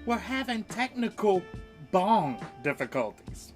We're having technical bong difficulties.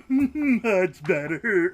Much better.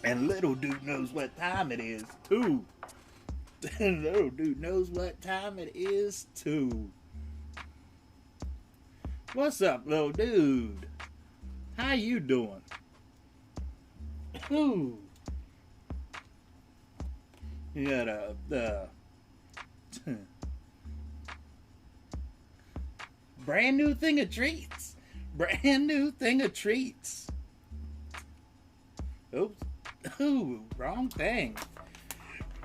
And little dude knows what time it is, too. Little dude knows what time it is, too. What's up, little dude? How you doing? Ooh. You got a brand new thing of treats. Brand new thing of treats. Oops. Ooh, wrong thing.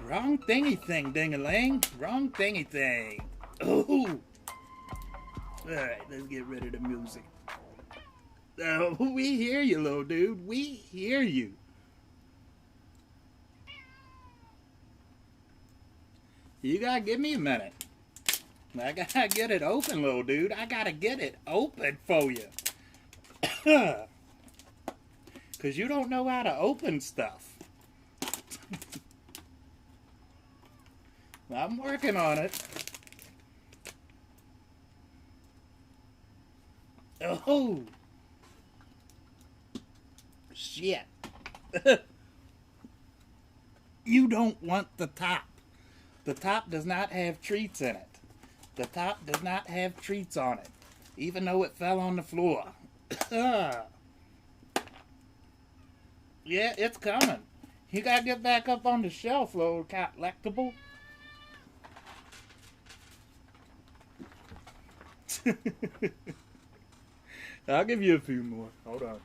Wrong thingy thing, ding-a-ling. Wrong thingy thing. Ooh. Alright, let's get rid of the music. We hear you, little dude. We hear you. You gotta give me a minute. I gotta get it open, little dude. I gotta get it open for you. Because you don't know how to open stuff. I'm working on it. Oh. Shit. You don't want the top. The top does not have treats in it. The top does not have treats on it. Even though it fell on the floor. Yeah, it's coming. You gotta get back up on the shelf, little collectible. I'll give you a few more. Hold on.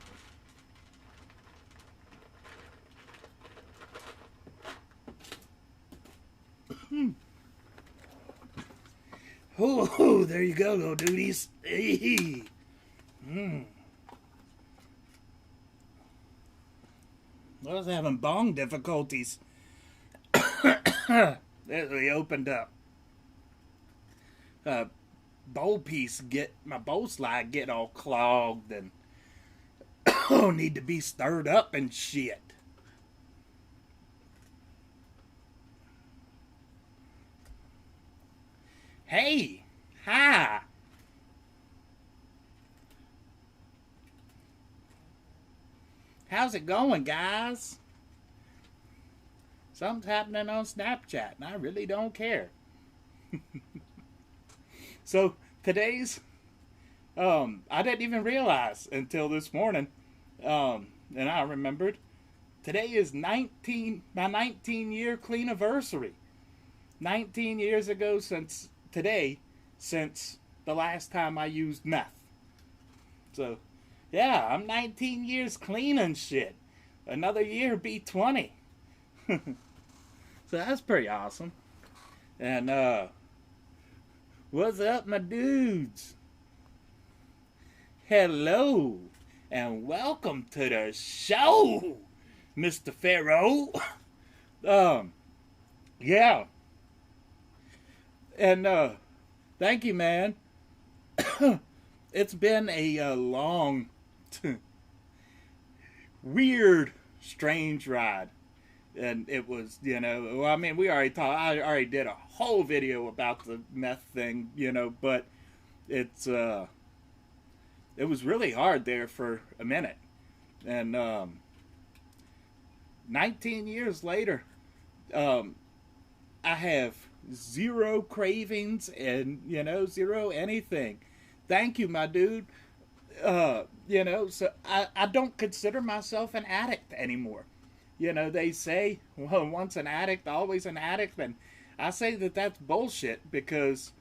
Oh, there you go, little duties. Hey. I was having bong difficulties. They opened up. Bowl piece my bowl slide get all clogged and need to be stirred up and shit. Hey, hi. How's it going, guys? Something's happening on Snapchat, and I really don't care. So, today's, I didn't even realize until this morning, and I remembered, today is my 19-year clean anniversary. 19 years ago since today, since the last time I used meth. So, yeah, I'm 19 years clean and shit. Another year be 20. So that's pretty awesome. And, what's up, my dudes? Hello, and welcome to the show, Mr. Pharaoh. Yeah. And, thank you, man. It's been a long, weird, strange ride. And it was, well, I mean, I already did a whole video about the meth thing, but it's it was really hard there for a minute. And 19 years later, um, I have zero cravings and, zero anything. Thank you, my dude. So I don't consider myself an addict anymore. They say, well, once an addict, always an addict. And I say that that's bullshit, because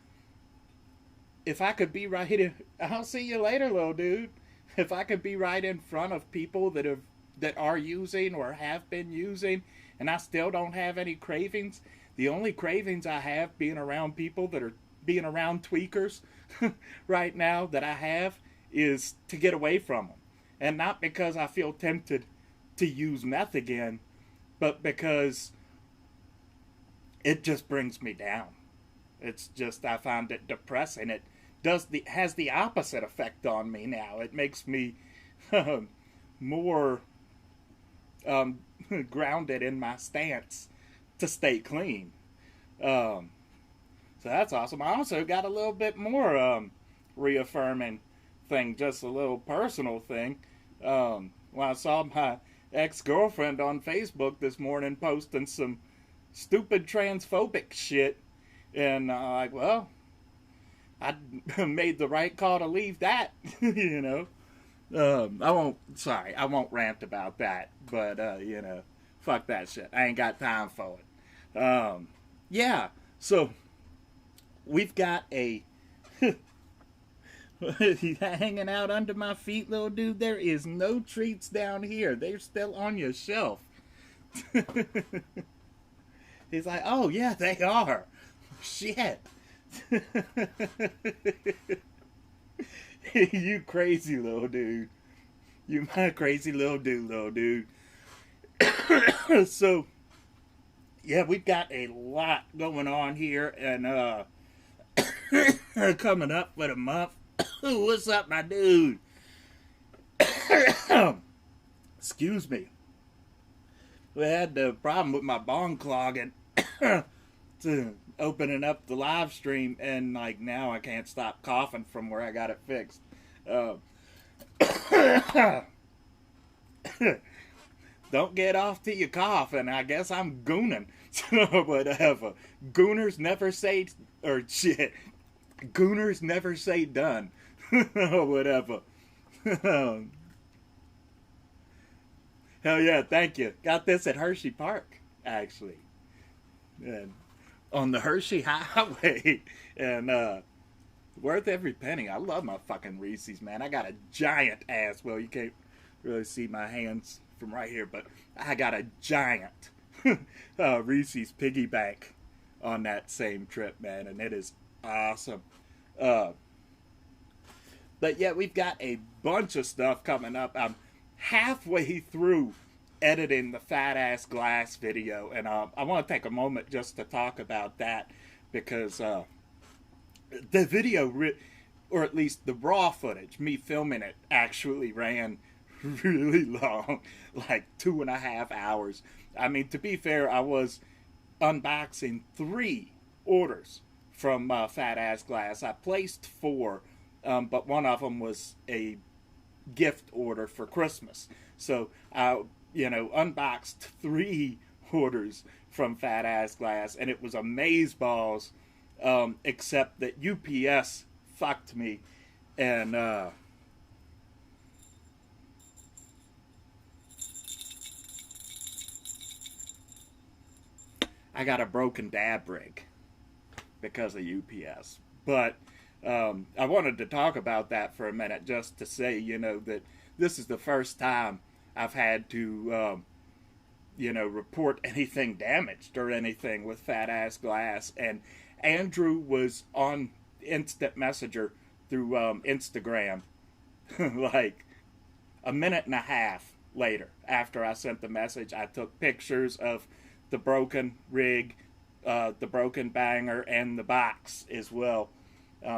if I could be right, I'll see you later, little dude. If I could be right in front of people that are using or have been using, and I still don't have any cravings, the only cravings I have being around people that are being around tweakers right now that I have is to get away from them. And not because I feel tempted to use meth again, but because it just brings me down. It's just, I find it depressing. It has the opposite effect on me now. It makes me more grounded in my stance to stay clean. So that's awesome. I also got a little bit more reaffirming thing, just a little personal thing. When I saw my ex-girlfriend on Facebook this morning posting some stupid transphobic shit, and like, well, I made the right call to leave that. I won't rant about that, but fuck that shit. I ain't got time for it. Yeah, so we've got a hanging out under my feet, little dude. There is no treats down here. They're still on your shelf. He's like, oh yeah, they are. Shit. You crazy little dude. You my crazy little dude. So, yeah, we've got a lot going on here, and coming up for the month. What's up, my dude? Excuse me. We had the problem with my bong clogging to opening up the live stream, and like now I can't stop coughing from where I got it fixed. Don't get off till you cough, and I guess I'm gooning. So whatever. Gooners never say, or shit. Gooners never say done. Whatever. Hell yeah, thank you. Got this at Hershey Park, actually. And on the Hershey Highway. And worth every penny. I love my fucking Reese's, man. I got a giant ass. Well, you can't really see my hands from right here, but I got a giant Reese's piggy bank on that same trip, man. And it is awesome. But yeah, we've got a bunch of stuff coming up. I'm halfway through editing the Fat Ass Glass video, and I want to take a moment just to talk about that, because the video, or at least the raw footage, me filming it, actually ran really long, like 2.5 hours. I mean, to be fair, I was unboxing 3 orders from Fat Ass Glass. I placed 4, but one of them was a gift order for Christmas. So I, unboxed 3 orders from Fat Ass Glass, and it was amazeballs, except that UPS fucked me, and I got a broken dab rig because of UPS. But I wanted to talk about that for a minute, just to say, that this is the first time I've had to, report anything damaged or anything with Fat Ass Glass. And Andrew was on Instant Messenger through Instagram like a minute and a half later after I sent the message. I took pictures of the broken rig, the broken banger, and the box as well,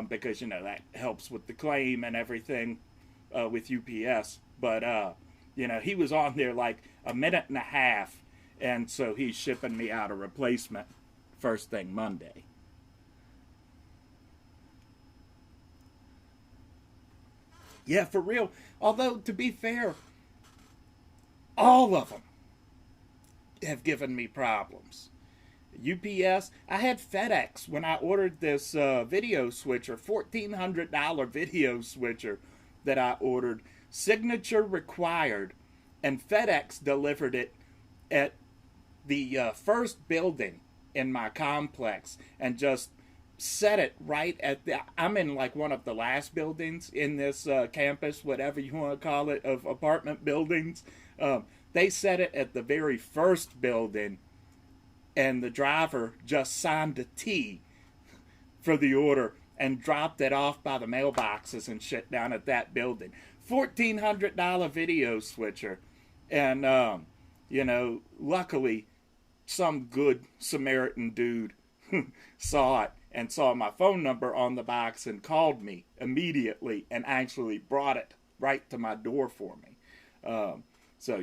because that helps with the claim and everything with UPS. But he was on there like a minute and a half, and so he's shipping me out a replacement first thing Monday. Yeah, for real. Although, to be fair, all of them have given me problems. UPS, I had FedEx when I ordered this video switcher, $1,400 video switcher that I ordered, signature required, and FedEx delivered it at the first building in my complex and just set it right at the. I'm in like one of the last buildings in this campus, whatever you want to call it, of apartment buildings. They set it at the very first building, and the driver just signed a T for the order and dropped it off by the mailboxes and shit down at that building. $1,400 video switcher, and luckily, some good Samaritan dude saw it and saw my phone number on the box and called me immediately and actually brought it right to my door for me. So,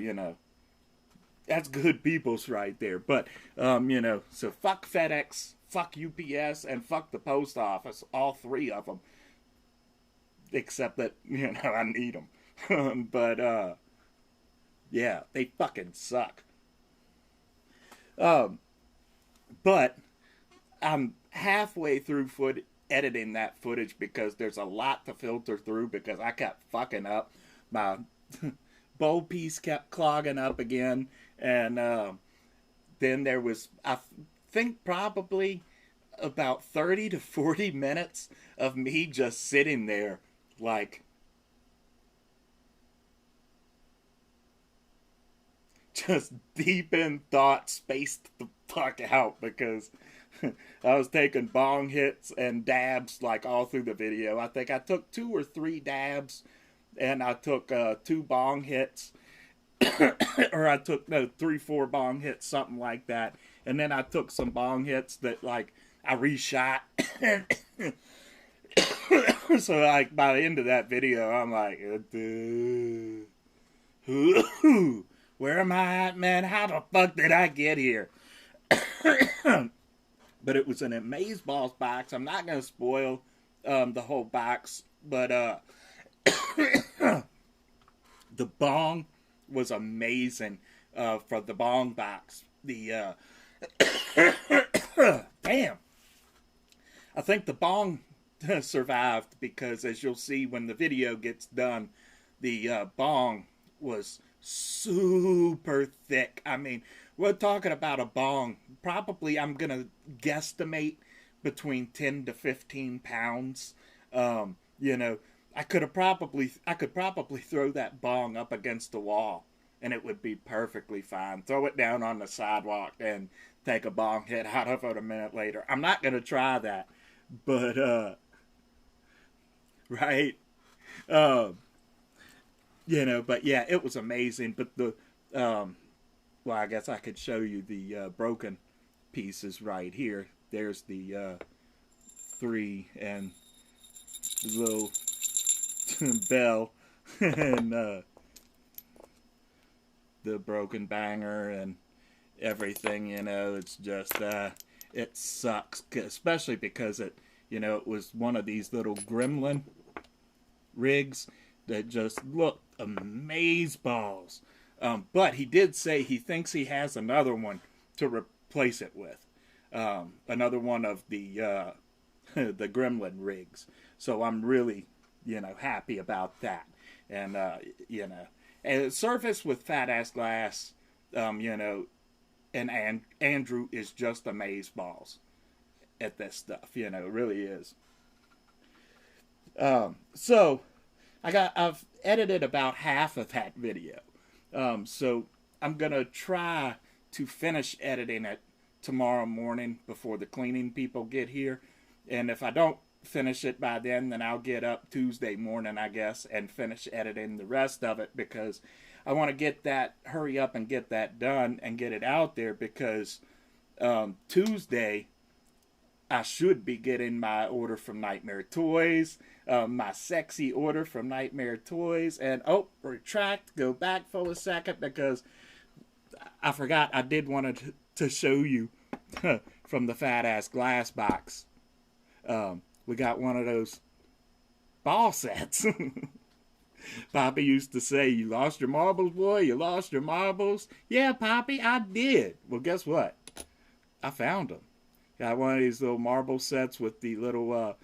that's good people's right there. But, so fuck FedEx, fuck UPS, and fuck the post office, all three of them. Except that, I need them. But, yeah, they fucking suck. But I'm halfway through editing that footage because there's a lot to filter through because I kept fucking up. My bowl piece kept clogging up again. And then there was, I think, probably about 30 to 40 minutes of me just sitting there like, just deep in thought, spaced the fuck out because I was taking bong hits and dabs like all through the video. I think I took 2 or 3 dabs and I took 2 bong hits. Or I took 3, 4 bong hits, something like that. And then I took some bong hits that like I reshot. So like by the end of that video, I'm like, where am I at, man? How the fuck did I get here? But it was an amazeballs box. I'm not gonna spoil the whole box, but the bong was amazing for the bong box. The damn, I think the bong survived because, as you'll see when the video gets done, the bong was super thick. I mean, we're talking about a bong. Probably, I'm gonna guesstimate between 10 to 15 pounds. I could probably throw that bong up against the wall and it would be perfectly fine. Throw it down on the sidewalk and take a bong hit out of it a minute later. I'm not going to try that, but, right? But yeah, it was amazing. But well, I guess I could show you the broken pieces right here. There's the 3 and the little bell and the broken banger and everything. It's just it sucks, especially because it was one of these little gremlin rigs that just looked amazeballs. But he did say he thinks he has another one to replace it with, another one of the the gremlin rigs. So I'm really happy about that. And and Surface with fat ass glass, and Andrew is just amazeballs at this stuff. It really is. So I've edited about half of that video. So I'm gonna try to finish editing it tomorrow morning before the cleaning people get here. And if I don't finish it by then I'll get up Tuesday morning, I guess, and finish editing the rest of it, because I want to hurry up and get that done and get it out there, because Tuesday I should be getting my order from Nightmare Toys, my sexy order from Nightmare Toys. And go back for a second, because I forgot I did want to show you from the fat ass glass box. We got one of those ball sets. Poppy used to say, "You lost your marbles, boy? You lost your marbles?" Yeah, Poppy, I did. Well, guess what? I found them. Got one of these little marble sets with the little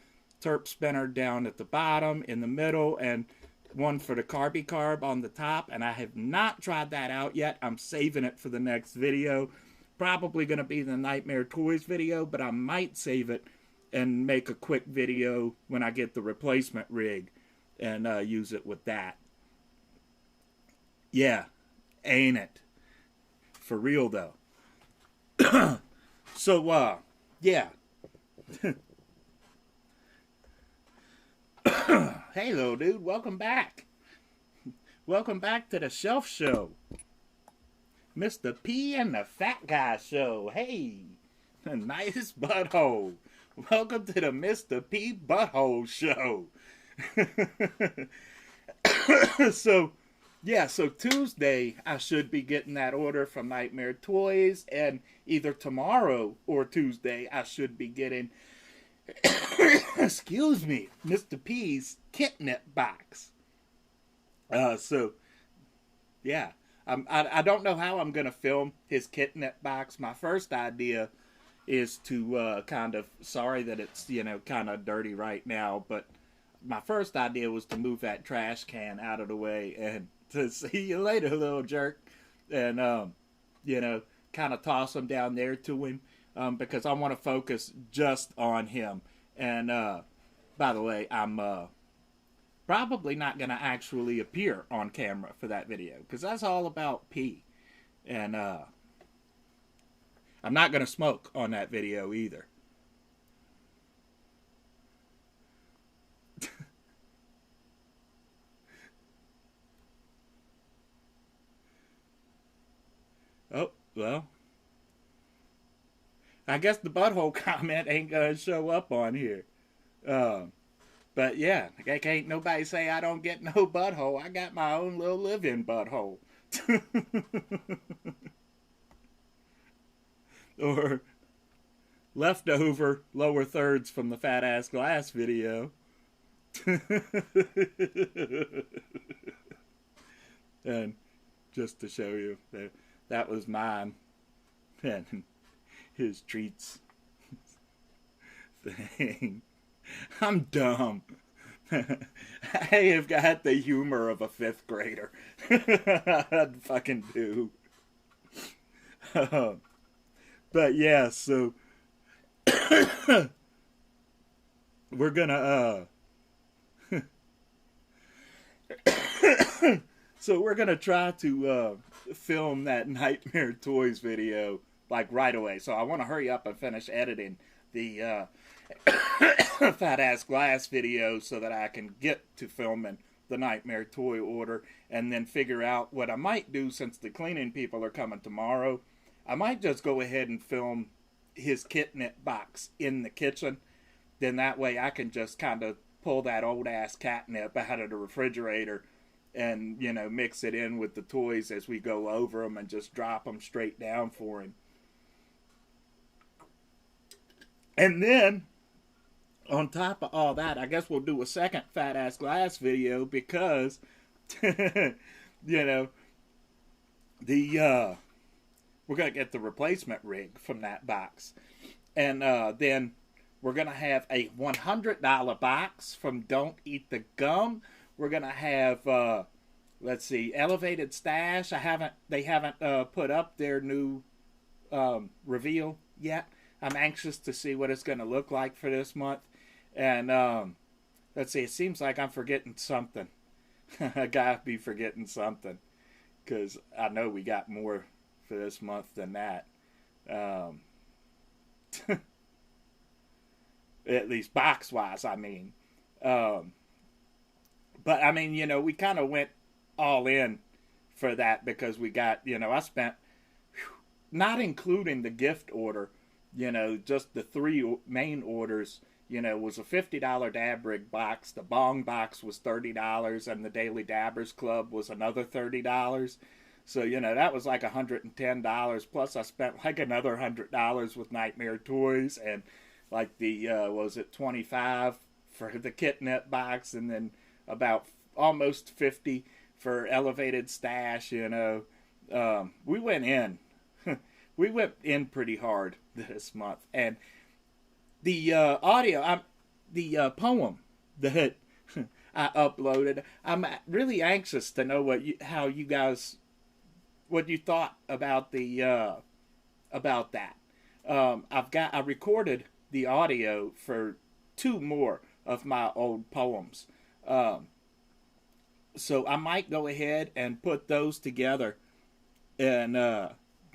terp spinner down at the bottom, in the middle, and one for the carby carb on the top. And I have not tried that out yet. I'm saving it for the next video. Probably going to be the Nightmare Toys video, but I might save it and make a quick video when I get the replacement rig and use it with that. Yeah, ain't it? For real, though. So, yeah. Hey, little dude, welcome back. Welcome back to the Shelf Show. Mr. P and the Fat Guy Show. Hey, the nice butthole. Welcome to the Mr. P Butthole Show. So Tuesday I should be getting that order from Nightmare Toys, and either tomorrow or Tuesday I should be getting, excuse me, Mr. P's Kitnip box. Yeah. I don't know how I'm going to film his Kitnip box. My first idea is to sorry that it's, kind of dirty right now, but my first idea was to move that trash can out of the way and to see you later, little jerk. And, kind of toss him down there to him because I want to focus just on him. And, by the way, I'm probably not going to actually appear on camera for that video because that's all about P. And I'm not going to smoke on that video either. Oh, well. I guess the butthole comment ain't going to show up on here. But yeah, can't nobody say I don't get no butthole. I got my own little live-in butthole. Or leftover lower thirds from the Fat Ass Glass video. And just to show you that was mine. And his treats thing. I'm dumb. I have got the humor of a 5th grader. I'd fucking do. But yeah, so we're gonna so we're gonna try to film that Nightmare Toys video like right away. So I want to hurry up and finish editing the Fat Ass Glass video so that I can get to filming the Nightmare Toy order and then figure out what I might do since the cleaning people are coming tomorrow. I might just go ahead and film his Kitnip box in the kitchen. Then that way I can just kind of pull that old ass catnip out of the refrigerator and, mix it in with the toys as we go over them and just drop them straight down for him. And then, on top of all that, I guess we'll do a second Fat Ass Glass video because, we're going to get the replacement rig from that box. And then we're going to have a $100 box from Don't Eat the Gum. We're going to have, Elevated Stash. They haven't put up their new reveal yet. I'm anxious to see what it's going to look like for this month. And, it seems like I'm forgetting something. I gotta be forgetting something. Because I know we got more for this month than that. At least box-wise, I mean. But, we kind of went all in for that because we got, I spent, not including the gift order, just the 3 main orders, was a $50 dab rig box. The bong box was $30, and the Daily Dabbers Club was another $30. So, that was like $110. Plus, I spent like another $100 with Nightmare Toys, and like the, $25 for the Kitnip box, and then about almost 50 for Elevated Stash. We went in. We went in pretty hard this month, and the the poem that I uploaded. I'm really anxious to know how you guys, what you thought about the about that. I recorded the audio for two more of my old poems, um, so I might go ahead and put those together. And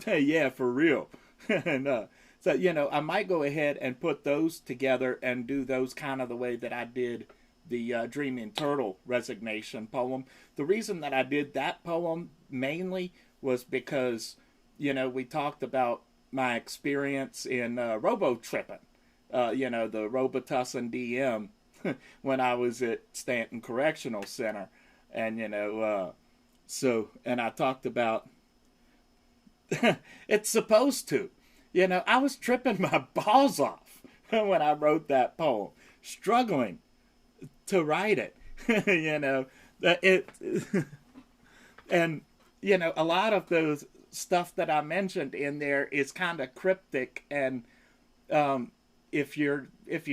yeah, for real. And so I might go ahead and put those together and do those kind of the way that I did the Dreaming Turtle resignation poem. The reason that I did that poem mainly was because we talked about my experience in robo tripping. The Robitussin DM when I was at Stanton Correctional Center, and and I talked about it's supposed to. I was tripping my balls off when I wrote that poem, struggling to write it. It and a lot of those stuff that I mentioned in there is kind of cryptic, and if you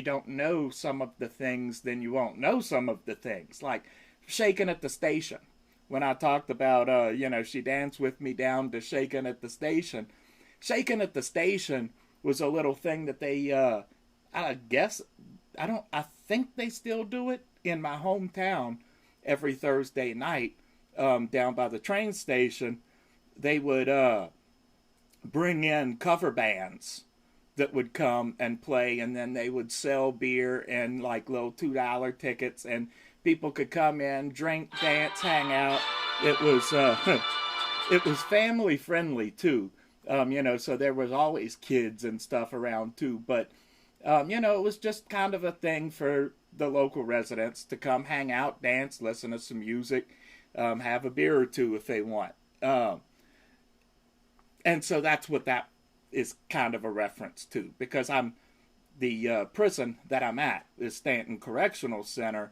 don't know some of the things, then you won't know some of the things, like shaking at the station. When I talked about, she danced with me down to shaking at the station. Shaking at the station was a little thing that they, I guess, I think they still do it in my hometown every Thursday night, down by the train station. They would bring in cover bands that would come and play, and then they would sell beer and like little $2 tickets, and people could come in, drink, dance, hang out. It was it was family friendly too, so there was always kids and stuff around too. But it was just kind of a thing for the local residents to come hang out, dance, listen to some music, have a beer or two if they want. And so that's what that is kind of a reference to, because the prison that I'm at is Stanton Correctional Center,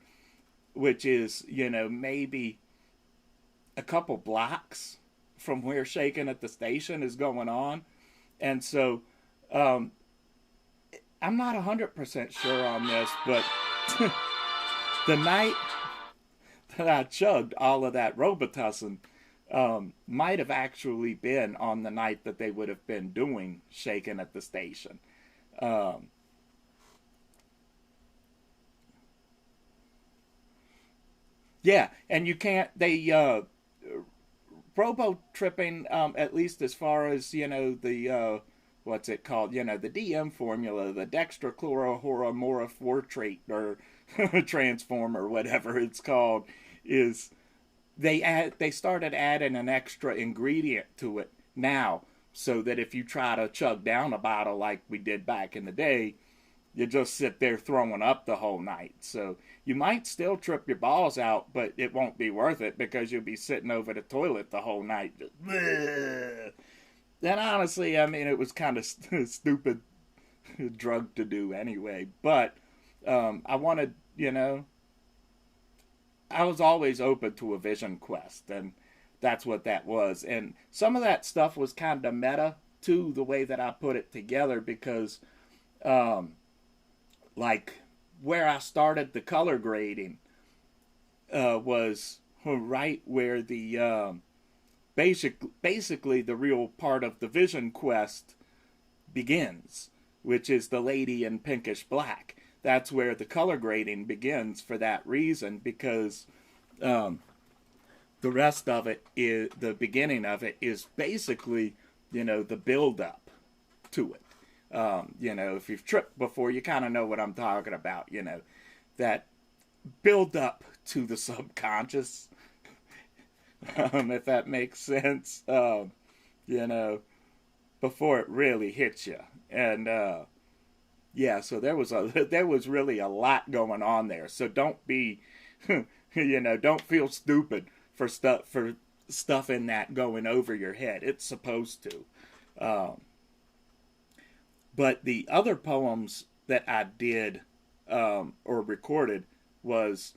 which is, maybe a couple blocks from where Shaking at the Station is going on. And so I'm not 100% sure on this, but the night that I chugged all of that Robitussin might have actually been on the night that they would have been doing Shaking at the Station. Yeah, and you can't, robo tripping, at least as far as, the, what's it called, the DM formula, the dextrochlorohoromorphotrate or transform or whatever it's called, is they started adding an extra ingredient to it now, so that if you try to chug down a bottle like we did back in the day, you just sit there throwing up the whole night. So you might still trip your balls out, but it won't be worth it because you'll be sitting over the toilet the whole night. Just, and honestly, I mean, it was kind of stupid drug to do anyway. But I wanted, I was always open to a vision quest, and that's what that was. And some of that stuff was kind of meta too, the way that I put it together, because like where I started the color grading was right where the basically the real part of the vision quest begins, which is the lady in pinkish black. That's where the color grading begins for that reason, because the rest of it is, the beginning of it is basically, the build up to it. If you've tripped before, you kind of know what I'm talking about, that build up to the subconscious, if that makes sense, before it really hits you. And, yeah, so there was really a lot going on there. So don't be, don't feel stupid for stuff in that going over your head. It's supposed to. But the other poems that I did or recorded was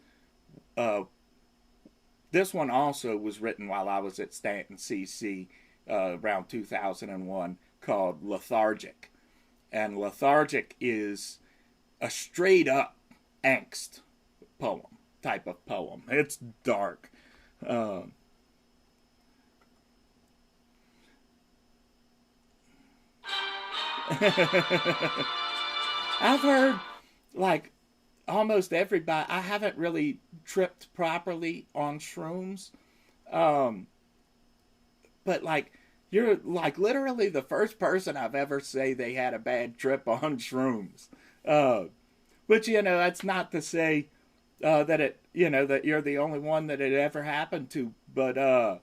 This one also was written while I was at Stanton CC around 2001, called Lethargic. And Lethargic is a straight up angst poem, type of poem. It's dark. Um, I've heard, like, almost everybody. I haven't really tripped properly on shrooms, um, but like, you're like literally the first person I've ever say they had a bad trip on shrooms. Uh, but that's not to say that that you're the only one that it ever happened to. But I've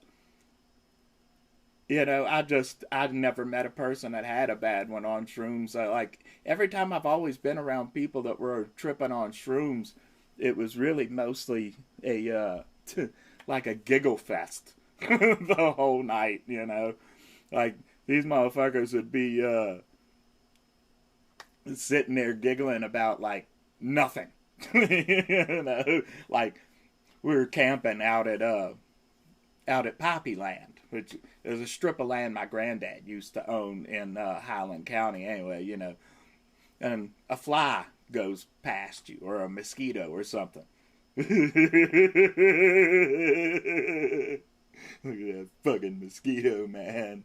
never met a person that had a bad one on shrooms. Like every time I've always been around people that were tripping on shrooms, it was really mostly a like a giggle fest the whole night. Like these motherfuckers would be sitting there giggling about like nothing. Like we were camping out at Poppy Land, which is a strip of land my granddad used to own in Highland County. Anyway, and a fly goes past you, or a mosquito, or something. Look at that fucking mosquito, man.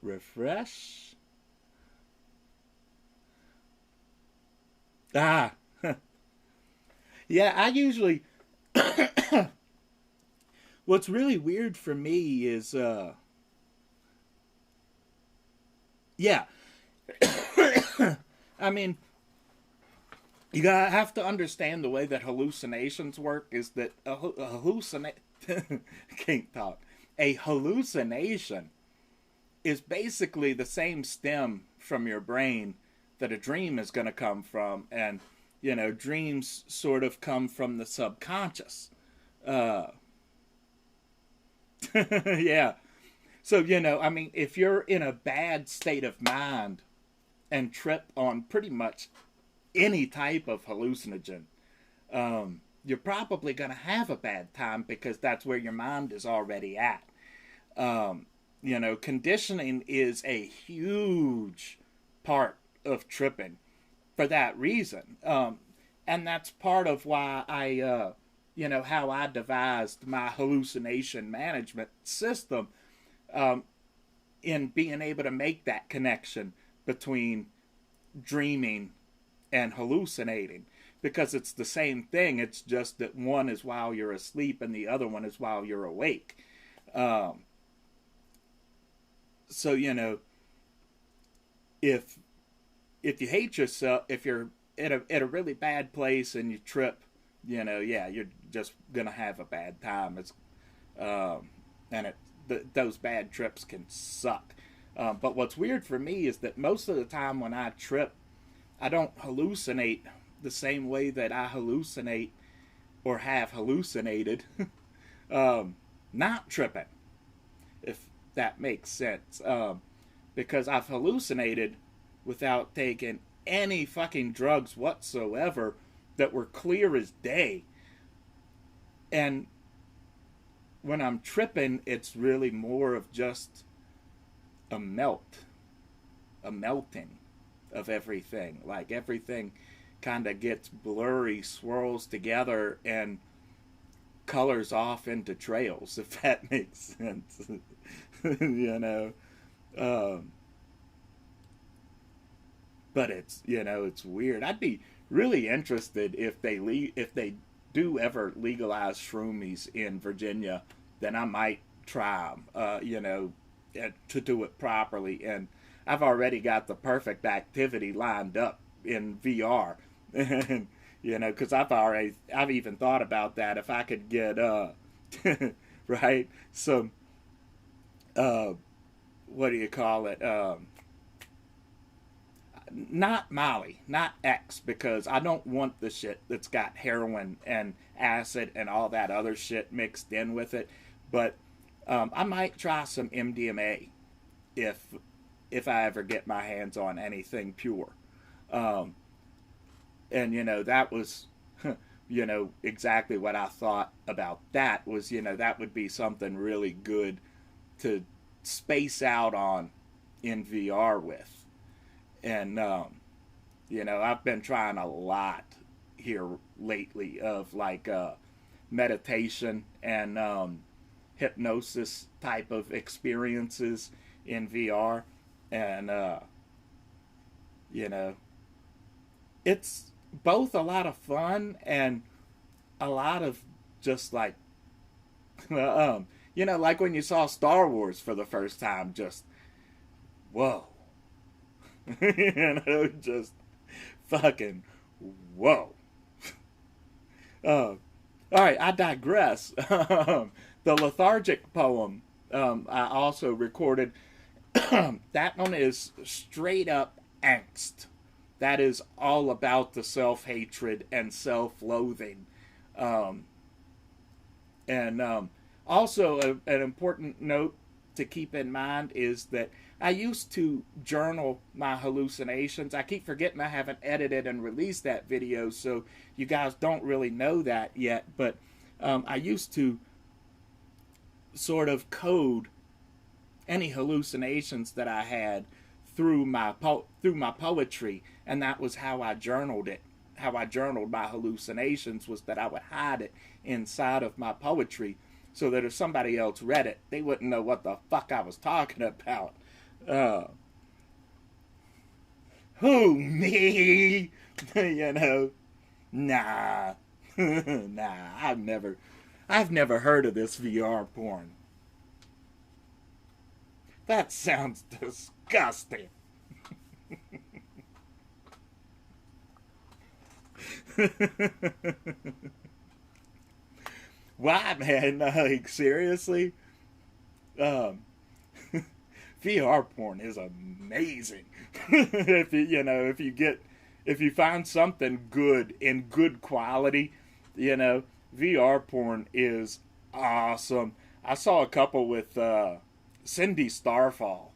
Refresh. Ah, yeah. I usually. What's really weird for me is, yeah. I mean, you gotta have to understand the way that hallucinations work. Is that a hallucination? Can't talk. A hallucination is basically the same stem from your brain that a dream is going to come from, and dreams sort of come from the subconscious. Uh, yeah. So I mean, if you're in a bad state of mind and trip on pretty much any type of hallucinogen, you're probably going to have a bad time because that's where your mind is already at. Um, Conditioning is a huge part of tripping for that reason. And that's part of why how I devised my hallucination management system, um, in being able to make that connection between dreaming and hallucinating. Because it's the same thing, it's just that one is while you're asleep and the other one is while you're awake. Um, so if you hate yourself, if you're at a really bad place and you trip, yeah, you're just gonna have a bad time. It's and those bad trips can suck. But what's weird for me is that most of the time when I trip, I don't hallucinate the same way that I hallucinate or have hallucinated not tripping, if that makes sense. Because I've hallucinated without taking any fucking drugs whatsoever that were clear as day. And when I'm tripping, it's really more of just a a melting of everything. Like everything kind of gets blurry, swirls together, and colors off into trails, if that makes sense. you know. Um, but it's weird. I'd be really interested if if they do ever legalize shroomies in Virginia, then I might try them. To do it properly, and I've already got the perfect activity lined up in VR, and because I've even thought about that if I could get right, some what do you call it, not Molly, not X, because I don't want the shit that's got heroin and acid and all that other shit mixed in with it. But I might try some MDMA if I ever get my hands on anything pure. Um, And, that was, exactly what I thought about that was, that would be something really good to space out on in VR with. And, I've been trying a lot here lately of like meditation and hypnosis type of experiences in VR. And, you know, it's both a lot of fun and a lot of just like, like when you saw Star Wars for the first time, just, whoa. Just fucking whoa. All right, I digress. The lethargic poem I also recorded. That one is straight up angst. That is all about the self-hatred and self-loathing. Um, and also, an important note to keep in mind is that I used to journal my hallucinations. I keep forgetting I haven't edited and released that video, so you guys don't really know that yet. But I used to sort of code any hallucinations that I had through my poetry, and that was how I journaled it. How I journaled my hallucinations was that I would hide it inside of my poetry, so that if somebody else read it, they wouldn't know what the fuck I was talking about. Who, me? Nah, nah. I've never heard of this VR porn. That sounds disgusting. Why, man? Like, seriously? VR porn is amazing. If you find something good in good quality, VR porn is awesome. I saw a couple with Cindy Starfall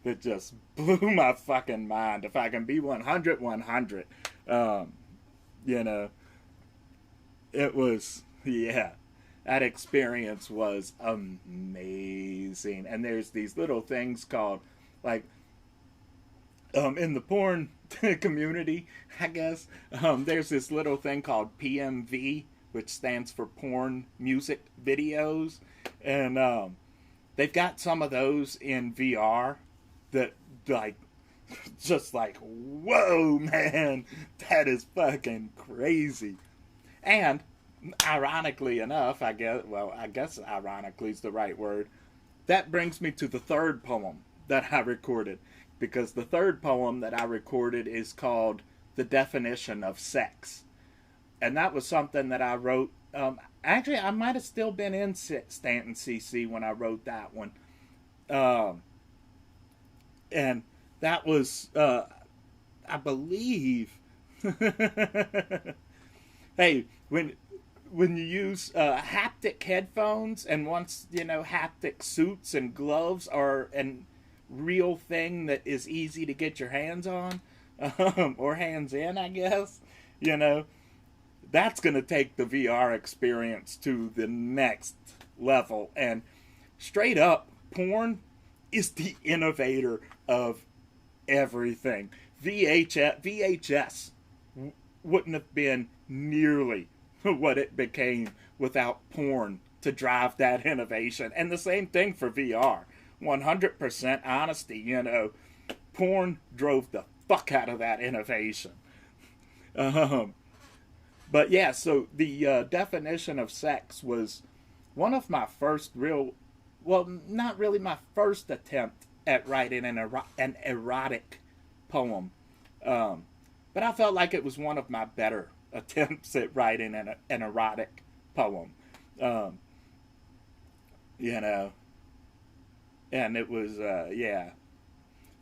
that just blew my fucking mind. If I can be 100, 100. It was, yeah, that experience was amazing. And there's these little things called, like, in the porn community, I guess, there's this little thing called PMV, which stands for porn music videos. And they've got some of those in VR that, like, just like, whoa, man, that is fucking crazy. And ironically enough, I guess ironically is the right word, that brings me to the third poem that I recorded, because the third poem that I recorded is called The Definition of Sex. And that was something that I wrote, actually I might have still been in Stanton CC when I wrote that one. And that was, I believe, hey, when you use haptic headphones, and once haptic suits and gloves are a real thing that is easy to get your hands on, or hands in, I guess, that's going to take the VR experience to the next level. And straight up, porn is the innovator of everything. VHS wouldn't have been nearly what it became without porn to drive that innovation. And the same thing for VR. 100% honesty, porn drove the fuck out of that innovation. But yeah, so the definition of sex was one of my first not really my first attempt at writing an erotic poem. But I felt like it was one of my better attempts at writing an erotic poem. And it was, yeah,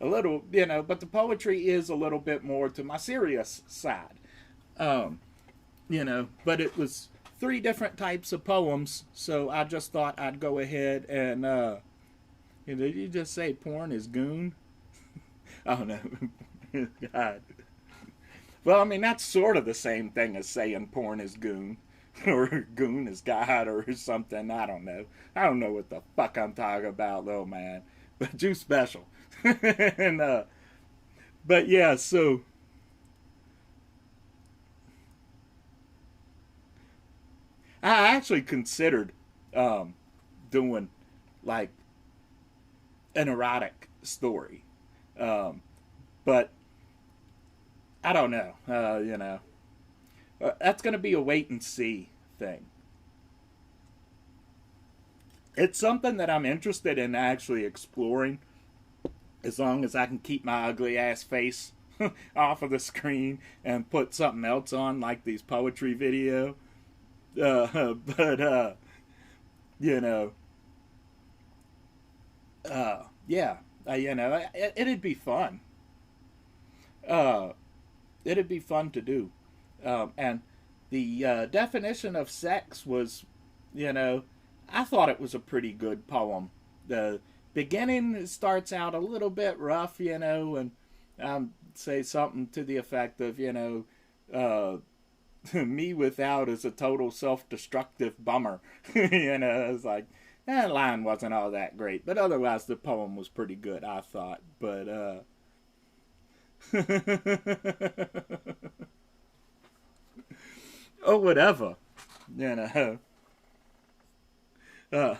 a little, but the poetry is a little bit more to my serious side. But it was 3 different types of poems, so I just thought I'd go ahead and, did you just say porn is goon? Oh, no. God. Well, I mean, that's sort of the same thing as saying porn is goon. Or goon is God or something. I don't know. I don't know what the fuck I'm talking about, little man. But you special. and but yeah, so I actually considered doing like an erotic story. Um, but I don't know. That's going to be a wait and see thing. It's something that I'm interested in actually exploring as long as I can keep my ugly ass face off of the screen and put something else on like these poetry video. But you know, yeah, it'd be fun. Uh, it'd be fun to do. And the definition of sex was, you know, I thought it was a pretty good poem. The beginning starts out a little bit rough, and say something to the effect of, me without is a total self-destructive bummer. It's like that line wasn't all that great, but otherwise the poem was pretty good, I thought. But oh, whatever, you know. Uh,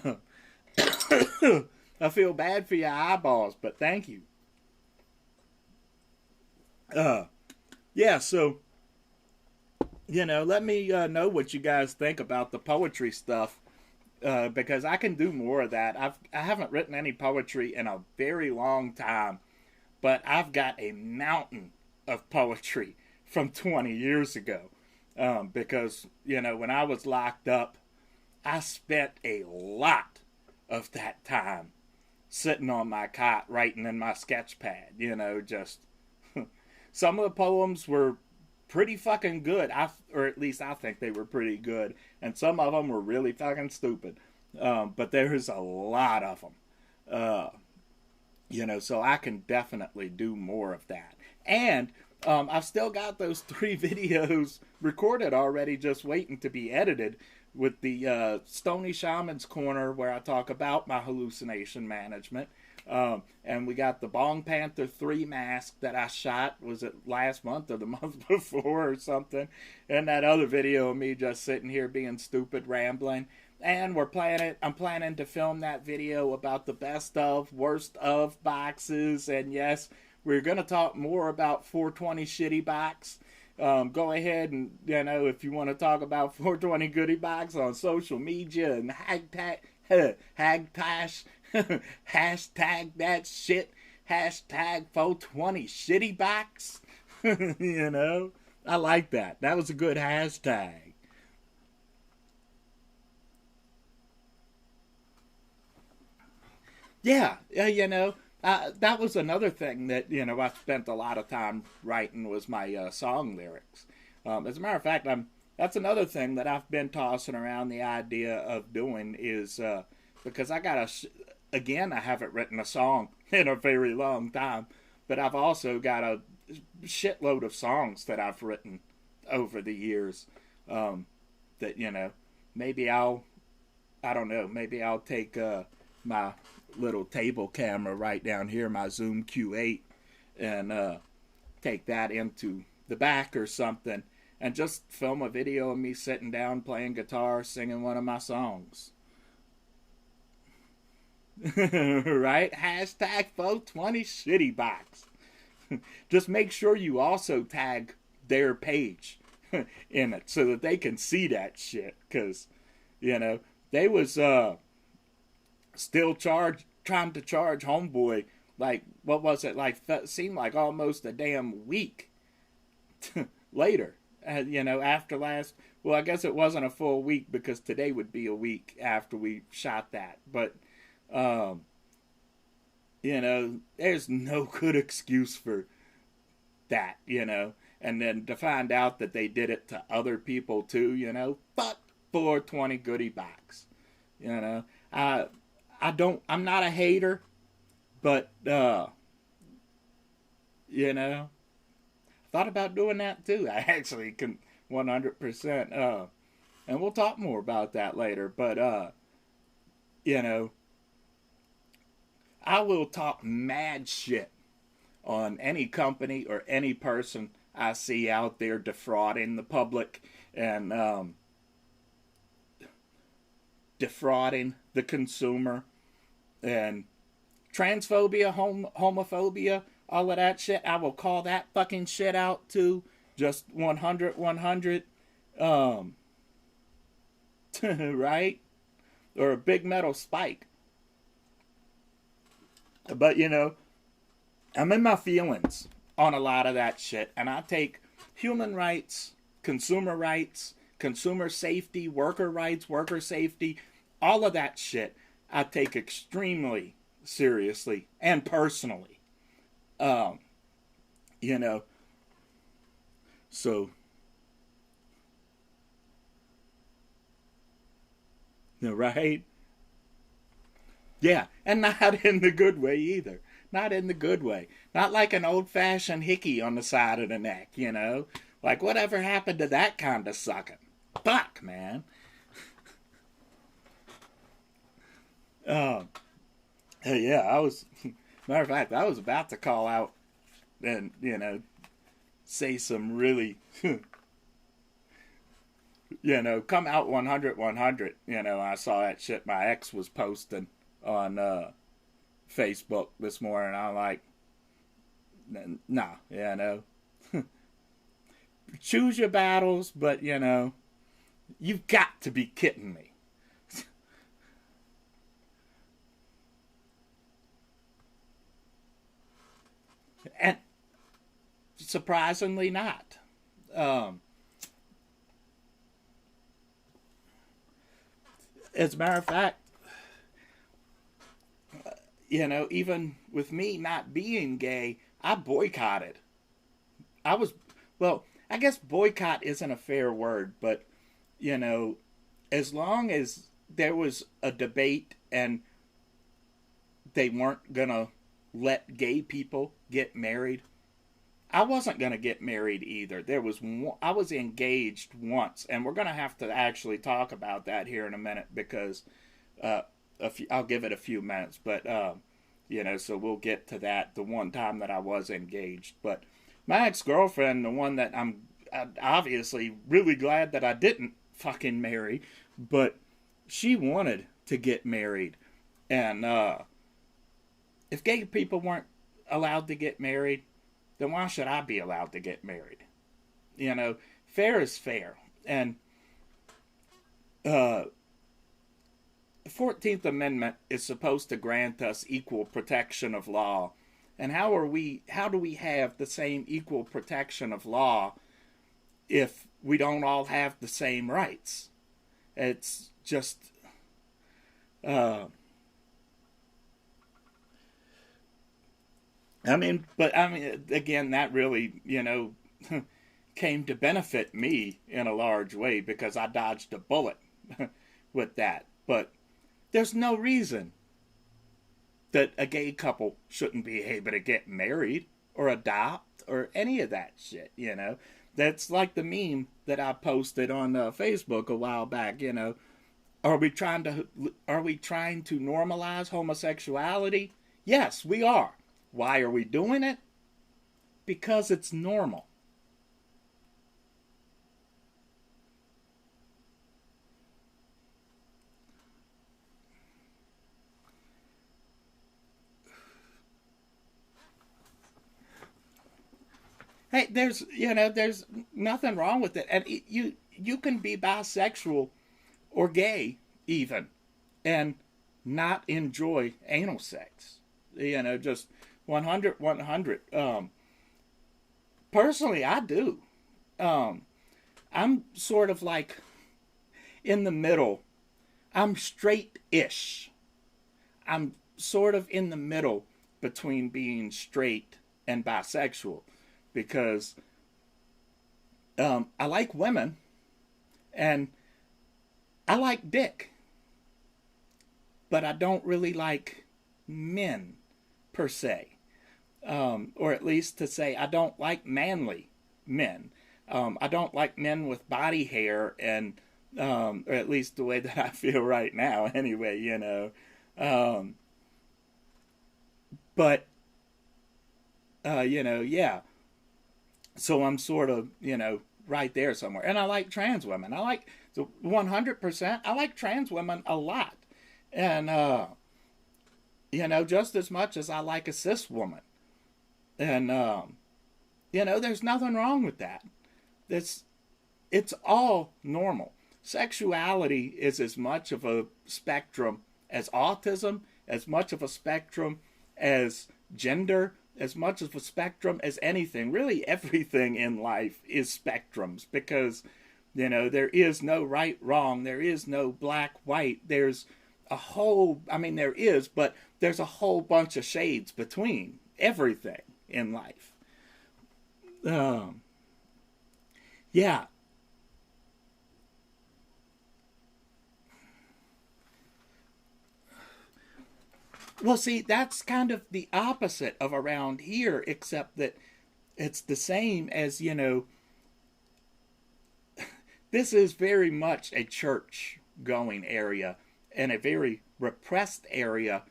I feel bad for your eyeballs, but thank you. Uh, yeah, so let me know what you guys think about the poetry stuff, because I can do more of that. I haven't written any poetry in a very long time, but I've got a mountain of poetry from 20 years ago, because when I was locked up, I spent a lot of that time sitting on my cot writing in my sketch pad. Just some of the poems were pretty fucking good. Or at least I think they were pretty good, and some of them were really fucking stupid. But there's a lot of them. So I can definitely do more of that. And I've still got those 3 videos recorded already, just waiting to be edited, with the Stoney Shaman's Corner, where I talk about my hallucination management. And we got the Bong Panther 3 mask that I shot, was it last month or the month before or something? And that other video of me just sitting here being stupid, rambling. And I'm planning to film that video about the best of, worst of boxes. And yes, we're going to talk more about 420 shitty box. Go ahead and, if you want to talk about 420 goodie box on social media and hagtash, hashtag that shit, hashtag 420 shitty box. I like that. That was a good hashtag. Yeah, that was another thing that I spent a lot of time writing, was my song lyrics. As a matter of fact, that's another thing that I've been tossing around the idea of doing, is because again, I haven't written a song in a very long time, but I've also got a shitload of songs that I've written over the years, that maybe I don't know, maybe I'll take my little table camera right down here, my Zoom Q8, and take that into the back or something, and just film a video of me sitting down playing guitar, singing one of my songs. Right? Hashtag 420 shitty box. Just make sure you also tag their page in it so that they can see that shit, because they was still trying to charge homeboy, like, what was it, like, seemed like almost a damn week later, after well, I guess it wasn't a full week, because today would be a week after we shot that, but there's no good excuse for that, and then to find out that they did it to other people too, fuck 420 goodie box. I'm not a hater, but, if thought about doing that too. I actually can 100%. And we'll talk more about that later. But you know, I will talk mad shit on any company or any person I see out there defrauding the public and defrauding the consumer and transphobia, homophobia, all of that shit. I will call that fucking shit out too. Just 100, 100. Right? Or a big metal spike. But, you know, I'm in my feelings on a lot of that shit. And I take human rights, consumer safety, worker safety, all of that shit I take extremely seriously and personally. You know, so, right? Yeah, and not in the good way either. Not in the good way. Not like an old-fashioned hickey on the side of the neck, you know? Like, whatever happened to that kind of sucking? Fuck, man. Yeah, matter of fact, I was about to call out and, you know, say some really, you know, come out 100, 100. You know, I saw that shit my ex was posting on Facebook this morning. I'm like, nah, you know. Choose your battles, but, you know, you've got to be kidding me. And surprisingly not. As a matter of fact, you know, even with me not being gay, I boycotted. Well, I guess boycott isn't a fair word, but, you know, as long as there was a debate and they weren't going to let gay people get married, I wasn't going to get married either. I was engaged once, and we're going to have to actually talk about that here in a minute because I'll give it a few minutes, but you know, so we'll get to that. The one time that I was engaged, but my ex-girlfriend, the one that I'm obviously really glad that I didn't fucking marry, but she wanted to get married, and if gay people weren't allowed to get married, then why should I be allowed to get married? You know, fair is fair. And the 14th Amendment is supposed to grant us equal protection of law. And how do we have the same equal protection of law if we don't all have the same rights? It's just again, that really, you know, came to benefit me in a large way because I dodged a bullet with that. But there's no reason that a gay couple shouldn't be able to get married or adopt or any of that shit, you know. That's like the meme that I posted on Facebook a while back, you know. Are we trying to normalize homosexuality? Yes, we are. Why are we doing it? Because it's normal. Hey, there's nothing wrong with it. And you can be bisexual or gay even and not enjoy anal sex. You know, just 100, 100. Personally, I do. I'm sort of like in the middle. I'm straight-ish. I'm sort of in the middle between being straight and bisexual because I like women and I like dick, but I don't really like men per se. Or at least to say I don't like manly men. I don't like men with body hair, and or at least the way that I feel right now, anyway. But yeah. So I'm sort of right there somewhere, and I like trans women. I like 100%. I like trans women a lot, and just as much as I like a cis woman, and there's nothing wrong with that. It's all normal. Sexuality is as much of a spectrum as autism, as much of a spectrum as gender, as much of a spectrum as anything. Really, everything in life is spectrums because, there is no right, wrong. There is no black, white. There's there is, but there's a whole bunch of shades between everything in life. Yeah. Well, see, that's kind of the opposite of around here, except that it's the same as, this is very much a church going area and a very repressed area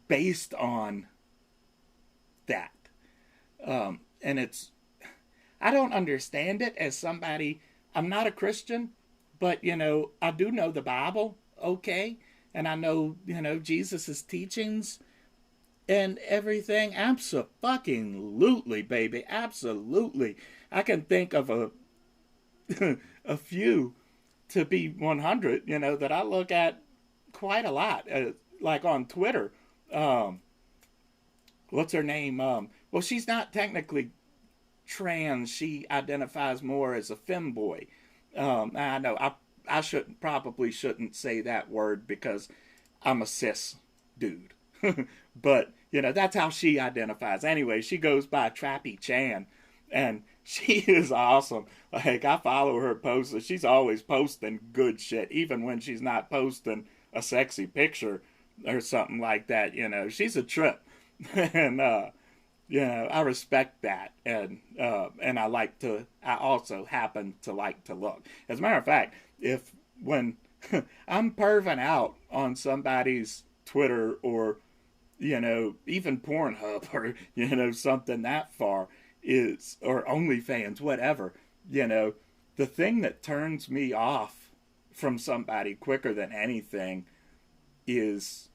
based on that. And I don't understand it as somebody, I'm not a Christian, but, I do know the Bible, okay? And I know, Jesus' teachings and everything. Absolutely, baby. Absolutely. I can think of a few to be 100, that I look at quite a lot, like on Twitter. What's her name? Well, she's not technically trans. She identifies more as a femboy. I know I probably shouldn't say that word because I'm a cis dude. But, that's how she identifies. Anyway, she goes by Trappy Chan, and she is awesome. Like, I follow her posts, and she's always posting good shit, even when she's not posting a sexy picture or something like that. She's a trip. And, I respect that, and I also happen to like to look. As a matter of fact, when I'm perving out on somebody's Twitter or even Pornhub or something that far or OnlyFans, whatever, the thing that turns me off from somebody quicker than anything is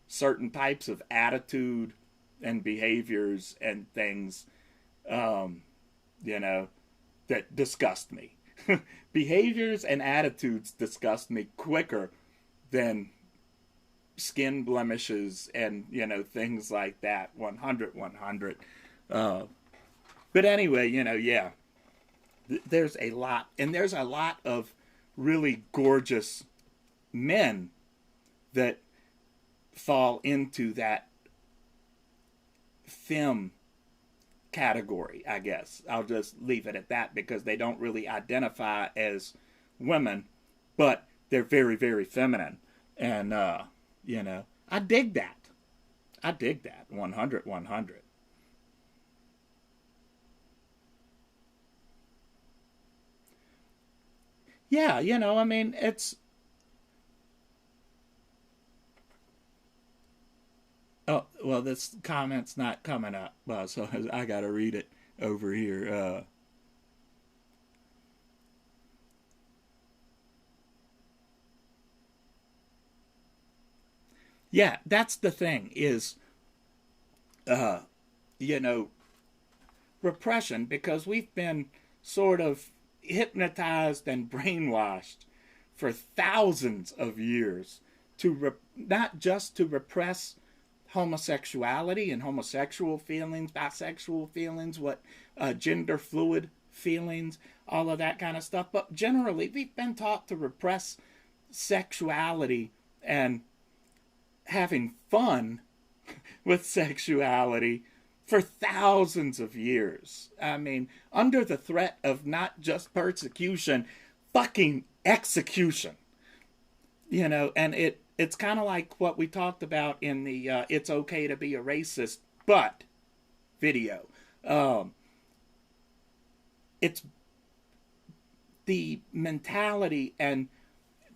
certain types of attitude and behaviors and things, that disgust me. Behaviors and attitudes disgust me quicker than skin blemishes and, things like that. 100. But anyway, yeah. There's a lot. And there's a lot of really gorgeous men that fall into that femme category, I guess. I'll just leave it at that because they don't really identify as women, but they're very, very feminine. And, I dig that. 100. Yeah, it's. Oh, well, this comment's not coming up, so I gotta read it over here. Yeah, that's the thing is, uh, you know, repression because we've been sort of hypnotized and brainwashed for thousands of years not just to repress homosexuality and homosexual feelings, bisexual feelings, gender fluid feelings, all of that kind of stuff, but generally we've been taught to repress sexuality and having fun with sexuality for thousands of years. I mean, under the threat of not just persecution, fucking execution. And it's kind of like what we talked about in the "It's Okay to Be a Racist But" video. it's the mentality and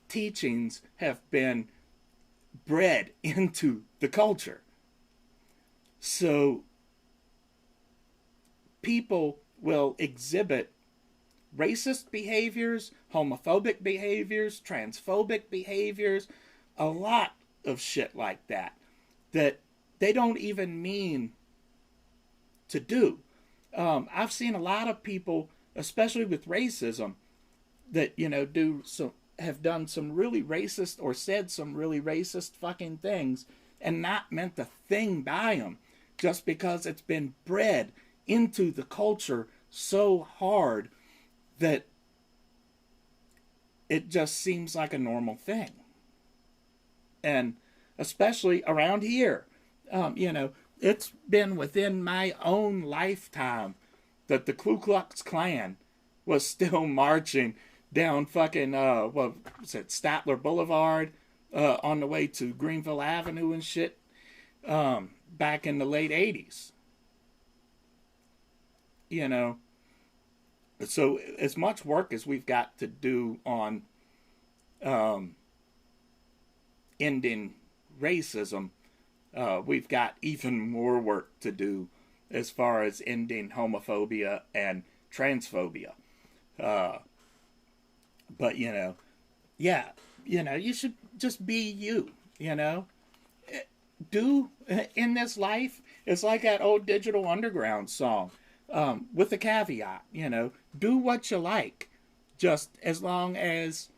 teachings have been bred into the culture. So people will exhibit racist behaviors, homophobic behaviors, transphobic behaviors, a lot of shit like that that they don't even mean to do. I've seen a lot of people, especially with racism, that do some have done some really racist or said some really racist fucking things and not meant a thing by them, just because it's been bred into the culture so hard that it just seems like a normal thing. And especially around here, it's been within my own lifetime that the Ku Klux Klan was still marching down fucking, what was it, Statler Boulevard, on the way to Greenville Avenue and shit, back in the late 80s. So as much work as we've got to do on ending racism, we've got even more work to do as far as ending homophobia and transphobia. But yeah, you should just be you. Do in this life. It's like that old Digital Underground song, with a caveat. Do what you like, just as long as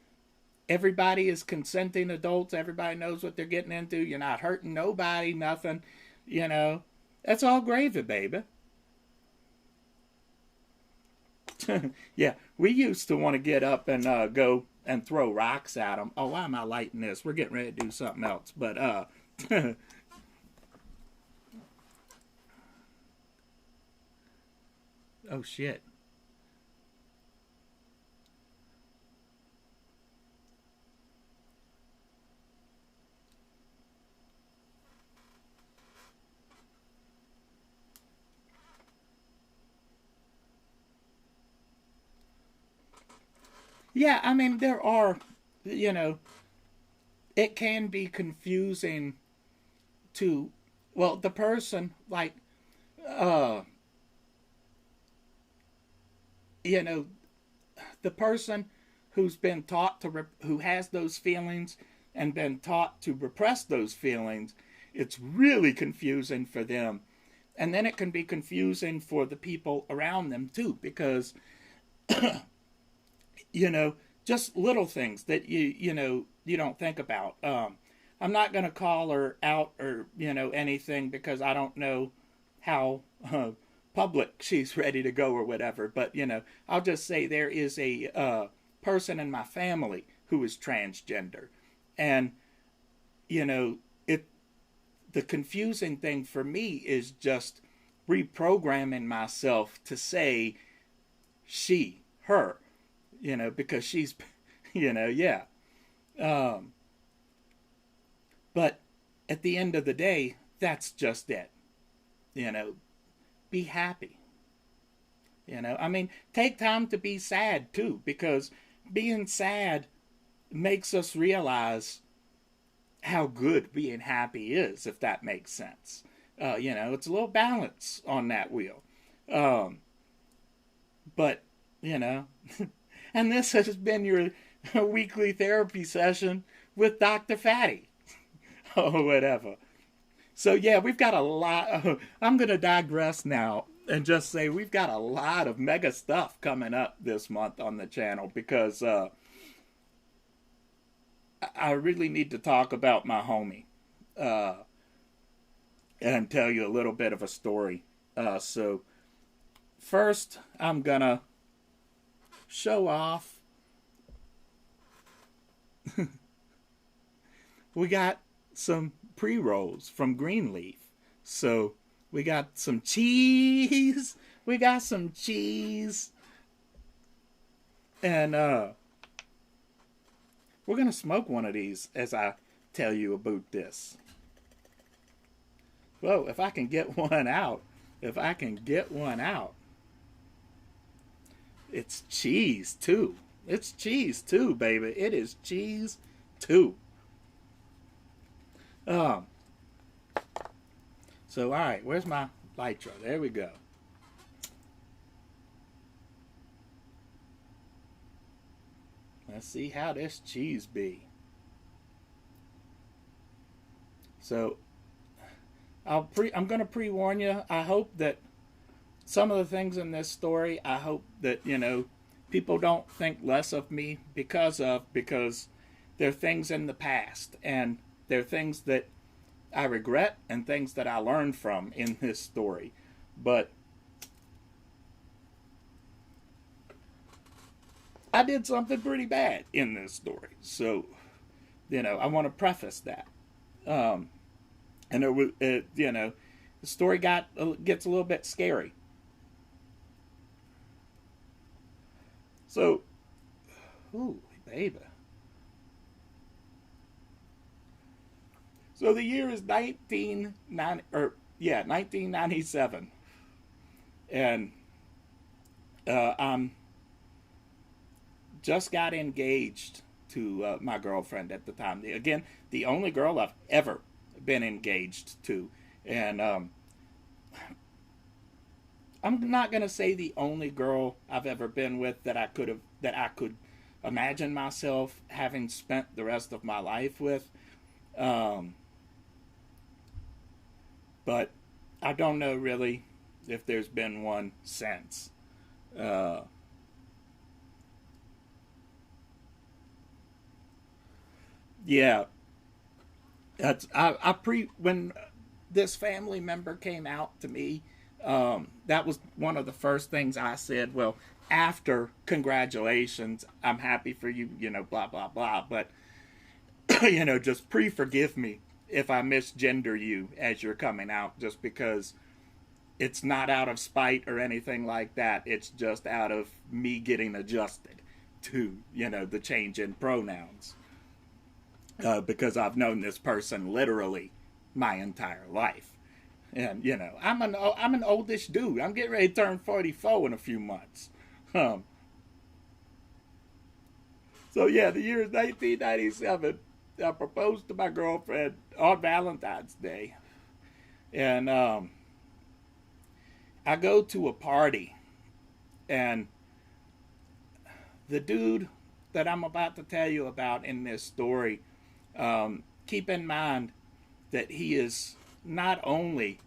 everybody is consenting adults. Everybody knows what they're getting into. You're not hurting nobody, nothing. That's all gravy, baby. Yeah, we used to want to get up and go and throw rocks at them. Oh, why am I lighting this? We're getting ready to do something else. But, oh, shit. Yeah, I mean, there are, it can be confusing to, well, the person, like, uh, you know, the person who's been taught to, who has those feelings and been taught to repress those feelings, it's really confusing for them. And then it can be confusing for the people around them too, because, you know, just little things that you don't think about. I'm not going to call her out or anything, because I don't know how public she's ready to go or whatever. But I'll just say there is a person in my family who is transgender, and it. The confusing thing for me is just reprogramming myself to say she, her, because she's, yeah. But at the end of the day, that's just it. Be happy. I mean, take time to be sad too, because being sad makes us realize how good being happy is, if that makes sense. It's a little balance on that wheel. But, and this has been your weekly therapy session with Dr. Fatty. Or whatever. So, yeah, we've got a lot. I'm going to digress now and just say we've got a lot of mega stuff coming up this month on the channel, because I really need to talk about my homie and tell you a little bit of a story. So first, I'm going to show off. We got some pre-rolls from Greenleaf. So we got some cheese. We got some cheese. And we're going to smoke one of these as I tell you about this. Whoa, if I can get one out. If I can get one out. It's cheese too. It's cheese too, baby. It is cheese too. Um. So all right, where's my nitro? There we go. Let's see how this cheese be. So I'm gonna pre-warn you. I hope that some of the things in this story, I hope that people don't think less of me because there are things in the past and there are things that I regret and things that I learned from in this story. But I did something pretty bad in this story, so I want to preface that. Um, and the story gets a little bit scary. So, ooh, baby. So the year is 1997, and I'm just got engaged to my girlfriend at the time. Again, the only girl I've ever been engaged to, and I'm not gonna say the only girl I've ever been with that I could imagine myself having spent the rest of my life with. Um, but I don't know really if there's been one since. Uh, yeah, I pre when this family member came out to me. That was one of the first things I said. Well, after congratulations, I'm happy for you, blah blah blah. But just pre-forgive me if I misgender you as you're coming out, just because it's not out of spite or anything like that. It's just out of me getting adjusted to the change in pronouns, because I've known this person literally my entire life. And I'm an oldish dude. I'm getting ready to turn 44 in a few months. Um, so yeah, the year is 1997. I proposed to my girlfriend on Valentine's Day, and I go to a party, and the dude that I'm about to tell you about in this story, keep in mind that he is not only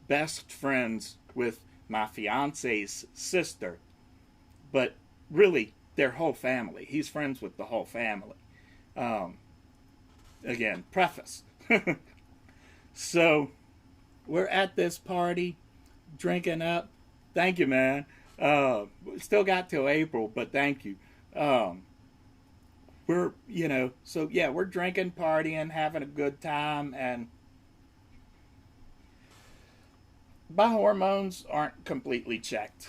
best friends with my fiance's sister, but really their whole family. He's friends with the whole family. Um, Again, preface. So we're at this party, drinking up. Thank you, man. Still got till April, but thank you. Um, so yeah, we're drinking, partying, having a good time, and my hormones aren't completely checked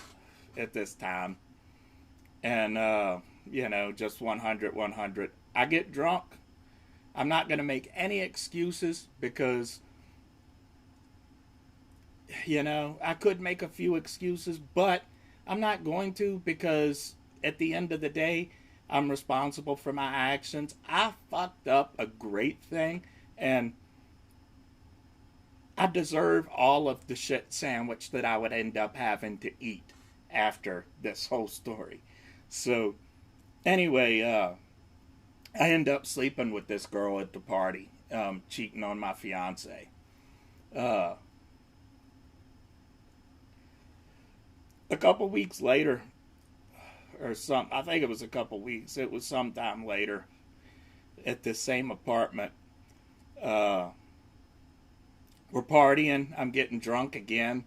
at this time. And, just 100, 100. I get drunk. I'm not going to make any excuses because, I could make a few excuses, but I'm not going to, because at the end of the day, I'm responsible for my actions. I fucked up a great thing, and I deserve all of the shit sandwich that I would end up having to eat after this whole story. So, anyway, I end up sleeping with this girl at the party, cheating on my fiance. Uh, a couple weeks later, I think it was a couple weeks, it was sometime later, at this same apartment, uh, we're partying, I'm getting drunk again.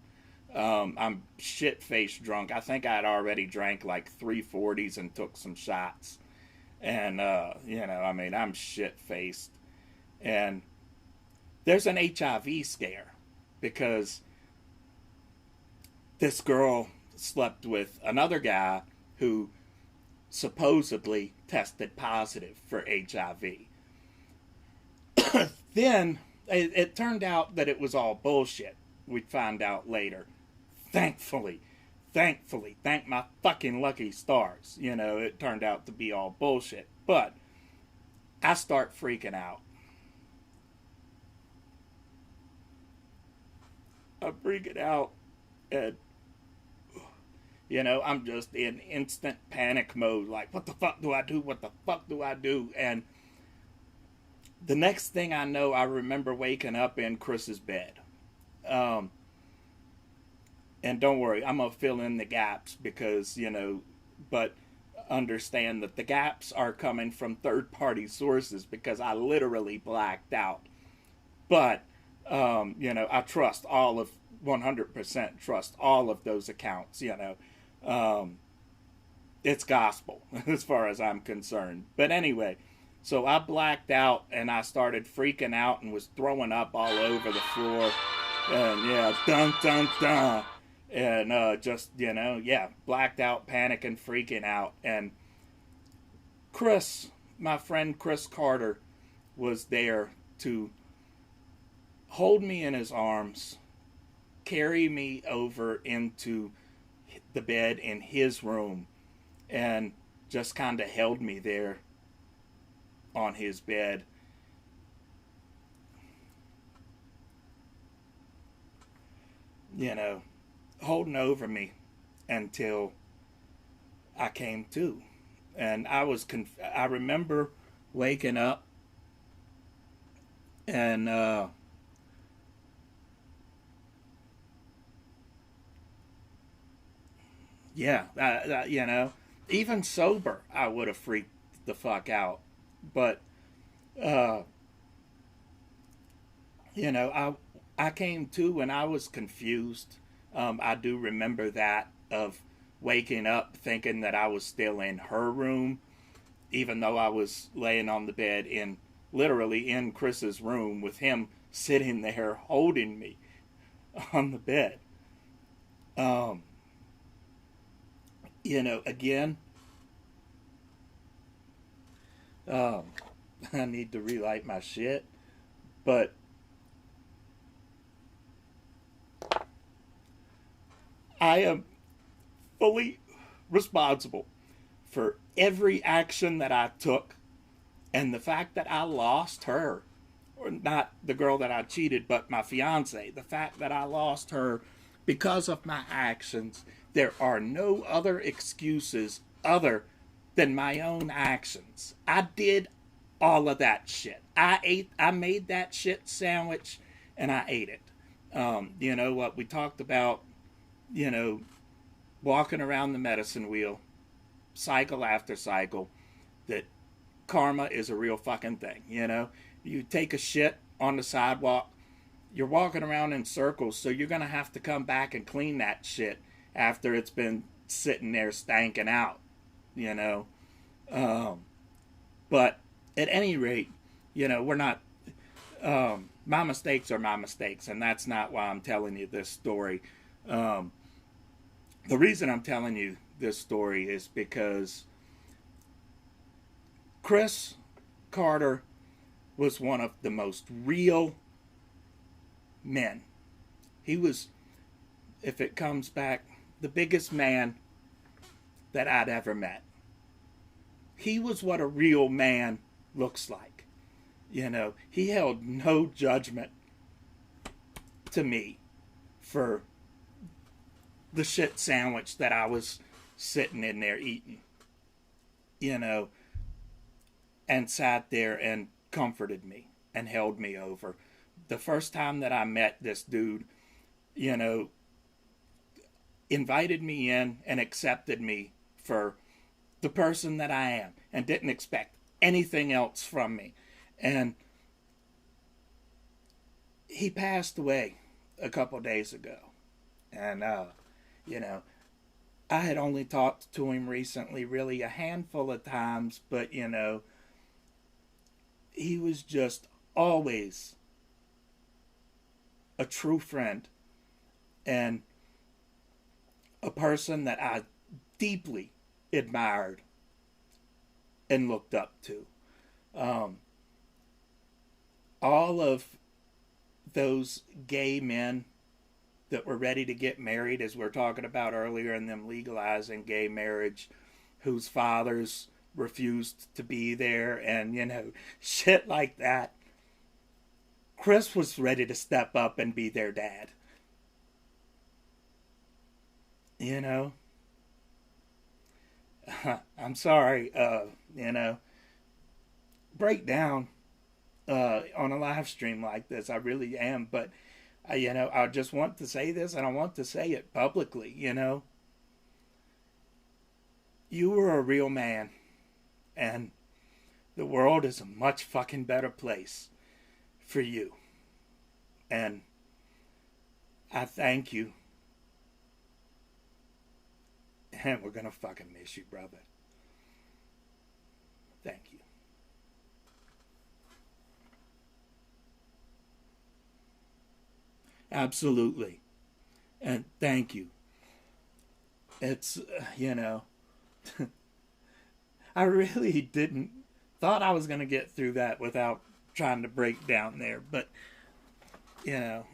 I'm shit faced drunk. I think I had already drank like 340s and took some shots. And, I'm shit faced. And there's an HIV scare because this girl slept with another guy who supposedly tested positive for HIV. Then it turned out that it was all bullshit. We'd find out later. Thankfully. Thankfully, thank my fucking lucky stars, it turned out to be all bullshit. But I start freaking out. I'm freaking out, and I'm just in instant panic mode. Like, what the fuck do I do? What the fuck do I do? And the next thing I know, I remember waking up in Chris's bed. Um, and don't worry, I'm gonna fill in the gaps because but understand that the gaps are coming from third-party sources because I literally blacked out. But I trust all of 100% trust all of those accounts. Um, it's gospel as far as I'm concerned. But anyway, so I blacked out and I started freaking out and was throwing up all over the floor. And yeah, dun dun dun. And just, yeah, blacked out, panicking, freaking out. And Chris, my friend Chris Carter, was there to hold me in his arms, carry me over into the bed in his room, and just kind of held me there on his bed. Holding over me until I came to. And I remember waking up and yeah, even sober, I would have freaked the fuck out. But uh, I came to and I was confused. I do remember that of waking up thinking that I was still in her room, even though I was laying on the bed literally in Chris's room with him sitting there holding me on the bed. Um, again, um, I need to relight my shit, but I am fully responsible for every action that I took, and the fact that I lost her, or not the girl that I cheated, but my fiance, the fact that I lost her because of my actions, there are no other excuses other than my own actions. I did all of that shit. I made that shit sandwich and I ate it. What we talked about, you know, walking around the medicine wheel, cycle after cycle, that karma is a real fucking thing. You take a shit on the sidewalk, you're walking around in circles, so you're gonna have to come back and clean that shit after it's been sitting there stanking out. you know. Um, but at any rate, we're not. My mistakes are my mistakes, and that's not why I'm telling you this story. Um, the reason I'm telling you this story is because Chris Carter was one of the most real men. He was, if it comes back, the biggest man that I'd ever met. He was what a real man looks like. He held no judgment to me for the shit sandwich that I was sitting in there eating, and sat there and comforted me and held me over. The first time that I met this dude, invited me in and accepted me for the person that I am and didn't expect anything else from me. And he passed away a couple days ago. And, I had only talked to him recently, really a handful of times, but, he was just always a true friend and a person that I deeply admired and looked up to. All of those gay men that were ready to get married, as we are talking about earlier, and them legalizing gay marriage, whose fathers refused to be there, and, you know, shit like that. Chris was ready to step up and be their dad. You know? I'm sorry, you know, break down on a live stream like this. I really am, but you know, I just want to say this, and I want to say it publicly. You know, you were a real man, and the world is a much fucking better place for you. And I thank you. And we're gonna fucking miss you, brother. Thank you. Absolutely. And thank you. It's, you know, I really didn't, thought I was going to get through that without trying to break down there. But, you know,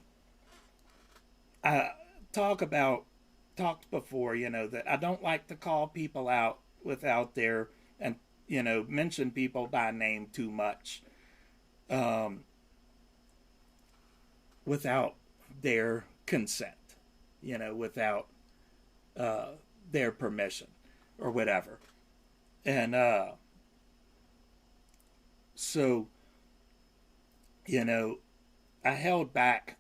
I talked before, you know, that I don't like to call people out without their, and, you know, mention people by name too much, without their consent, you know, without their permission or whatever. And so, you know, I held back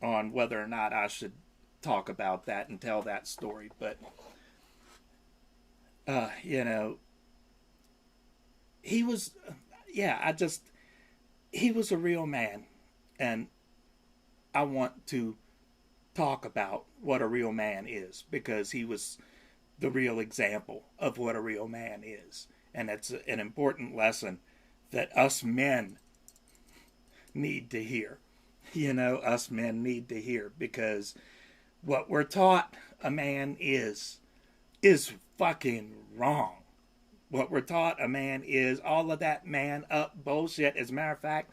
on whether or not I should talk about that and tell that story. But, you know, he was, yeah, he was a real man. And I want to talk about what a real man is, because he was the real example of what a real man is. And it's an important lesson that us men need to hear. You know, us men need to hear, because what we're taught a man is fucking wrong. What we're taught a man is all of that man up bullshit. As a matter of fact,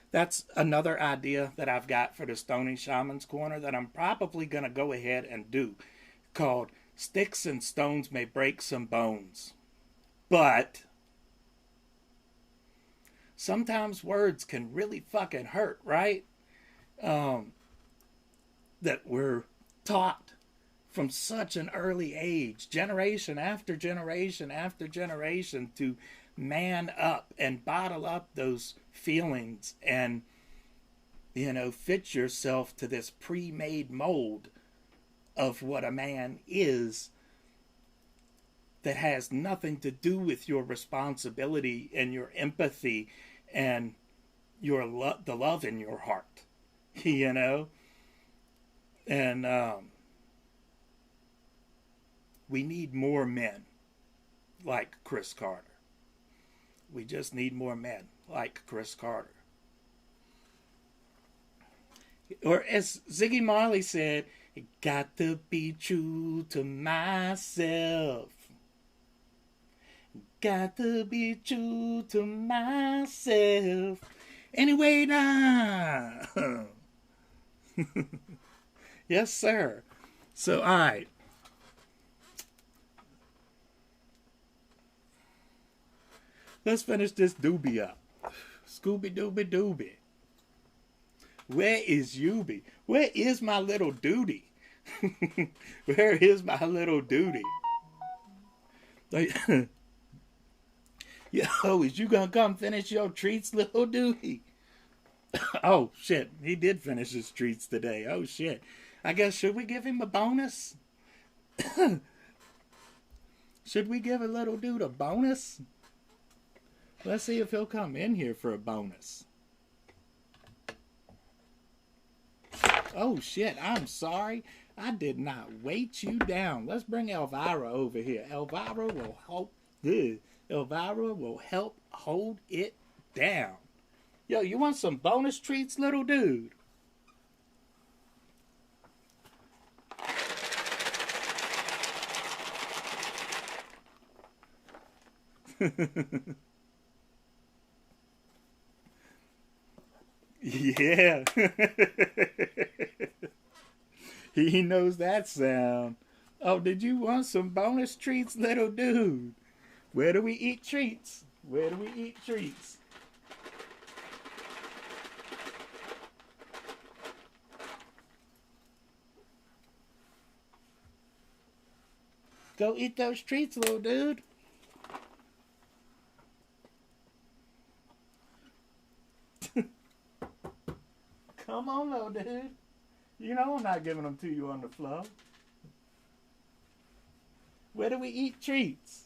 that's another idea that I've got for the Stoney Shaman's Corner that I'm probably going to go ahead and do, called Sticks and Stones May Break Some Bones, but sometimes words can really fucking hurt, right? That we're taught from such an early age, generation after generation after generation, to man up and bottle up those feelings and, you know, fit yourself to this pre-made mold of what a man is, that has nothing to do with your responsibility and your empathy and your the love in your heart, you know. And we need more men like Chris Carter. We just need more men like Chris Carter. Or as Ziggy Marley said, got to be true to myself. Got to be true to myself. Anyway, now. Yes, sir. So, all right. Let's finish this doobie up. Scooby Dooby Dooby. Where is Yubi? Where is my little duty? Where is my little duty? Like, yo, is you gonna come finish your treats, little duty? Oh, shit. He did finish his treats today. Oh, shit. I guess, should we give him a bonus? Should we give a little dude a bonus? Let's see if he'll come in here for a bonus. Oh, shit. I'm sorry. I did not weight you down. Let's bring Elvira over here. Elvira will help hold it down. Yo, you want some bonus treats, little dude? Yeah. He knows that sound. Oh, did you want some bonus treats, little dude? Where do we eat treats? Where do we eat treats? Go eat those treats, little dude. Come on, little dude. You know I'm not giving them to you on the floor. Where do we eat treats?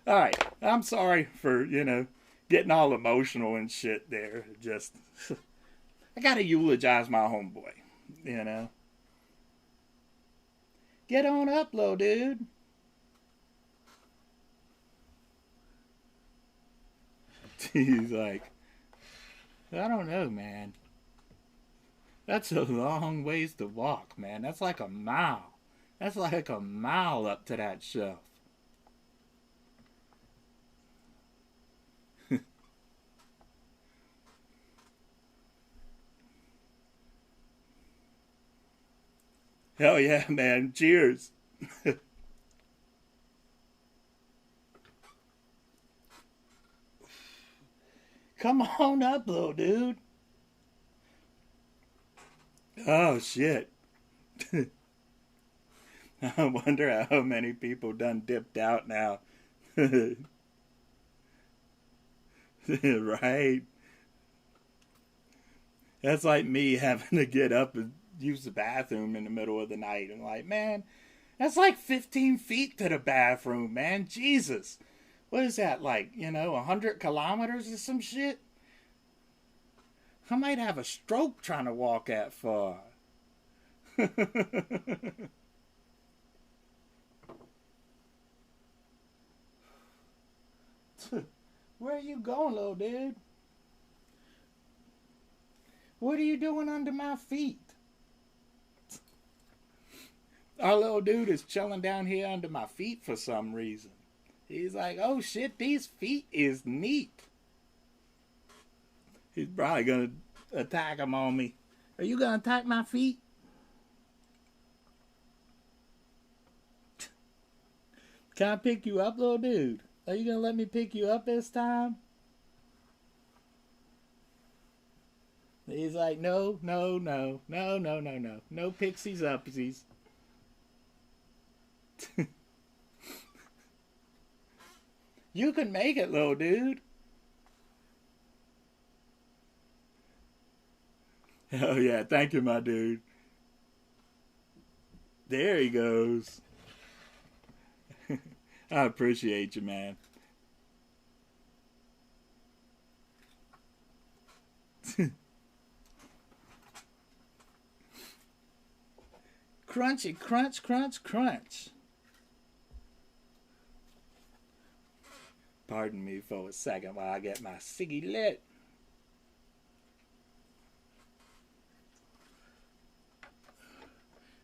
Alright, I'm sorry for, getting all emotional and shit there. Just, I gotta eulogize my homeboy, Get on up, little dude. He's like, I don't know, man. That's a long ways to walk, man. That's like a mile. That's like a mile up to that shelf. Hell yeah, man. Cheers. Come on up, little dude. Oh, shit. I wonder how many people done dipped out now. Right? That's like me having to get up and use the bathroom in the middle of the night. I'm like, man, that's like 15 feet to the bathroom, man. Jesus. What is that, like, 100 kilometers or some shit? I might have a stroke trying to walk that far. Where are you going, little dude? What are you doing under my feet? Our little dude is chilling down here under my feet for some reason. He's like, oh shit, these feet is neat. He's probably gonna attack them on me. Are you gonna attack my feet? Can I pick you up, little dude? Are you gonna let me pick you up this time? He's like, no, no, no, no, no, no, no. No pixies upsies. You can make it, little dude. Oh yeah, thank you, my dude. There he goes. I appreciate you, man. Crunchy, crunch, crunch, crunch. Pardon me for a second while I get my ciggy lit.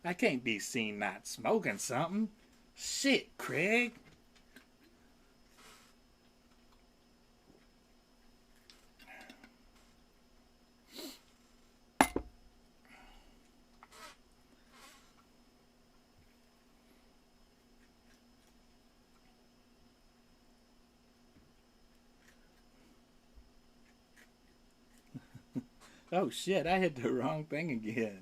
I can't be seen not smoking something. Shit, Craig. Oh shit, I hit the wrong thing again.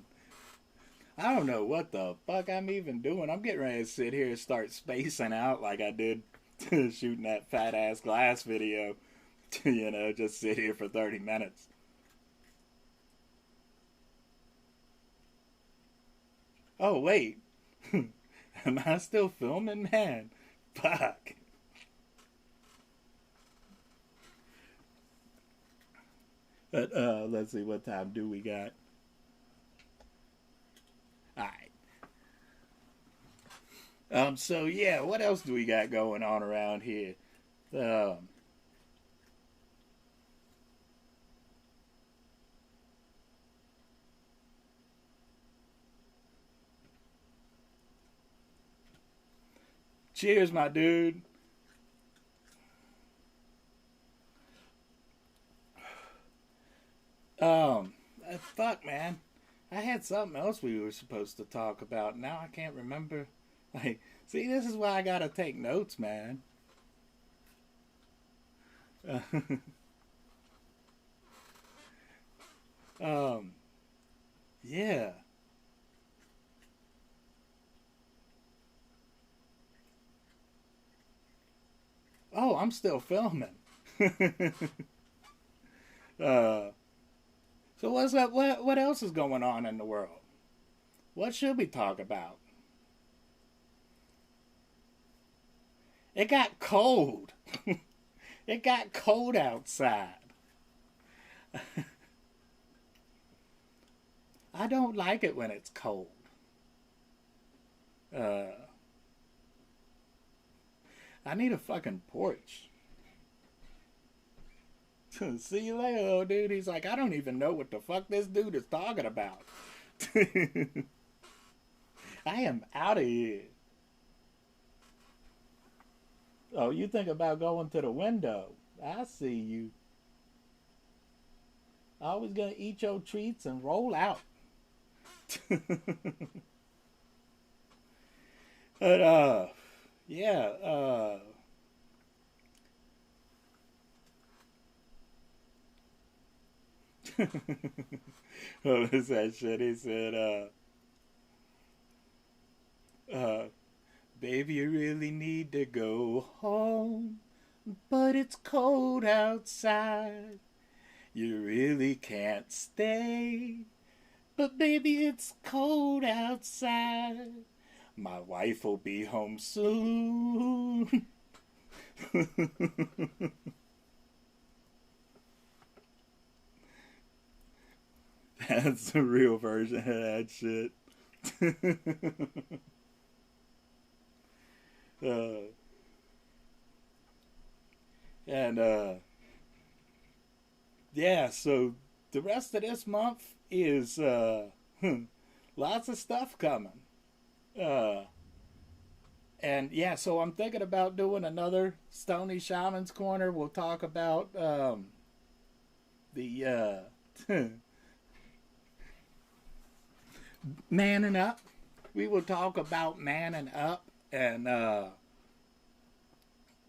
I don't know what the fuck I'm even doing. I'm getting ready to sit here and start spacing out like I did shooting that fat ass glass video. Just sit here for 30 minutes. Oh, wait. Am I still filming, man? Fuck. But, let's see, what time do we got? Alright. So yeah, what else do we got going on around here? Cheers, my dude. fuck, man. I had something else we were supposed to talk about. Now I can't remember. Like, see, this is why I gotta take notes, man. Uh, um, yeah. Oh, I'm still filming. uh, so what's up? What else is going on in the world? What should we talk about? It got cold. It got cold outside. I don't like it when it's cold. Uh, I need a fucking porch. See you later, old dude. He's like, I don't even know what the fuck this dude is talking about. I am out of here. Oh, you think about going to the window. I see you. Always gonna eat your treats and roll out. But yeah, what was that shit? He said, baby, you really need to go home, but it's cold outside. You really can't stay, but baby, it's cold outside. My wife will be home soon. That's the real version of that shit. uh, and yeah, so the rest of this month is lots of stuff coming. Uh, and yeah, so I'm thinking about doing another Stoney Shaman's Corner. We'll talk about the manning up. We will talk about manning up, and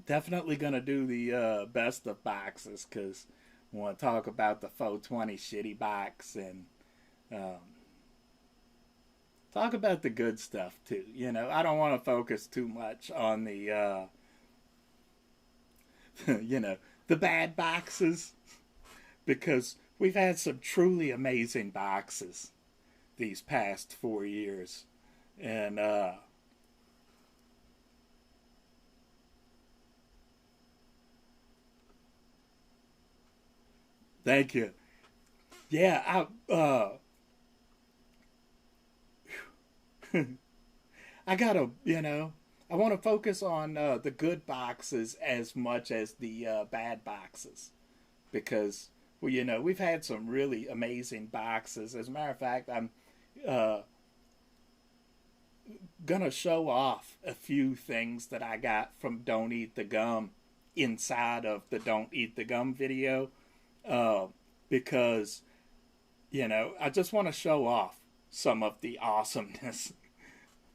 definitely gonna do the best of boxes because we want to talk about the 420 shitty box and um, talk about the good stuff too. You know, I don't want to focus too much on the you know, the bad boxes because we've had some truly amazing boxes these past 4 years, and thank you. Yeah, I gotta, you know, I want to focus on the good boxes as much as the bad boxes because, well, you know, we've had some really amazing boxes. As a matter of fact, I'm uh, gonna show off a few things that I got from Don't Eat the Gum inside of the Don't Eat the Gum video uh, because, you know, I just want to show off some of the awesomeness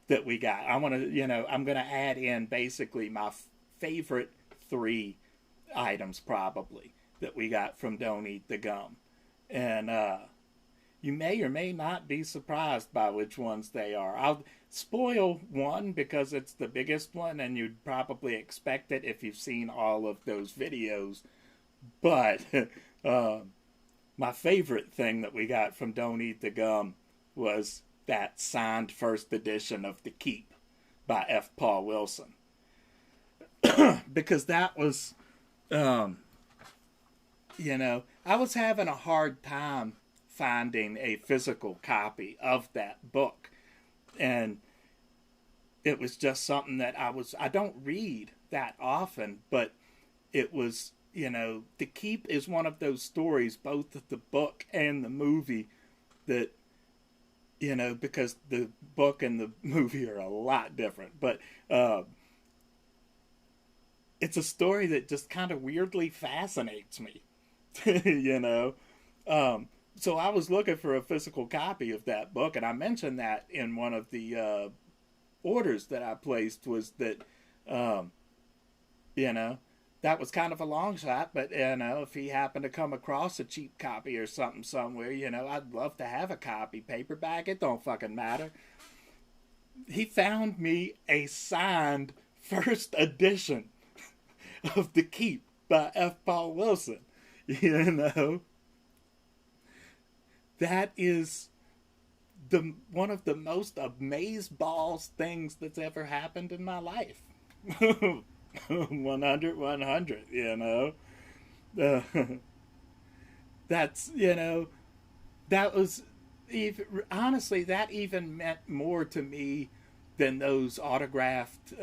that we got. I want to, you know, I'm going to add in basically my favorite three items probably that we got from Don't Eat the Gum. And you may or may not be surprised by which ones they are. I'll spoil one because it's the biggest one and you'd probably expect it if you've seen all of those videos. But uh, my favorite thing that we got from Don't Eat the Gum was that signed first edition of The Keep by F. Paul Wilson. Because that was, um, you know, I was having a hard time finding a physical copy of that book. And it was just something that I don't read that often, but it was, you know, The Keep is one of those stories, both the book and the movie, that, you know, because the book and the movie are a lot different, but it's a story that just kind of weirdly fascinates me, you know. So I was looking for a physical copy of that book, and I mentioned that in one of the orders that I placed was that, um, you know, that was kind of a long shot, but if he happened to come across a cheap copy or something somewhere, I'd love to have a copy, paperback. It don't fucking matter. He found me a signed first edition of The Keep by F. Paul Wilson. You know, that is the one of the most amazeballs things that's ever happened in my life. 100, 100, Uh, that's, that was even, honestly, that even meant more to me than these autographed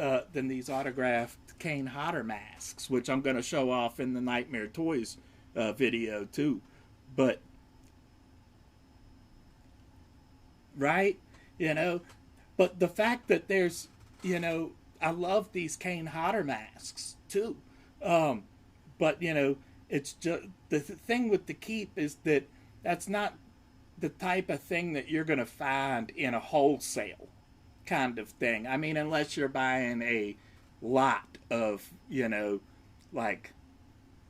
Kane Hodder masks, which I'm going to show off in the Nightmare Toys video too. But right? You know, but the fact that there's, I love these Kane Hodder masks too. Um, but, it's just the thing with the Keep is that that's not the type of thing that you're going to find in a wholesale kind of thing. I mean, unless you're buying a lot of, like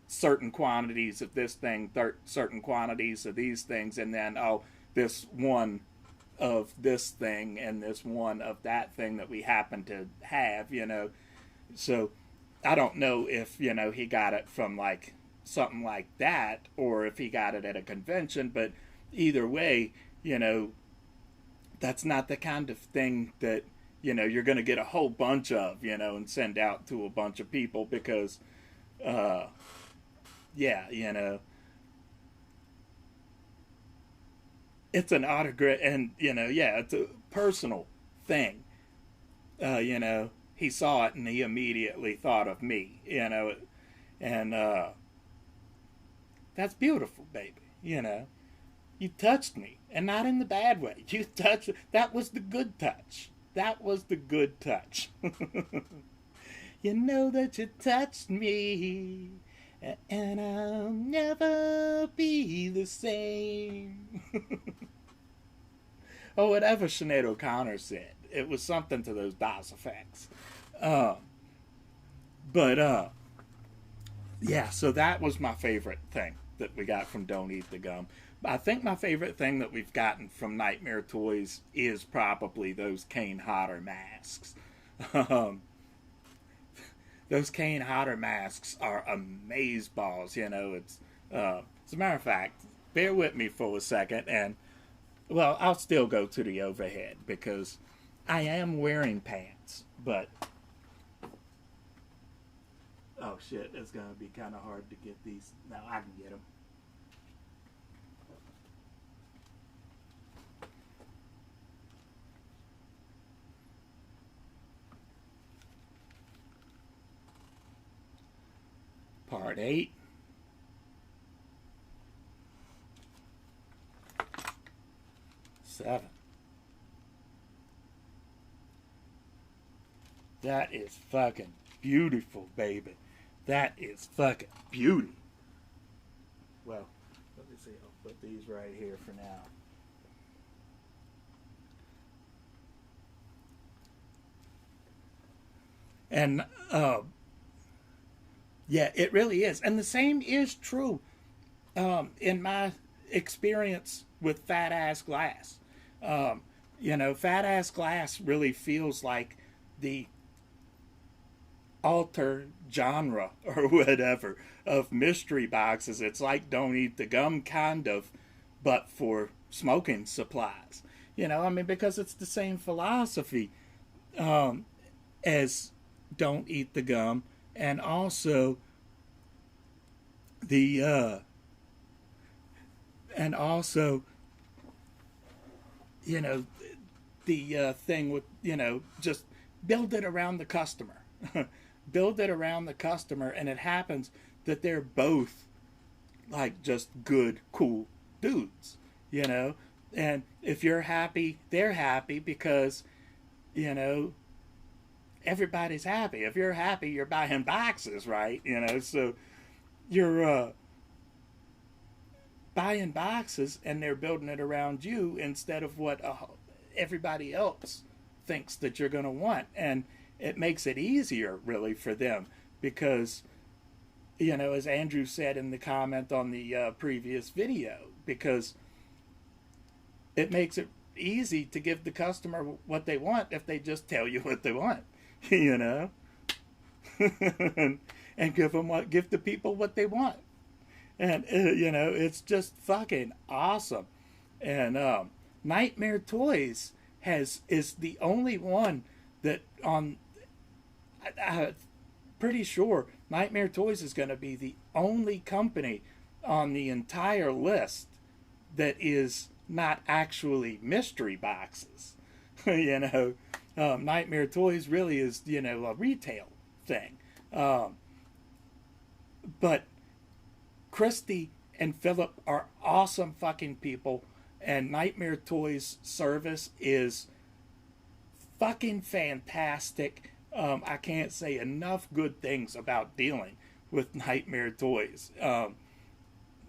certain quantities of this thing, certain quantities of these things, and then, oh, this one of this thing and this one of that thing that we happen to have. So I don't know if, he got it from like something like that or if he got it at a convention, but either way, that's not the kind of thing that, you're going to get a whole bunch of, and send out to a bunch of people because, uh, yeah, it's an autograph and yeah, it's a personal thing. He saw it and he immediately thought of me, and that's beautiful, baby. You touched me, and not in the bad way. You touched, that was the good touch. That was the good touch. You know that you touched me, and I'll never be the same. Or whatever Sinead O'Connor said. It was something to those DOS effects. Uh, but yeah, so that was my favorite thing that we got from Don't Eat the Gum. I think my favorite thing that we've gotten from Nightmare Toys is probably those Kane Hodder masks. Um, those Kane Hodder masks are amazeballs. It's as a matter of fact, bear with me for a second, and well, I'll still go to the overhead because I am wearing pants, but oh shit, it's gonna be kind of hard to get these. No, I can get them. Part 8. Seven. That is fucking beautiful, baby. That is fucking beauty. Well, let me see. I'll put these right here for now. And yeah, it really is. And the same is true in my experience with Fat Ass Glass. Um, Fat Ass Glass really feels like the alter genre or whatever of mystery boxes. It's like Don't Eat the Gum kind of, but for smoking supplies. I mean, because it's the same philosophy um, as Don't Eat the Gum, and also the and also you know the thing with just build it around the customer. Build it around the customer, and it happens that they're both like just good, cool dudes, and if you're happy, they're happy because you know everybody's happy. If you're happy, you're buying boxes, right? So you're buying boxes and they're building it around you instead of what everybody else thinks that you're going to want. And it makes it easier, really, for them because, as Andrew said in the comment on the previous video, because it makes it easy to give the customer what they want if they just tell you what they want, and give the people what they want. And, it's just fucking awesome. And Nightmare Toys is the only one that I'm pretty sure Nightmare Toys is going to be the only company on the entire list that is not actually mystery boxes. Nightmare Toys really is, a retail thing. But Christy and Philip are awesome fucking people, and Nightmare Toys service is fucking fantastic. I can't say enough good things about dealing with Nightmare Toys.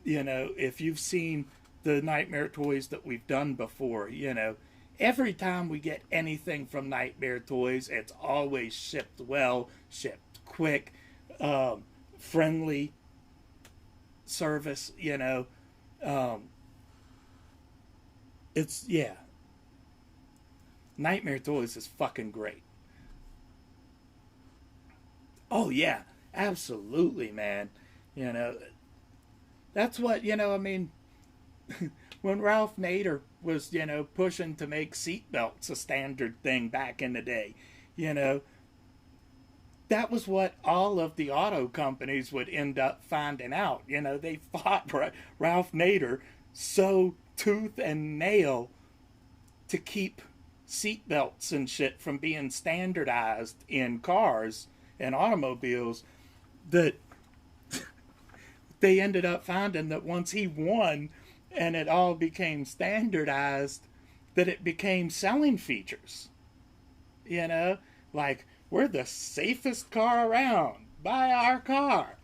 If you've seen the Nightmare Toys that we've done before, every time we get anything from Nightmare Toys, it's always shipped well, shipped quick, friendly service, it's, yeah. Nightmare Toys is fucking great. Oh, yeah, absolutely, man. That's what, when Ralph Nader was, pushing to make seatbelts a standard thing back in the day, that was what all of the auto companies would end up finding out. They fought Ralph Nader so tooth and nail to keep seatbelts and shit from being standardized in cars and automobiles that they ended up finding that once he won and it all became standardized, that it became selling features. Like, we're the safest car around. Buy our car.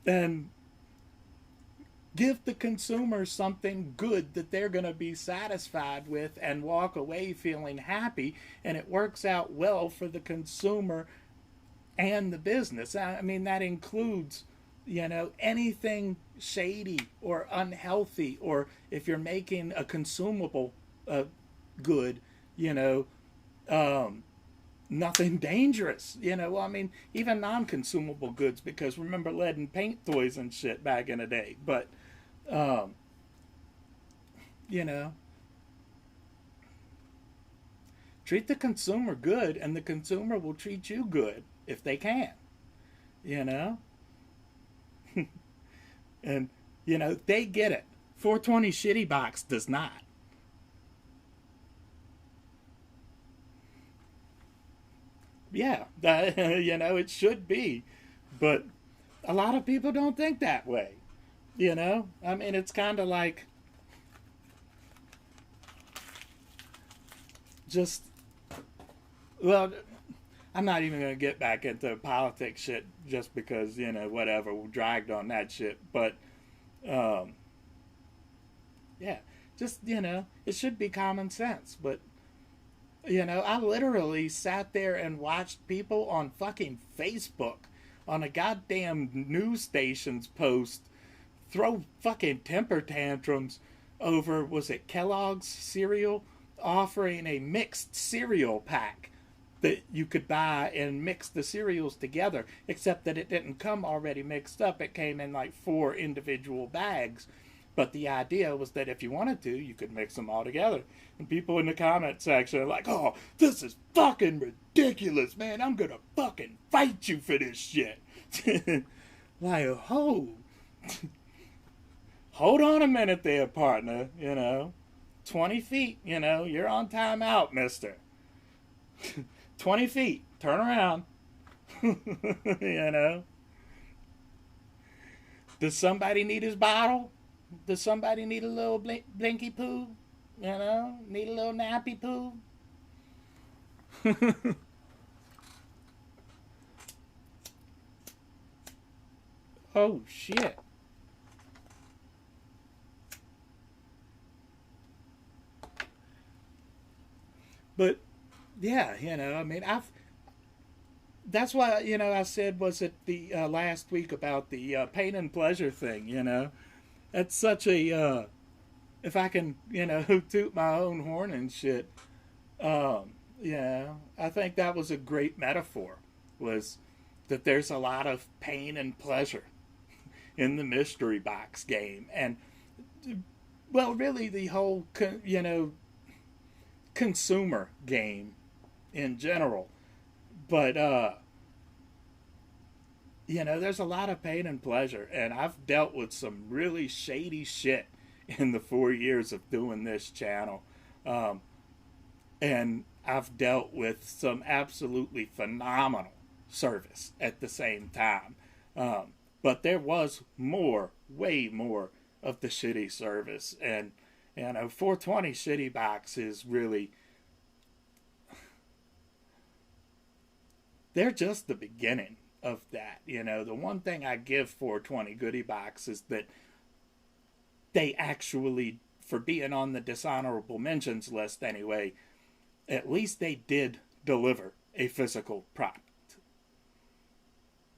And give the consumer something good that they're going to be satisfied with and walk away feeling happy, and it works out well for the consumer and the business. I mean, that includes, anything shady or unhealthy, or if you're making a consumable good, nothing dangerous, even non-consumable goods, because remember lead and paint toys and shit back in the day. But, treat the consumer good, and the consumer will treat you good if they can, and, they get it. 420 Shitty Box does not. Yeah, it should be. But a lot of people don't think that way. I mean, it's kind of like just, well, I'm not even going to get back into politics shit just because, whatever, we dragged on that shit. But, yeah, just, it should be common sense. But, I literally sat there and watched people on fucking Facebook, on a goddamn news station's post, throw fucking temper tantrums over, was it Kellogg's cereal, offering a mixed cereal pack that you could buy and mix the cereals together, except that it didn't come already mixed up. It came in like 4 individual bags. But the idea was that if you wanted to, you could mix them all together. And people in the comment section are like, oh, this is fucking ridiculous, man. I'm gonna fucking fight you for this shit. Like, hold on a minute there, partner, 20 feet, you're on timeout, mister. 20 feet, turn around. Does somebody need his bottle? Does somebody need a little blinky poo? Need a little nappy poo? Oh, shit. But yeah, I mean, that's why, I said, was it the last week about the pain and pleasure thing, That's such a, if I can, toot my own horn and shit, I think that was a great metaphor, was that there's a lot of pain and pleasure in the mystery box game. And, well, really the whole, consumer game in general. But, there's a lot of pain and pleasure. And I've dealt with some really shady shit in the 4 years of doing this channel. And I've dealt with some absolutely phenomenal service at the same time. But there was more, way more of the shitty service. And, 420 shitty box is really, they're just the beginning of that. The one thing I give 420 goodie box is that they actually, for being on the dishonorable mentions list anyway, at least they did deliver a physical product.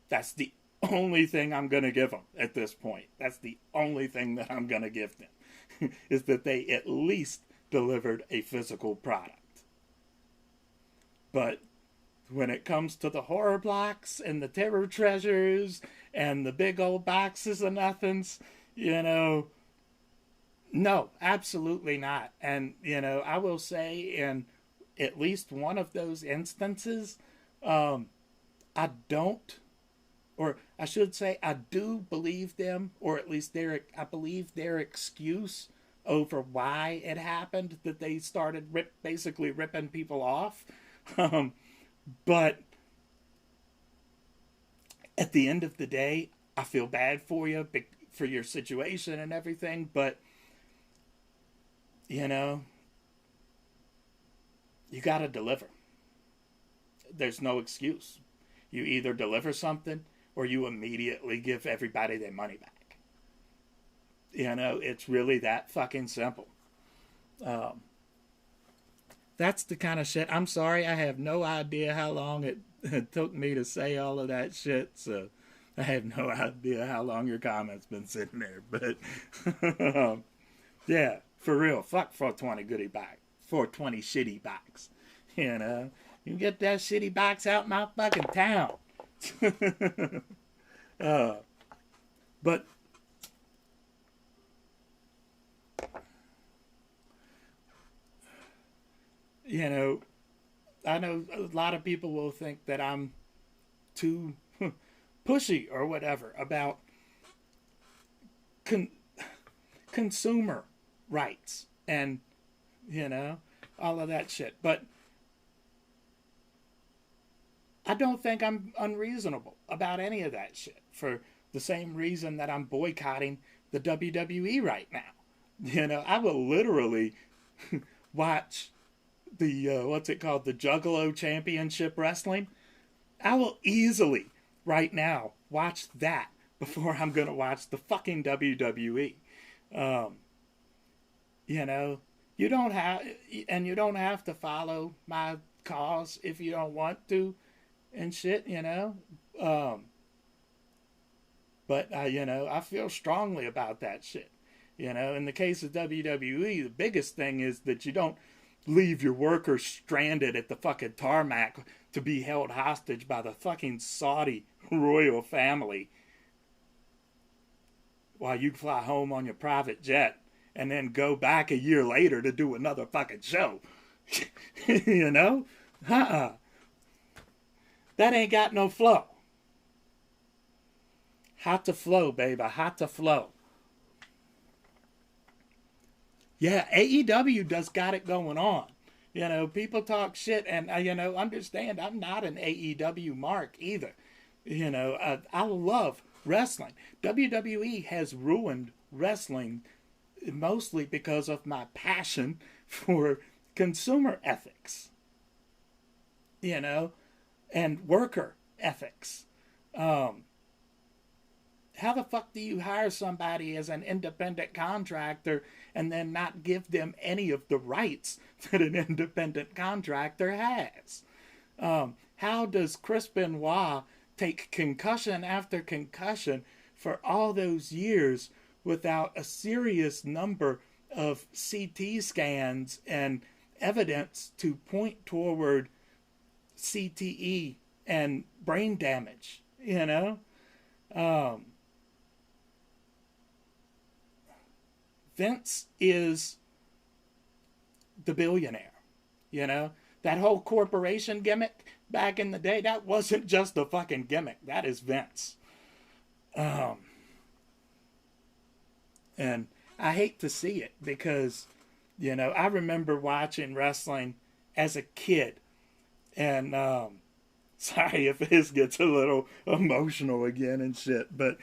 That's the only thing I'm going to give them at this point. That's the only thing that I'm going to give them, is that they at least delivered a physical product. But when it comes to the horror blocks and the terror treasures and the big old boxes of nothings, no, absolutely not. And, I will say in at least one of those instances, I don't, or I should say, I do believe them, or at least I believe their excuse over why it happened, that they started basically ripping people off. But at the end of the day, I feel bad for you, for your situation and everything, but, you got to deliver. There's no excuse. You either deliver something or you immediately give everybody their money back. It's really that fucking simple. That's the kind of shit. I'm sorry, I have no idea how long it took me to say all of that shit, so I have no idea how long your comment's been sitting there. But, yeah, for real, fuck 420 goodie box. 420 shitty box. You can get that shitty box out my fucking town. But, I know a lot of people will think that I'm too pushy or whatever about consumer rights and, all of that shit. But I don't think I'm unreasonable about any of that shit, for the same reason that I'm boycotting the WWE right now. I will literally watch the, what's it called, the Juggalo Championship Wrestling. I will easily, right now, watch that before I'm going to watch the fucking WWE. You don't have to follow my cause if you don't want to and shit, but, I feel strongly about that shit. In the case of WWE, the biggest thing is that you don't leave your workers stranded at the fucking tarmac to be held hostage by the fucking Saudi royal family while you fly home on your private jet and then go back a year later to do another fucking show. That ain't got no flow. Hot to flow, baby. Hot to flow. Yeah, AEW does got it going on. People talk shit, and, understand I'm not an AEW mark either. I love wrestling. WWE has ruined wrestling mostly because of my passion for consumer ethics. And worker ethics. how the fuck do you hire somebody as an independent contractor and then not give them any of the rights that an independent contractor has? How does Chris Benoit take concussion after concussion for all those years without a serious number of CT scans and evidence to point toward CTE and brain damage? You know, um, Vince is the billionaire. You know, that whole corporation gimmick back in the day, that wasn't just a fucking gimmick. That is Vince. Um, and I hate to see it because, you know, I remember watching wrestling as a kid. And sorry if this gets a little emotional again and shit, but,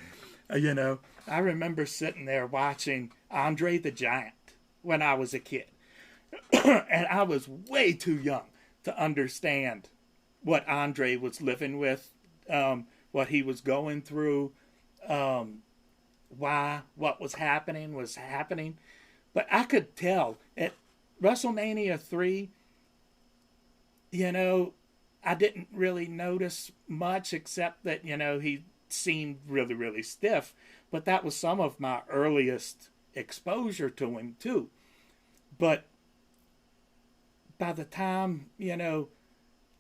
you know, I remember sitting there watching Andre the Giant when I was a kid. And I was way too young to understand what Andre was living with, what he was going through, why what was happening. But I could tell at WrestleMania 3, you know, I didn't really notice much except that, you know, he seemed really, really stiff. But that was some of my earliest exposure to him, too. But by the time, you know,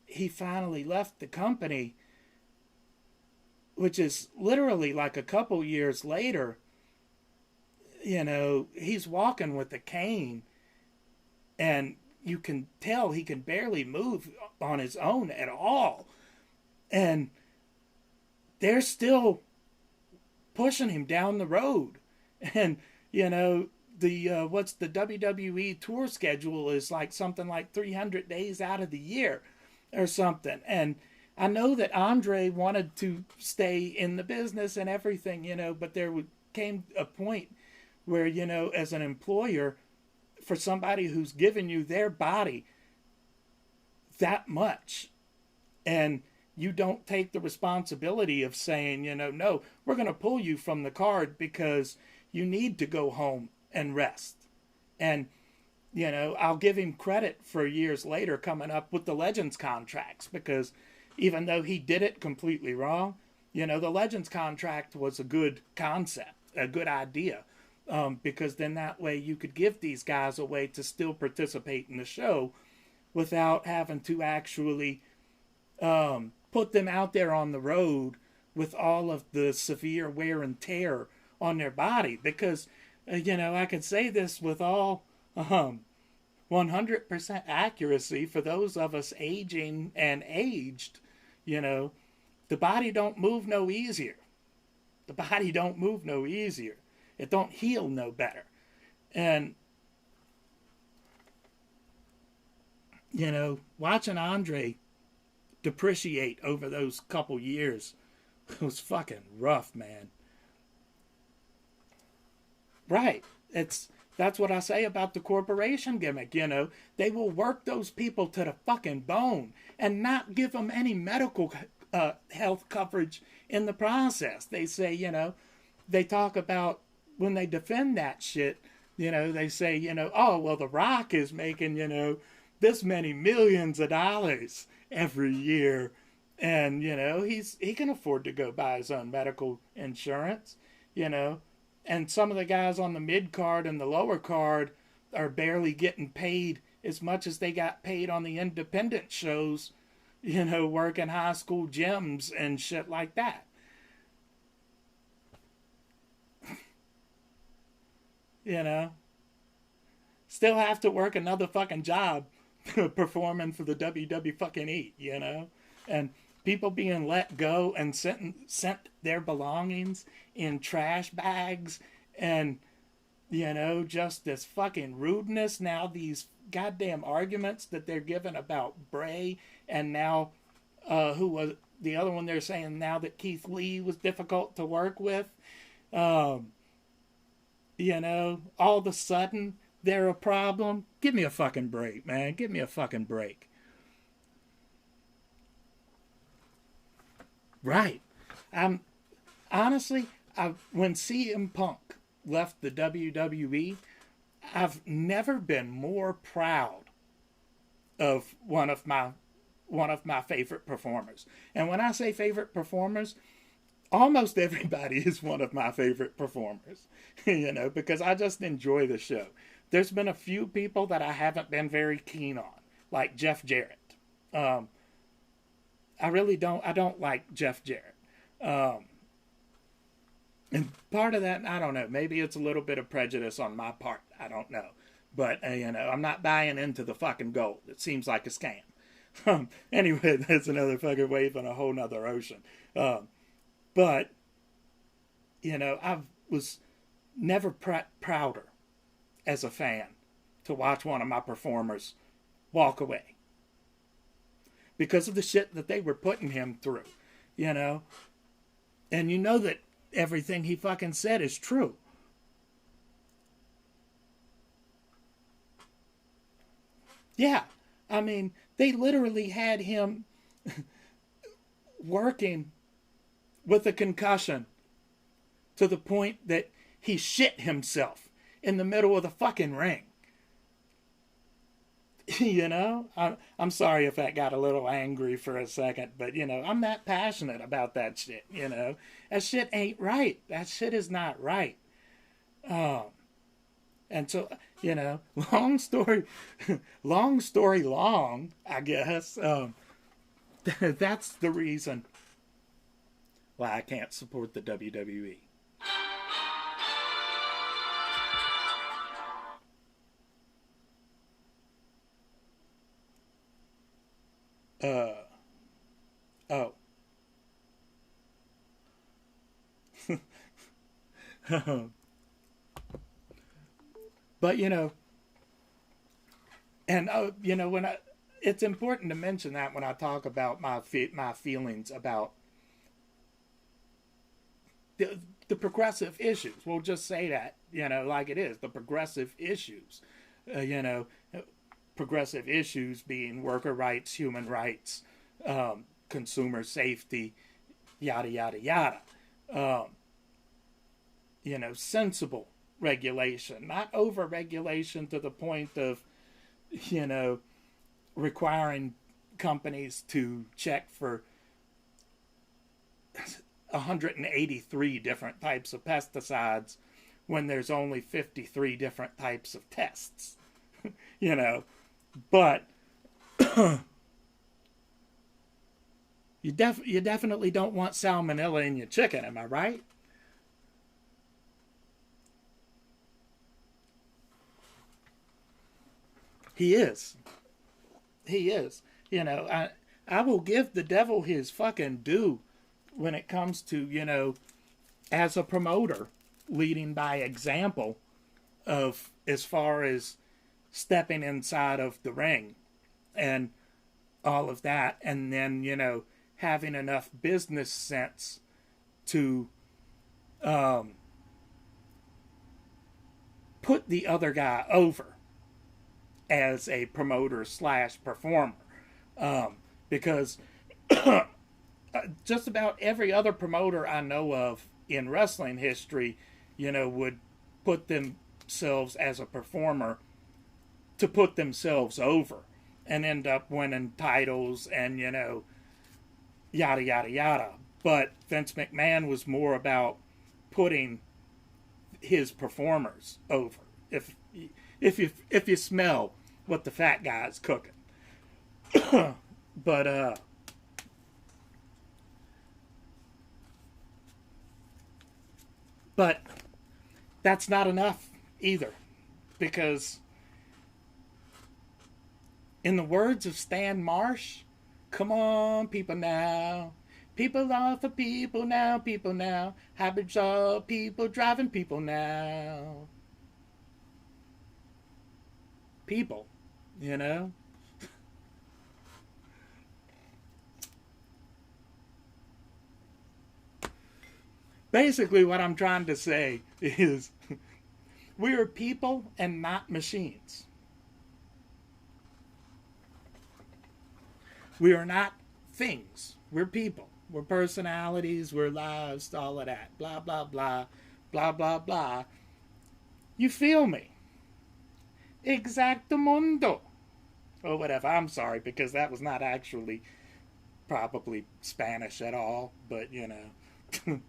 he finally left the company, which is literally like a couple years later, you know, he's walking with a cane and you can tell he can barely move on his own at all. And they're still pushing him down the road. And, you know, the what's the WWE tour schedule is like something like 300 days out of the year or something. And I know that Andre wanted to stay in the business and everything, you know, but there came a point where, you know, as an employer, for somebody who's given you their body that much, and you don't take the responsibility of saying, you know, no, we're going to pull you from the card because you need to go home and rest. And, you know, I'll give him credit for years later coming up with the Legends contracts, because even though he did it completely wrong, you know, the Legends contract was a good concept, a good idea. Because then that way you could give these guys a way to still participate in the show without having to actually put them out there on the road with all of the severe wear and tear on their body. Because, you know, I can say this with all 100% accuracy for those of us aging and aged, you know, the body don't move no easier. The body don't move no easier. It don't heal no better. And, you know, watching Andre depreciate over those couple years was fucking rough, man. Right. That's what I say about the corporation gimmick, you know. They will work those people to the fucking bone and not give them any medical health coverage in the process. They say, you know, they talk about when they defend that shit, you know, they say, you know, oh, well, The Rock is making, you know, this many millions of dollars every year. And, you know, he can afford to go buy his own medical insurance, you know. And some of the guys on the mid card and the lower card are barely getting paid as much as they got paid on the independent shows, you know, working high school gyms and shit like that. You know, still have to work another fucking job performing for the WWE fucking E, you know, and people being let go and sent their belongings in trash bags, and, you know, just this fucking rudeness. Now these goddamn arguments that they're giving about Bray, and now who was the other one they're saying now that Keith Lee was difficult to work with. You know, all of a sudden they're a problem. Give me a fucking break, man. Give me a fucking break. Right. Honestly, when CM Punk left the WWE, I've never been more proud of one of my favorite performers. And when I say favorite performers, almost everybody is one of my favorite performers, because I just enjoy the show. There's been a few people that I haven't been very keen on, like Jeff Jarrett. I don't like Jeff Jarrett. And part of that, I don't know, maybe it's a little bit of prejudice on my part. I don't know. But, I'm not buying into the fucking gold. It seems like a scam. Anyway, that's another fucking wave on a whole nother ocean. But, I was never prouder as a fan to watch one of my performers walk away because of the shit that they were putting him through, And that everything he fucking said is true. Yeah, I mean, they literally had him working with a concussion to the point that he shit himself in the middle of the fucking ring. I'm sorry if that got a little angry for a second, but I'm that passionate about that shit. That shit ain't right. That shit is not right. And so, long story long, I guess. That's the reason why I can't support the WWE. Oh. But, and, it's important to mention that when I talk about my feelings about the progressive issues. We'll just say that, like it is, the progressive issues. Progressive issues being worker rights, human rights, consumer safety, yada, yada, yada. Sensible regulation, not over-regulation to the point of, requiring companies to check for 183 different types of pesticides when there's only 53 different types of tests. But you definitely don't want salmonella in your chicken, am I right? He is. I will give the devil his fucking due when it comes to, as a promoter, leading by example of as far as stepping inside of the ring and all of that, and then, having enough business sense to put the other guy over as a promoter / performer. Because just about every other promoter I know of in wrestling history, would put themselves as a performer to put themselves over and end up winning titles and, yada, yada, yada. But Vince McMahon was more about putting his performers over. If you smell what the fat guy's cooking. But that's not enough either, because in the words of Stan Marsh, come on, people now. People are for people now. Hybrids are people driving people now. People, Basically, what I'm trying to say is we are people and not machines. We are not things. We're people. We're personalities, we're lives, all of that. Blah, blah, blah, blah, blah, blah. You feel me? Exactamundo. Or whatever. I'm sorry, because that was not actually probably Spanish at all, but you know.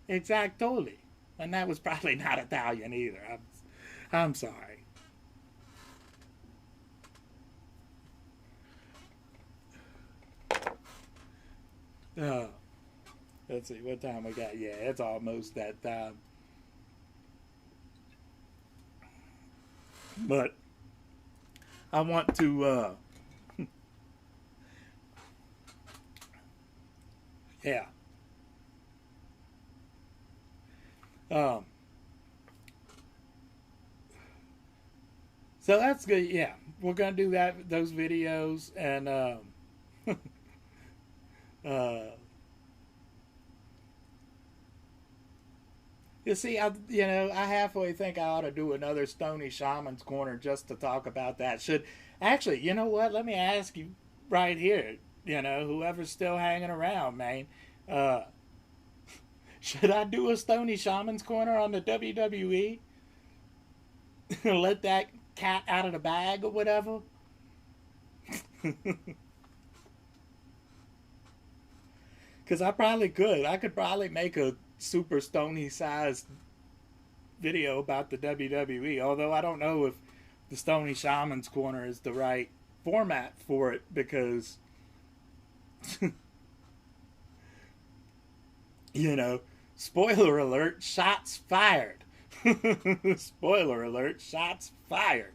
Exactly. And that was probably not Italian either. I'm sorry. Uh, let's see, what time we got? Yeah, it's almost that time. But I want to, yeah. Um, so that's good. Yeah, we're gonna do those videos, and uh, you see, I halfway think I ought to do another Stoney Shaman's Corner just to talk about that. Actually, you know what? Let me ask you right here. Whoever's still hanging around, man. Uh, should I do a Stoney Shaman's Corner on the WWE? Let that cat out of the bag or whatever? Because I probably could. I could probably make a super Stoney sized video about the WWE, although I don't know if the Stoney Shaman's Corner is the right format for it because, spoiler alert, shots fired. Spoiler alert, shots fired.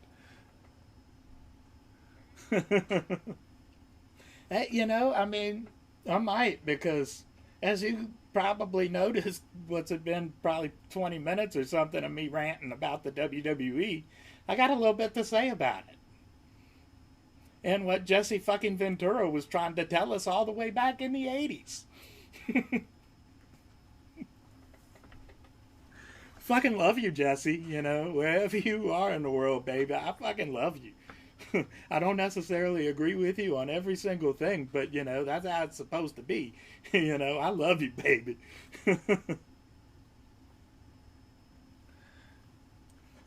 I mean, I might, because as you probably noticed, what's it been, probably 20 minutes or something of me ranting about the WWE, I got a little bit to say about it. And what Jesse fucking Ventura was trying to tell us all the way back in the 80s. Fucking love you, Jesse, wherever you are in the world, baby. I fucking love you. I don't necessarily agree with you on every single thing, but that's how it's supposed to be. I love you, baby.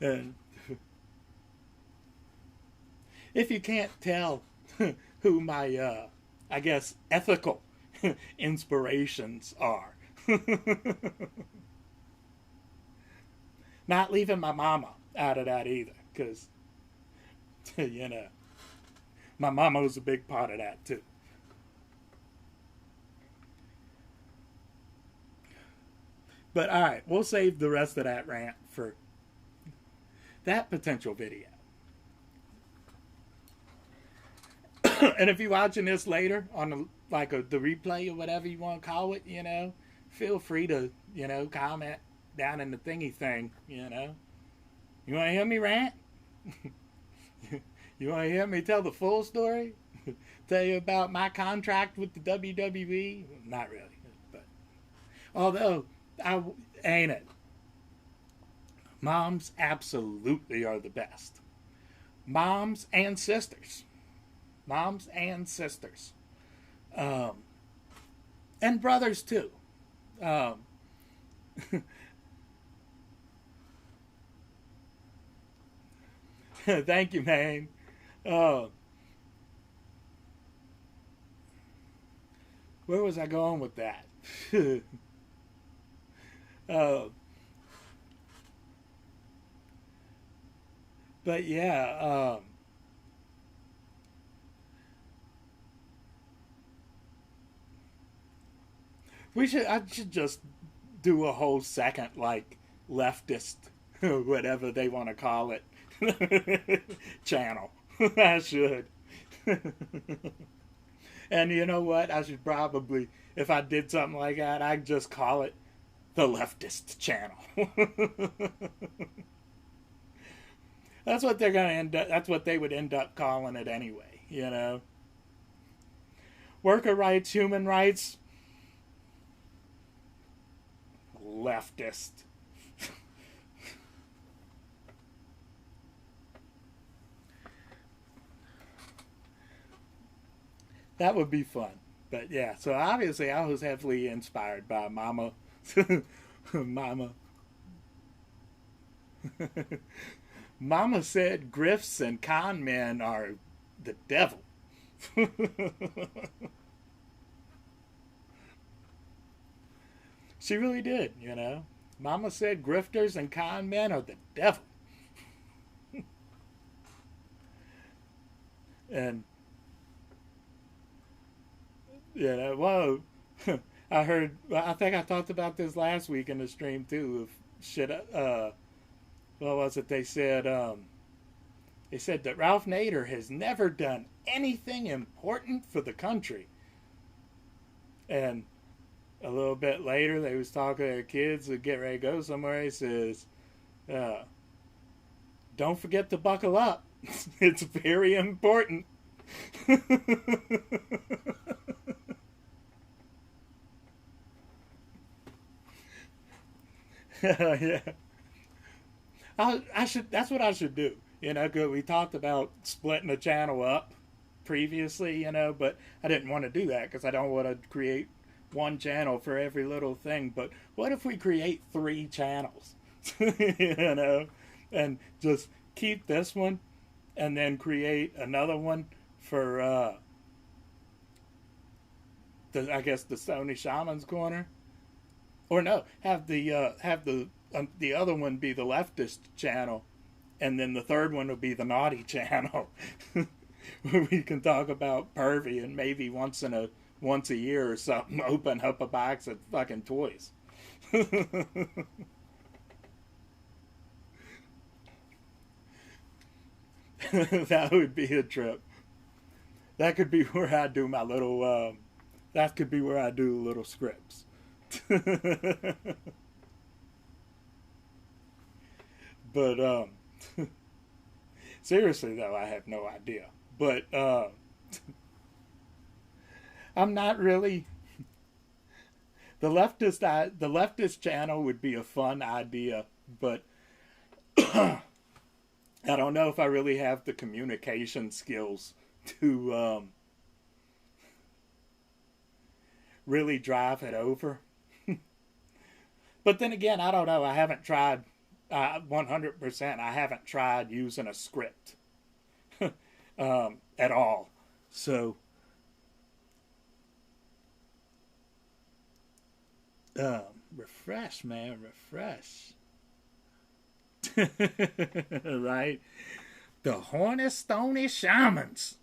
And if you can't tell who my, I guess, ethical inspirations are, not leaving my mama out of that either, because my mama was a big part of that too. But all right, we'll save the rest of that rant for that potential video. And if you're watching this later on the replay or whatever you want to call it, feel free to comment down in the thingy thing. You want to hear me rant? You want to hear me tell the full story? Tell you about my contract with the WWE? Not really, but although ain't it? Moms absolutely are the best. Moms and sisters. Moms and sisters. And brothers too. Thank you, man. Where was I going with that? uh, but yeah, I should just do a whole second, leftist, whatever they want to call it, channel. I should. And you know what? I should probably, if I did something like that, I'd just call it the leftist channel. That's what they're gonna end up. That's what they would end up calling it anyway. Worker rights, human rights, leftist. That would be fun. But yeah, so obviously I was heavily inspired by Mama. Mama. Mama said grifts and con men are the devil. She really did, you know. Mama said grifters and con men are the devil. And, you know, whoa. I think I talked about this last week in the stream too. Of shit, what was it? They said that Ralph Nader has never done anything important for the country. And a little bit later, they was talking to their kids to get ready to go somewhere. He says, don't forget to buckle up. It's very important. Yeah. I should. That's what I should do. You know, cause we talked about splitting the channel up previously. You know, but I didn't want to do that because I don't want to create one channel for every little thing. But what if we create 3 channels? You know, and just keep this one, and then create another one for I guess the Stoney Shaman's Corner, or no, have the other one be the leftist channel, and then the third one will be the naughty channel, where we can talk about pervy and maybe once a year or something open up a box of fucking toys. That would be a trip. That could be where I do my little. That could be where I do little scripts. But seriously though, I have no idea. But I'm not really. The leftist channel would be a fun idea, but I don't know if I really have the communication skills to really drive it over. But then again, I don't know. I haven't tried 100%. I haven't tried using a script at all. So refresh, man, refresh. Right? The horny Stoney Shamans.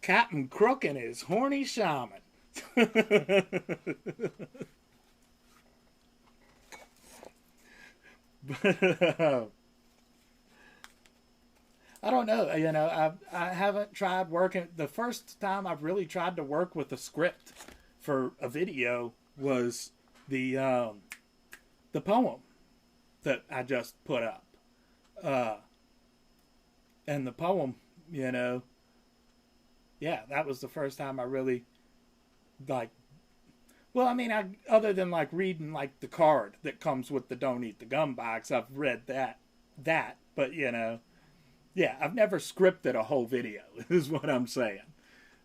Captain Crook and his horny shaman. But I don't know. You know, I haven't tried working. The first time I've really tried to work with a script for a video was the poem that I just put up. And the poem, you know, yeah, that was the first time I really, like, well, I mean, other than like reading like the card that comes with the Don't Eat the Gum box, I've read that, but you know, yeah, I've never scripted a whole video, is what I'm saying.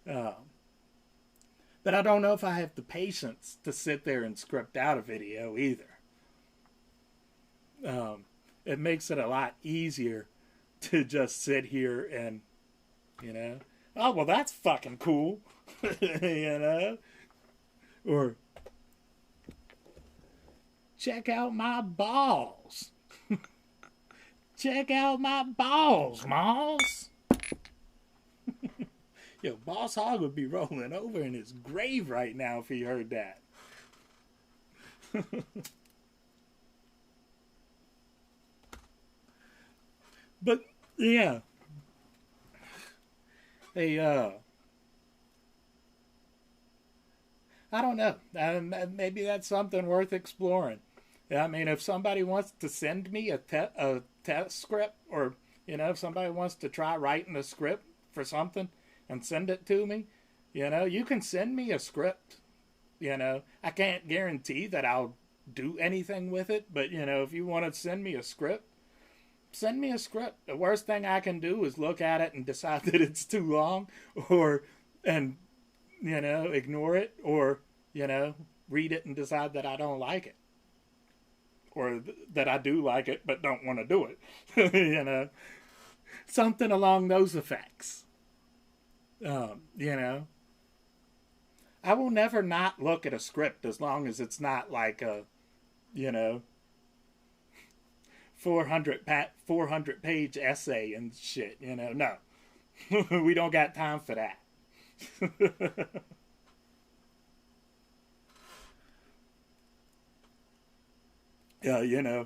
But I don't know if I have the patience to sit there and script out a video either. It makes it a lot easier to just sit here and, you know, oh, well, that's fucking cool, you know, or check out my balls. Check out my balls, Moss. Yo, Boss Hog would be rolling over in his grave right now if he heard that. But yeah, they I don't know. Maybe that's something worth exploring. I mean, if somebody wants to send me a test script, or you know, if somebody wants to try writing a script for something and send it to me, you know, you can send me a script. You know, I can't guarantee that I'll do anything with it, but you know, if you want to send me a script, send me a script. The worst thing I can do is look at it and decide that it's too long, or and, ignore it, or, read it and decide that I don't like it, or that I do like it but don't want to do it. Something along those effects. I will never not look at a script as long as it's not like a, you know, 400 page essay and shit. No, we don't got time for that. Yeah.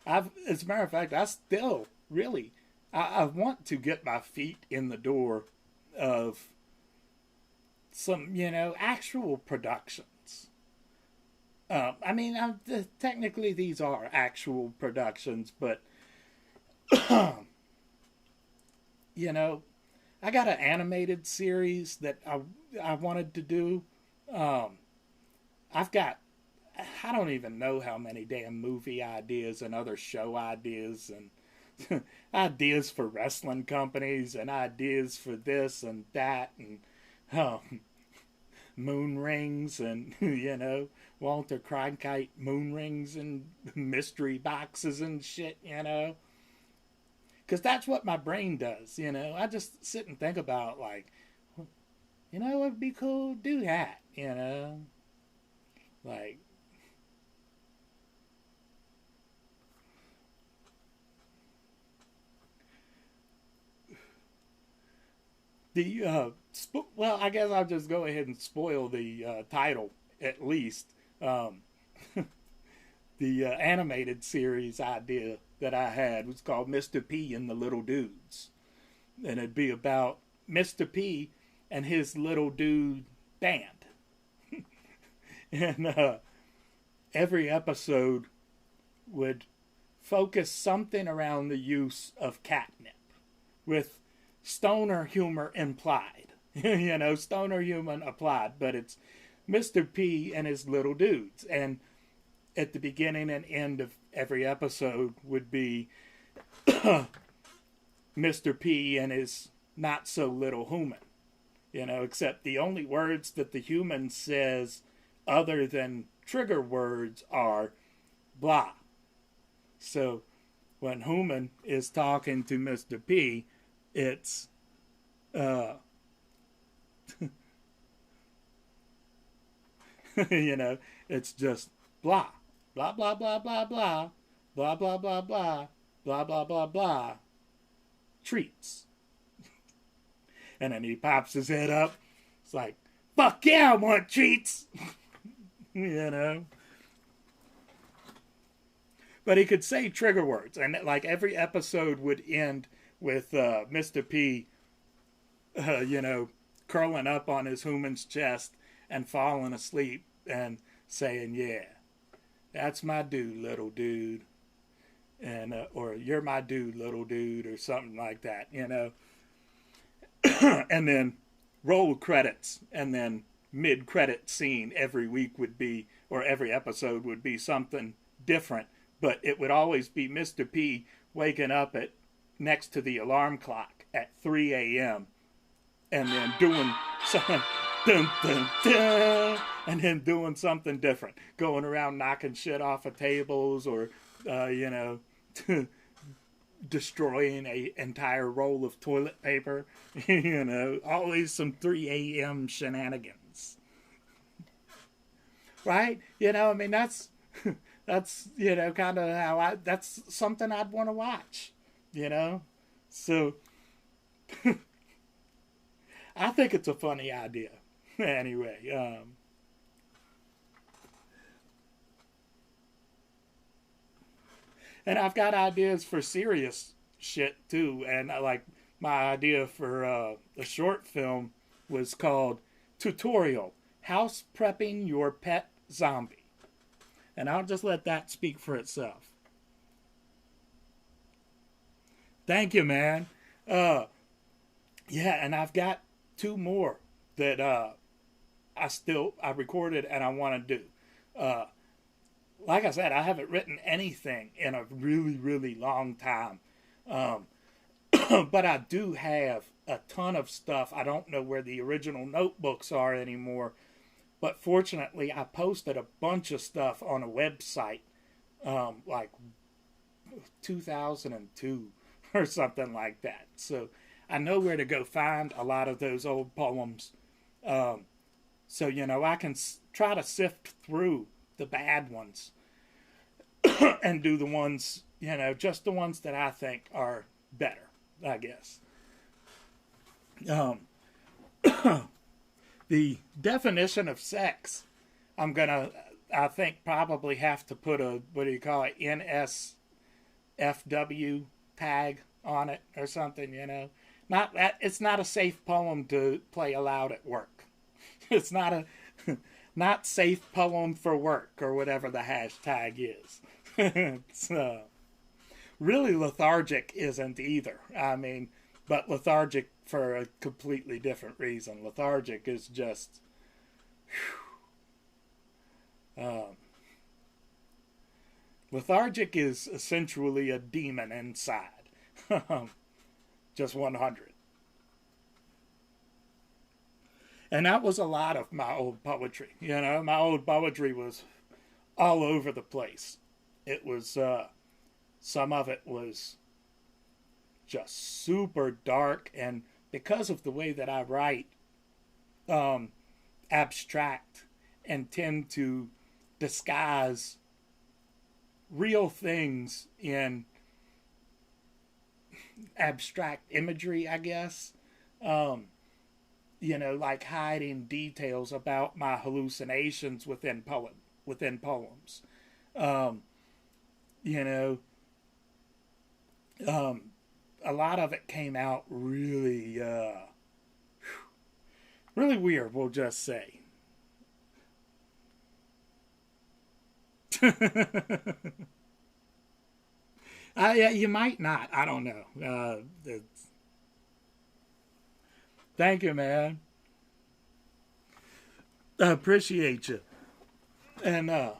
As a matter of fact, I still really, I want to get my feet in the door of some, actual productions. I mean, technically these are actual productions, but, you know, I got an animated series that I wanted to do. Um, I've got, I don't even know how many damn movie ideas and other show ideas and ideas for wrestling companies and ideas for this and that and um, moon rings and Walter Cronkite moon rings and mystery boxes and shit. Because that's what my brain does. I just sit and think about like, it would be cool to do that. Like, the well, I guess I'll just go ahead and spoil the title at least. Um, the animated series idea that I had was called Mr. P and the Little Dudes, and it'd be about Mr. P and his little dude band, and every episode would focus something around the use of catnip, with stoner humor implied. Stoner humor applied, but it's Mr. P and his little dudes. And at the beginning and end of every episode would be Mr. P and his not so little human. Except the only words that the human says other than trigger words are blah. So when human is talking to Mr. P, it's it's just blah, blah, blah, blah, blah, blah, blah, blah, blah, blah, blah, blah, blah, blah, treats. And then he pops his head up. It's like, fuck yeah, I want treats. you know. But he could say trigger words. And like every episode would end with Mr. P, curling up on his human's chest and falling asleep and saying, yeah, that's my dude, little dude. And or you're my dude, little dude, or something like that, And then roll credits, and then mid-credit scene every week would be, or every episode would be something different, but it would always be Mr. P waking up at next to the alarm clock at 3 a.m. and then doing something, dun, dun, dun, and then doing something different, going around knocking shit off of tables, or destroying a entire roll of toilet paper. Always some 3 a.m. shenanigans, right? That's kind of how that's something I'd want to watch, so I think it's a funny idea. Anyway, and I've got ideas for serious shit too. And like my idea for a short film was called Tutorial: House Prepping Your Pet Zombie. And I'll just let that speak for itself. Thank you, man. Yeah, and I've got two more that I recorded and I want to do. Like I said, I haven't written anything in a really, really long time. But I do have a ton of stuff. I don't know where the original notebooks are anymore, but fortunately, I posted a bunch of stuff on a website, like 2002 or something like that. So I know where to go find a lot of those old poems. Um, so, I can try to sift through the bad ones and do the ones, just the ones that I think are better, I guess. Um, the definition of sex, I think, probably have to put a, what do you call it, NSFW tag on it or something. Not that it's not a safe poem to play aloud at work. It's not a not safe poem for work or whatever the hashtag is. It's really lethargic isn't either. I mean, but lethargic for a completely different reason. Lethargic is just lethargic is essentially a demon inside. Just 100. And that was a lot of my old poetry. My old poetry was all over the place. It was, some of it was just super dark. And because of the way that I write, abstract and tend to disguise real things in abstract imagery, I guess. Like hiding details about my hallucinations within poems. Um, you know, a lot of it came out really, really weird. We'll just say. Yeah, you might not. I don't know. Thank you, man. I appreciate you. And oh,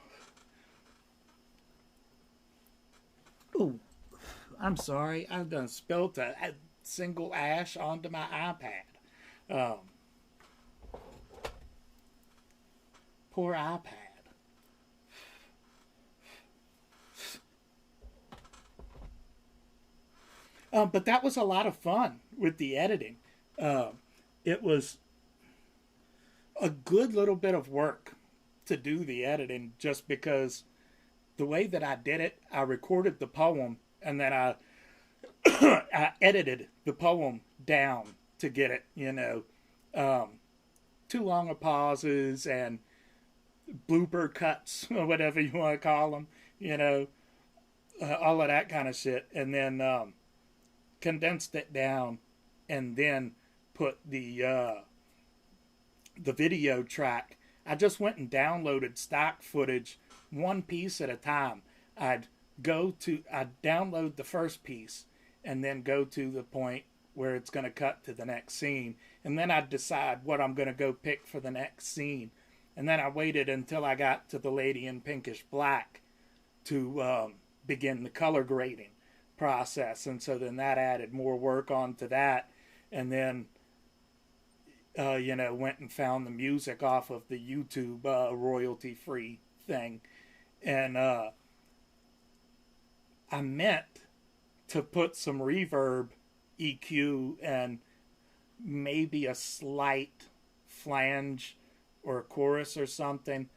I'm sorry. I've done spilt a single ash onto my iPad. Um, Poor iPad. But that was a lot of fun with the editing. It was a good little bit of work to do the editing just because the way that I did it, I recorded the poem and then I I edited the poem down to get it, too long of pauses and blooper cuts or whatever you want to call them, all of that kind of shit, and then condensed it down, and then put the video track. I just went and downloaded stock footage one piece at a time. I'd download the first piece and then go to the point where it's going to cut to the next scene. And then I'd decide what I'm going to go pick for the next scene. And then I waited until I got to the lady in pinkish black to begin the color grading process. And so then that added more work onto that. And then went and found the music off of the YouTube royalty-free thing. And I meant to put some reverb, EQ, and maybe a slight flange or a chorus or something.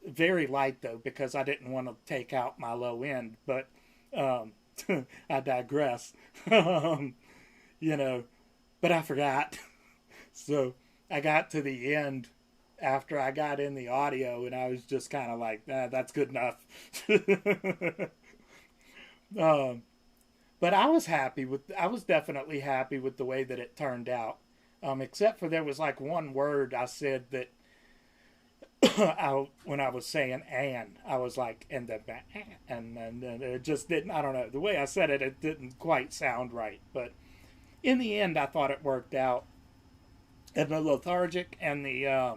Very light, though, because I didn't want to take out my low end. But I digress. But I forgot. So I got to the end after I got in the audio, and I was just kind of like, that's good enough. But I was definitely happy with the way that it turned out. Except for there was like one word I said that when I was saying "and," I was like, and it just didn't. I don't know, the way I said it, it didn't quite sound right. But in the end, I thought it worked out. And the lethargic and the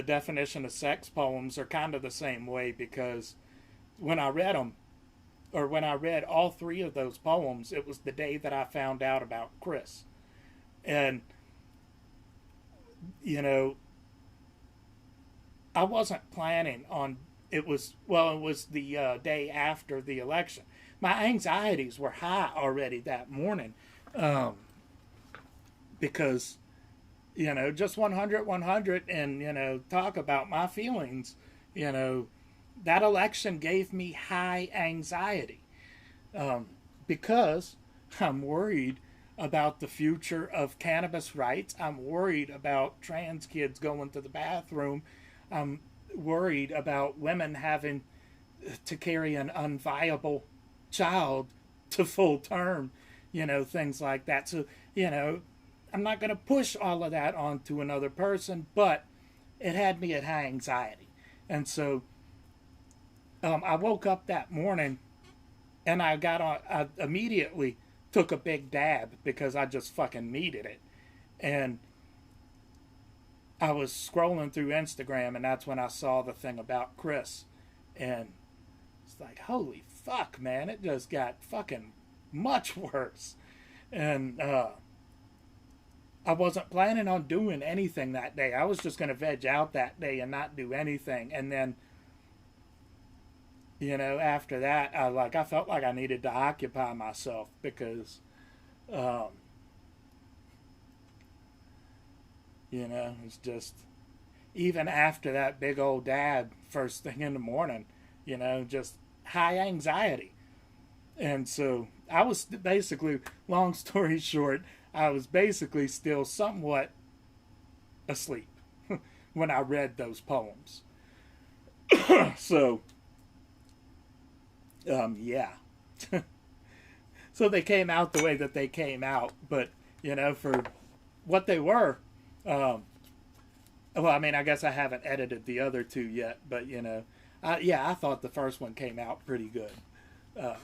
definition of sex poems are kind of the same way, because when I read them, or when I read all three of those poems, it was the day that I found out about Chris. And, you know, I wasn't planning on it was well it was the day after the election. My anxieties were high already that morning, um, because just 100 100 and talk about my feelings. you know that election gave me high anxiety, um, because I'm worried about the future of cannabis rights. I'm worried about trans kids going to the bathroom. I'm worried about women having to carry an unviable child to full term, things like that. So, I'm not going to push all of that onto another person, but it had me at high anxiety. And so I woke up that morning and I immediately took a big dab because I just fucking needed it. And I was scrolling through Instagram, and that's when I saw the thing about Chris. And it's like, holy fuck, man, it just got fucking much worse. And I wasn't planning on doing anything that day. I was just going to veg out that day and not do anything. And then, after that, I felt like I needed to occupy myself because, um, it's just, even after that big old dab first thing in the morning, just high anxiety. And so I was basically, long story short, I was basically still somewhat asleep when I read those poems. So, yeah. So they came out the way that they came out, but, for what they were, well, I mean, I guess I haven't edited the other two yet, but, I thought the first one came out pretty good. Uh,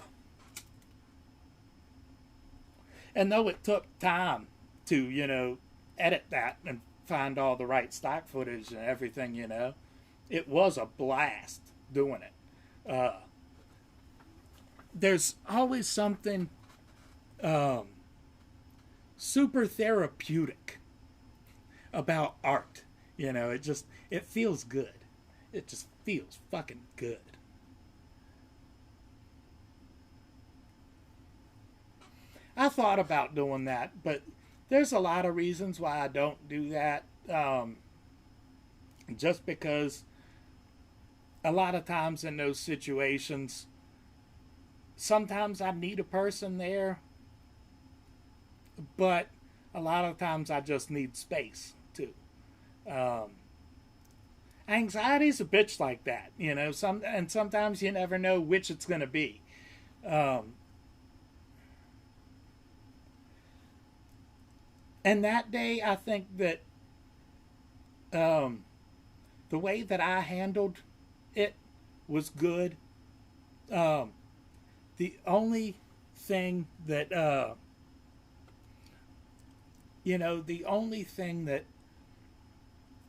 and though it took time to, edit that and find all the right stock footage and everything, it was a blast doing it. There's always something super therapeutic about art. It feels good. It just feels fucking good. I thought about doing that, but there's a lot of reasons why I don't do that. Just because a lot of times in those situations, sometimes I need a person there, but a lot of times I just need space too. Um, Anxiety's a bitch like that, and sometimes you never know which it's going to be. Um, and that day, I think that the way that I handled it was good. Um, the only thing that the only thing that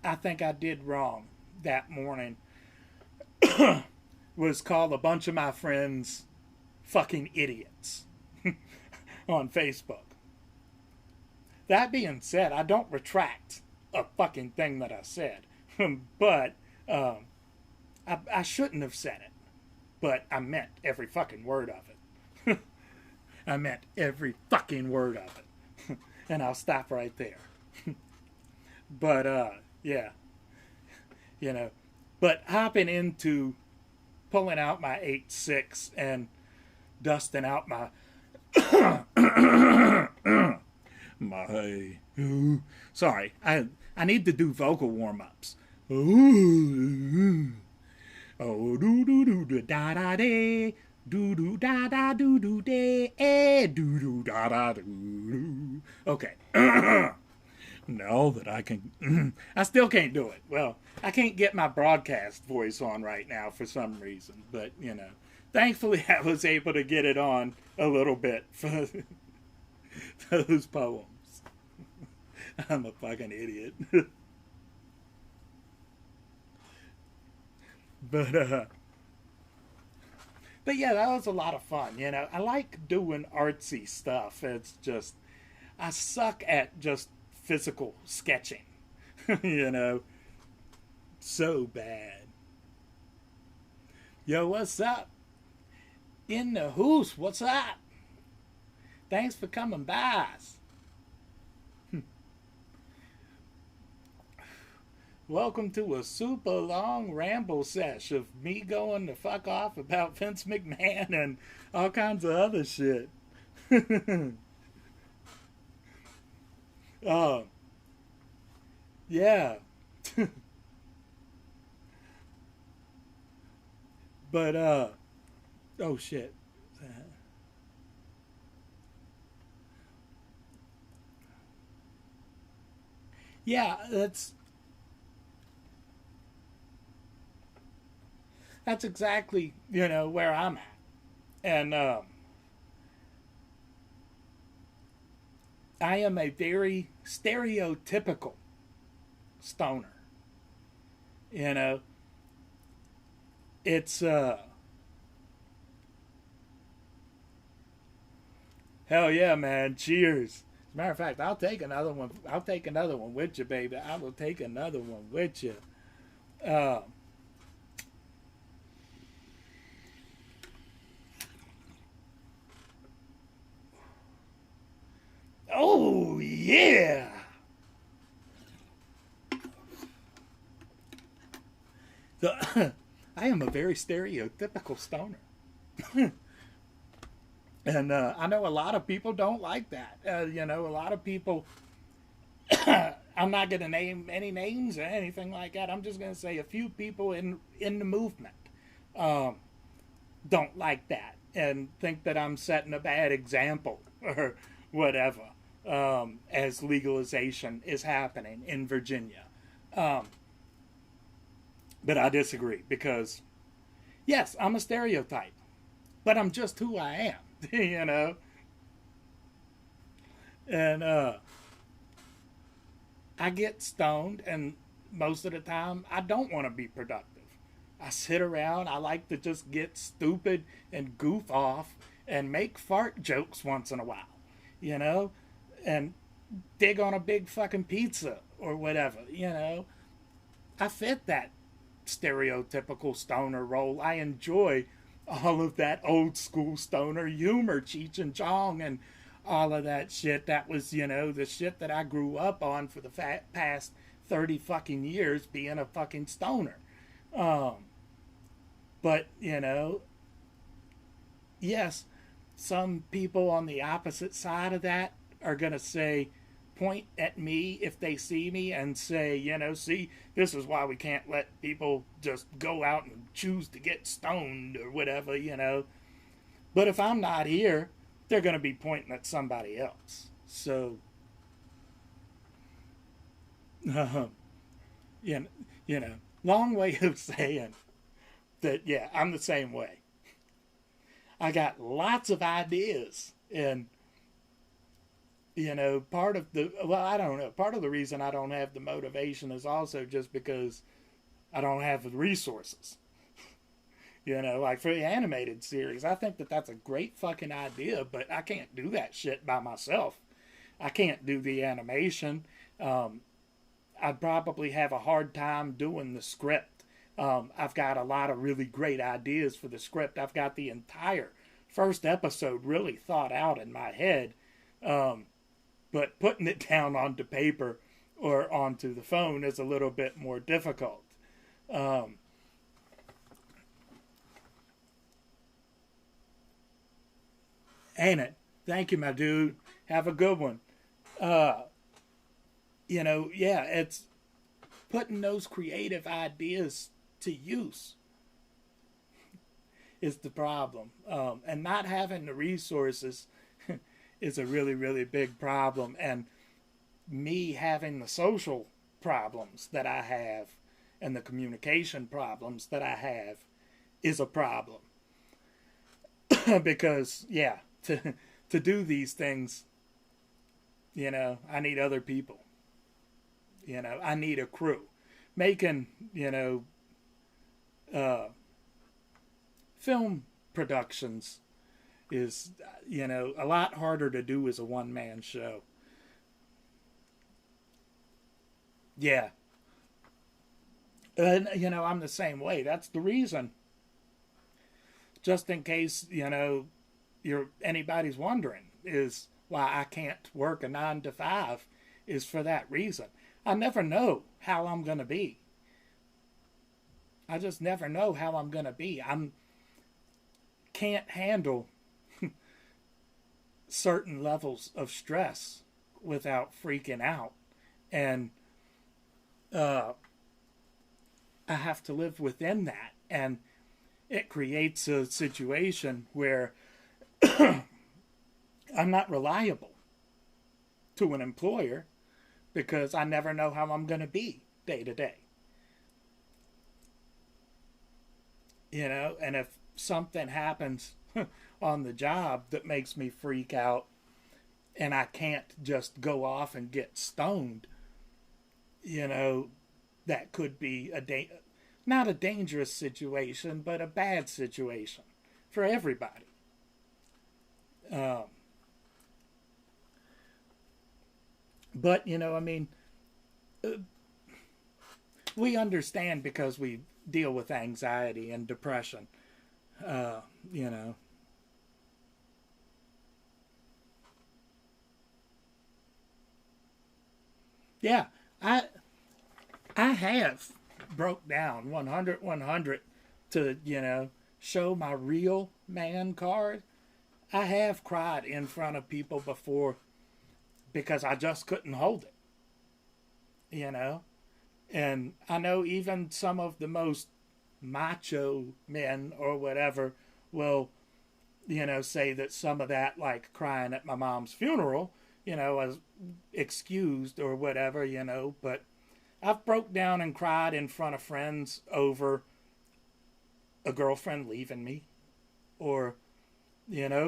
I think I did wrong that morning was call a bunch of my friends fucking idiots on Facebook. That being said, I don't retract a fucking thing that I said, but I shouldn't have said it, but I meant every fucking word of it. I meant every fucking word of it. And I'll stop right there. But, yeah. But hopping into pulling out my 8.6 and dusting out my my sorry, I need to do vocal warm-ups. Oh, do do do do da da day, do do da da do do day, do do da da do. Okay. Now that I can, I still can't do it. Well, I can't get my broadcast voice on right now for some reason, but thankfully I was able to get it on a little bit for those poems. I'm a fucking idiot. But But yeah, that was a lot of fun. You know, I like doing artsy stuff. It's just I suck at just physical sketching. You know, so bad. Yo, what's up? In the hoose, what's up? Thanks for coming by. Welcome to a super long ramble sesh of me going to fuck off about Vince McMahon and all kinds of other shit. uh, yeah. But, oh shit. Yeah, that's exactly, you know, where I'm at. And, I am a very stereotypical stoner. You know, it's hell yeah, man. Cheers. As a matter of fact, I'll take another one. I'll take another one with you, baby. I will take another one with you. Uh, oh yeah. So, I am a very stereotypical stoner. And I know a lot of people don't like that. You know, a lot of people. I'm not going to name any names or anything like that. I'm just going to say a few people in the movement um, don't like that and think that I'm setting a bad example or whatever as legalization is happening in Virginia. Um, but I disagree because, yes, I'm a stereotype, but I'm just who I am, you know? And I get stoned, and most of the time, I don't want to be productive. I sit around, I like to just get stupid and goof off and make fart jokes once in a while, you know? And dig on a big fucking pizza or whatever, you know? I fit that stereotypical stoner role. I enjoy all of that old school stoner humor, Cheech and Chong, and all of that shit. That was, you know, the shit that I grew up on for the past 30 fucking years being a fucking stoner. Um, but, you know, yes, some people on the opposite side of that are going to say, point at me if they see me and say, you know, see, this is why we can't let people just go out and choose to get stoned or whatever, you know. But if I'm not here, they're going to be pointing at somebody else. So, uh, you know, you know, long way of saying that, yeah, I'm the same way. I got lots of ideas, and you know, part of the, well, I don't know, part of the reason I don't have the motivation is also just because I don't have the resources. You know, like for the animated series, I think that that's a great fucking idea, but I can't do that shit by myself. I can't do the animation. um, I'd probably have a hard time doing the script. I've got a lot of really great ideas for the script. I've got the entire first episode really thought out in my head. Um, but putting it down onto paper or onto the phone is a little bit more difficult. Um, ain't it? Thank you, my dude. Have a good one. Uh, you know, yeah, it's putting those creative ideas to use is the problem. And not having the resources is a really, really big problem. And me having the social problems that I have and the communication problems that I have is a problem. Because, yeah, to do these things, you know, I need other people. You know, I need a crew. Making, you know, uh, film productions is, a lot harder to do as a one-man show. Yeah. And, I'm the same way. That's the reason. Just in case, anybody's wondering, is why I can't work a 9 to 5 is for that reason. I never know how I'm going to be. I just never know how I'm going to be. Can't handle certain levels of stress without freaking out. And I have to live within that. And it creates a situation where I'm not reliable to an employer because I never know how I'm going to be day to day. And if something happens on the job that makes me freak out and I can't just go off and get stoned, that could be not a dangerous situation, but a bad situation for everybody. But, we understand because we deal with anxiety and depression, Yeah, I have broke down 100 to, show my real man card. I have cried in front of people before because I just couldn't hold it, And I know even some of the most macho men or whatever will, say that some of that, like crying at my mom's funeral, was excused or whatever, but I've broke down and cried in front of friends over a girlfriend leaving me or,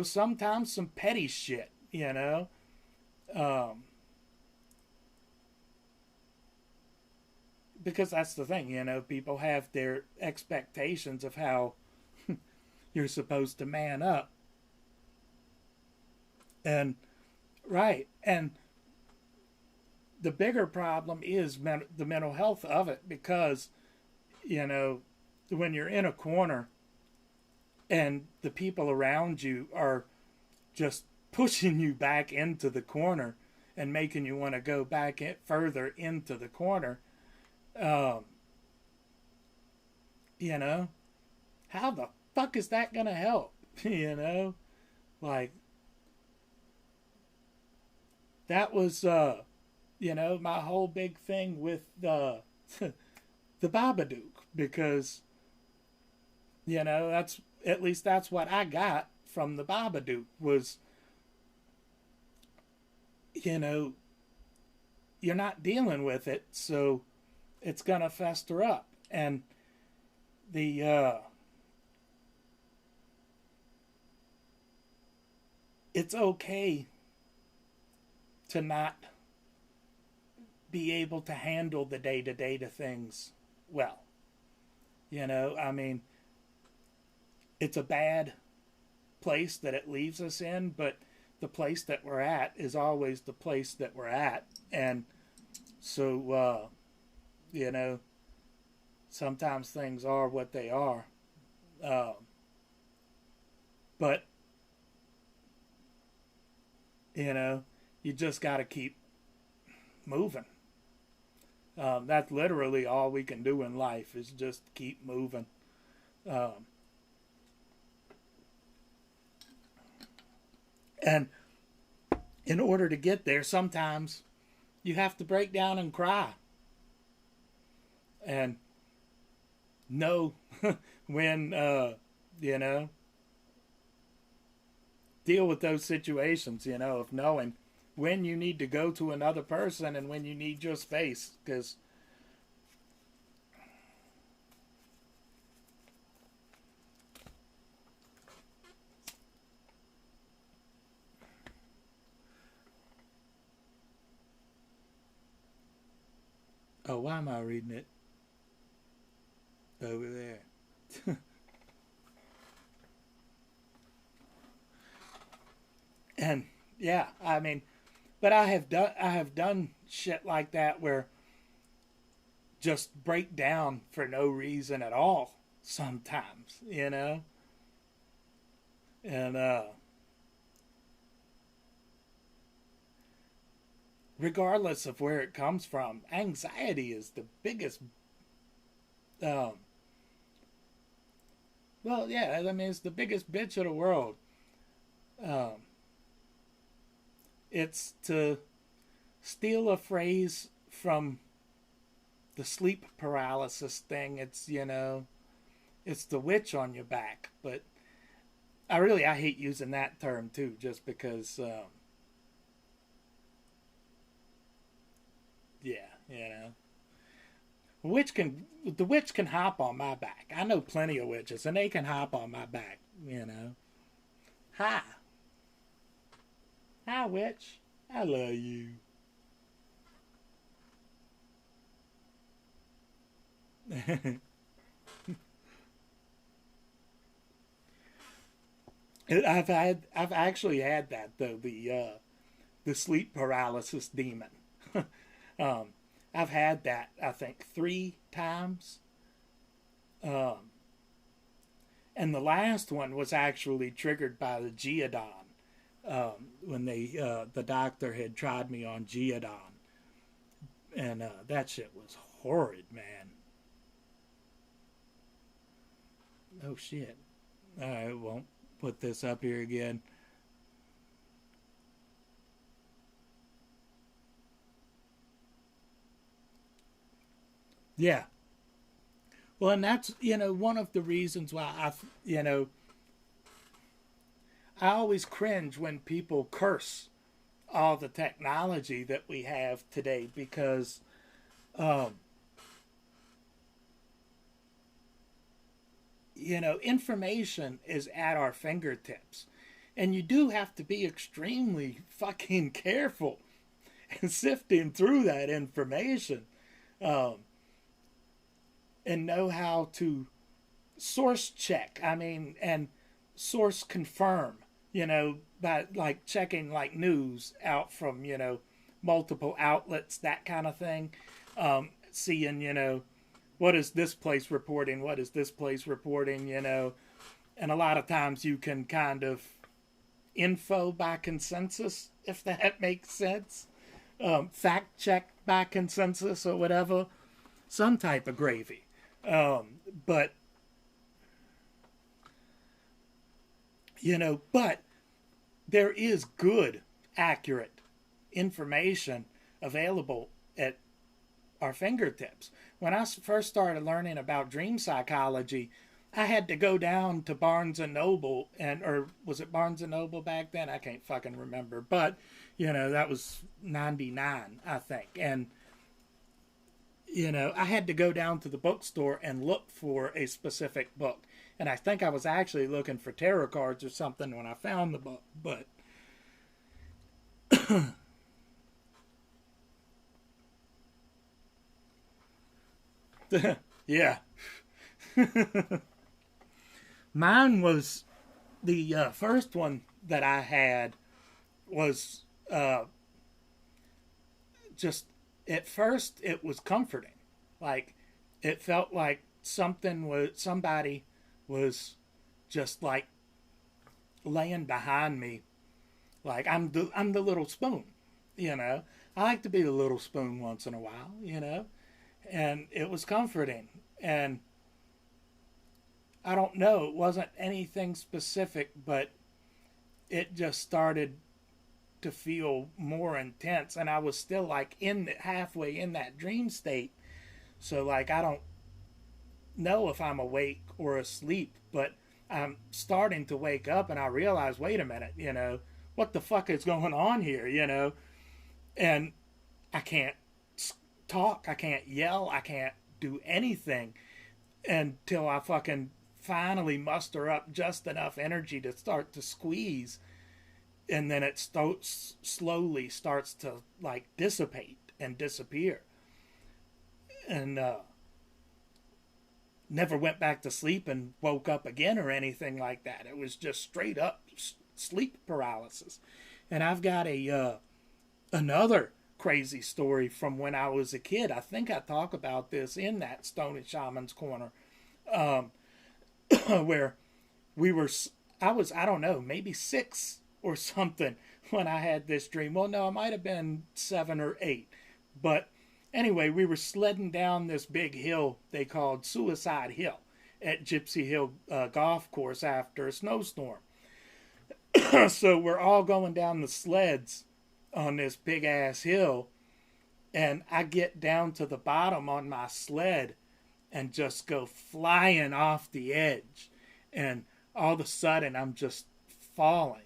sometimes some petty shit, because that's the thing, people have their expectations of how you're supposed to man up. And, right, and the bigger problem is the mental health of it because, when you're in a corner and the people around you are just pushing you back into the corner and making you want to go back further into the corner, how the fuck is that gonna help? Like that was my whole big thing with the Babadook, because that's at least that's what I got from the Babadook was, you're not dealing with it, so it's gonna fester up. And it's okay to not be able to handle the day-to-day to things well. It's a bad place that it leaves us in, but the place that we're at is always the place that we're at. And so, sometimes things are what they are. But, you just got to keep moving. That's literally all we can do in life is just keep moving. And in order to get there, sometimes you have to break down and cry. And know when, deal with those situations, of knowing when you need to go to another person and when you need your space. Because oh, why am I reading it over there? And yeah, I mean, but I have done shit like that where just break down for no reason at all sometimes, you know? And regardless of where it comes from, anxiety is the biggest um well, yeah, I mean it's the biggest bitch of the world. Um it's to steal a phrase from the sleep paralysis thing. It's, it's the witch on your back, but I hate using that term too, just because, yeah, the witch can hop on my back. I know plenty of witches, and they can hop on my back. Hi, hi, witch. I love you. I've actually had that though, the sleep paralysis demon. um, I've had that I think 3 times. Um, and the last one was actually triggered by the Geodon. When the doctor had tried me on Geodon, and that shit was horrid, man. Oh shit! I won't put this up here again. Yeah. Well, and that's one of the reasons why I always cringe when people curse all the technology that we have today because um, information is at our fingertips. And you do have to be extremely fucking careful and sifting through that information, um, and know how to source check. I mean, and source confirm, by like checking like news out from, multiple outlets, that kind of thing. Seeing, what is this place reporting? What is this place reporting? And a lot of times you can kind of info by consensus, if that makes sense. Fact check by consensus or whatever. Some type of gravy. But, but there is good, accurate information available at our fingertips. When I first started learning about dream psychology, I had to go down to Barnes and Noble, or was it Barnes and Noble back then? I can't fucking remember, but that was '99, I think, and I had to go down to the bookstore and look for a specific book, and I think I was actually looking for tarot cards or something when I found the book, but yeah. Mine was the first one that I had was just at first it was comforting. Like it felt like somebody was just like laying behind me. Like I'm the little spoon, you know. I like to be the little spoon once in a while. And it was comforting. And I don't know, it wasn't anything specific, but it just started to feel more intense, and I was still like in halfway in that dream state. So like I don't know if I'm awake or asleep, but I'm starting to wake up, and I realize, wait a minute, what the fuck is going on here. And I can't talk, I can't yell, I can't do anything until I fucking finally muster up just enough energy to start to squeeze, and then it slowly starts to like dissipate and disappear, and never went back to sleep and woke up again or anything like that. It was just straight up sleep paralysis. And I've got another crazy story from when I was a kid. I think I talk about this in that Stoney Shaman's Corner, where we were. I don't know, maybe 6 or something when I had this dream. Well, no, it might have been 7 or 8, but anyway, we were sledding down this big hill they called Suicide Hill at Gypsy Hill Golf Course after a snowstorm. So we're all going down the sleds on this big ass hill, and I get down to the bottom on my sled and just go flying off the edge. And all of a sudden, I'm just falling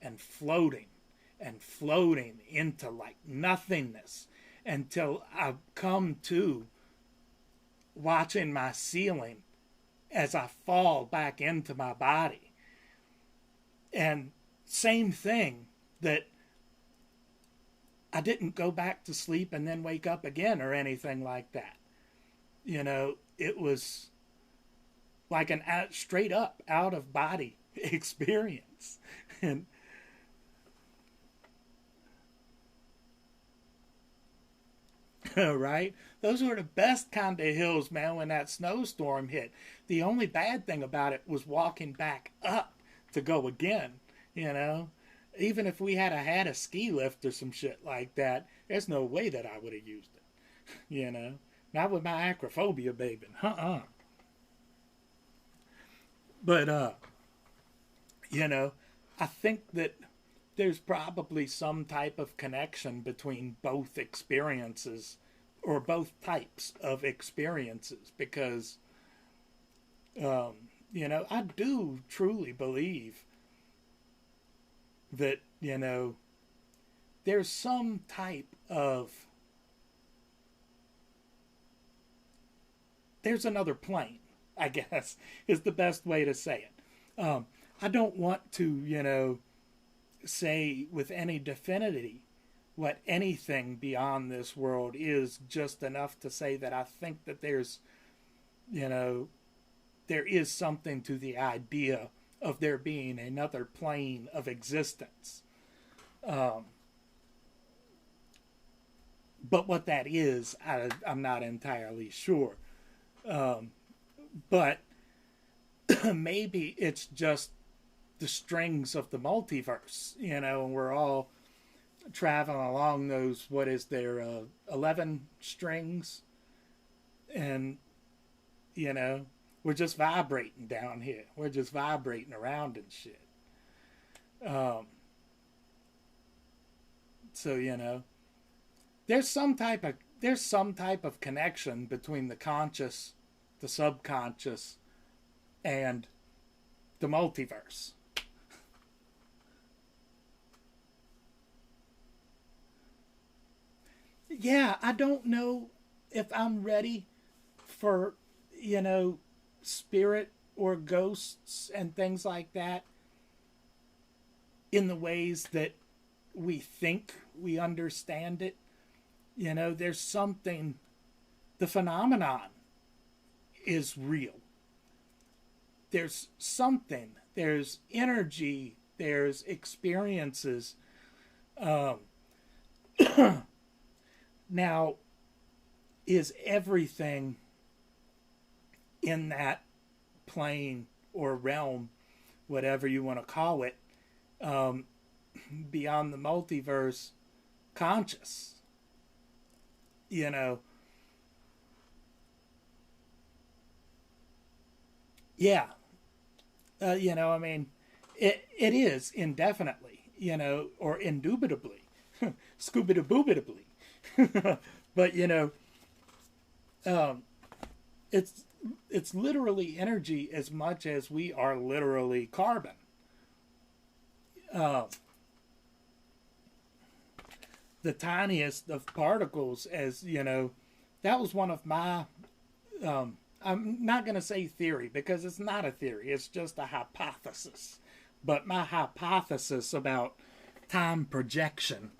and floating into like nothingness until I come to watching my ceiling as I fall back into my body. And same thing, that I didn't go back to sleep and then wake up again or anything like that. You know, it was like an straight up out of body experience. And right? Those were the best kind of hills, man, when that snowstorm hit. The only bad thing about it was walking back up to go again, you know? Even if we had a ski lift or some shit like that, there's no way that I would have used it, you know? Not with my acrophobia, baby. But, you know, I think that there's probably some type of connection between both experiences or both types of experiences because, you know, I do truly believe that, you know, there's some type of, there's another plane, I guess, is the best way to say it. I don't want to, you know, say with any definity what anything beyond this world is, just enough to say that I think that there's, you know, there is something to the idea of there being another plane of existence. But what that is, I'm not entirely sure. But maybe it's just the strings of the multiverse, you know, and we're all traveling along those, what is there, 11 strings? And, you know, we're just vibrating down here. We're just vibrating around and shit. So, you know, there's some type of connection between the conscious, the subconscious, and the multiverse. Yeah, I don't know if I'm ready for, you know, spirit or ghosts and things like that in the ways that we think we understand it. You know, there's something, the phenomenon is real. There's something, there's energy, there's experiences. Now, is everything in that plane or realm, whatever you want to call it, beyond the multiverse, conscious? You know, yeah, you know, I mean, it is indefinitely, you know, or indubitably, scooby-doo-boobitably. But, you know, um, it's it's literally energy as much as we are literally carbon. Uh, the tiniest of particles, as you know, that was one of my. I'm not going to say theory because it's not a theory; it's just a hypothesis. But my hypothesis about time projection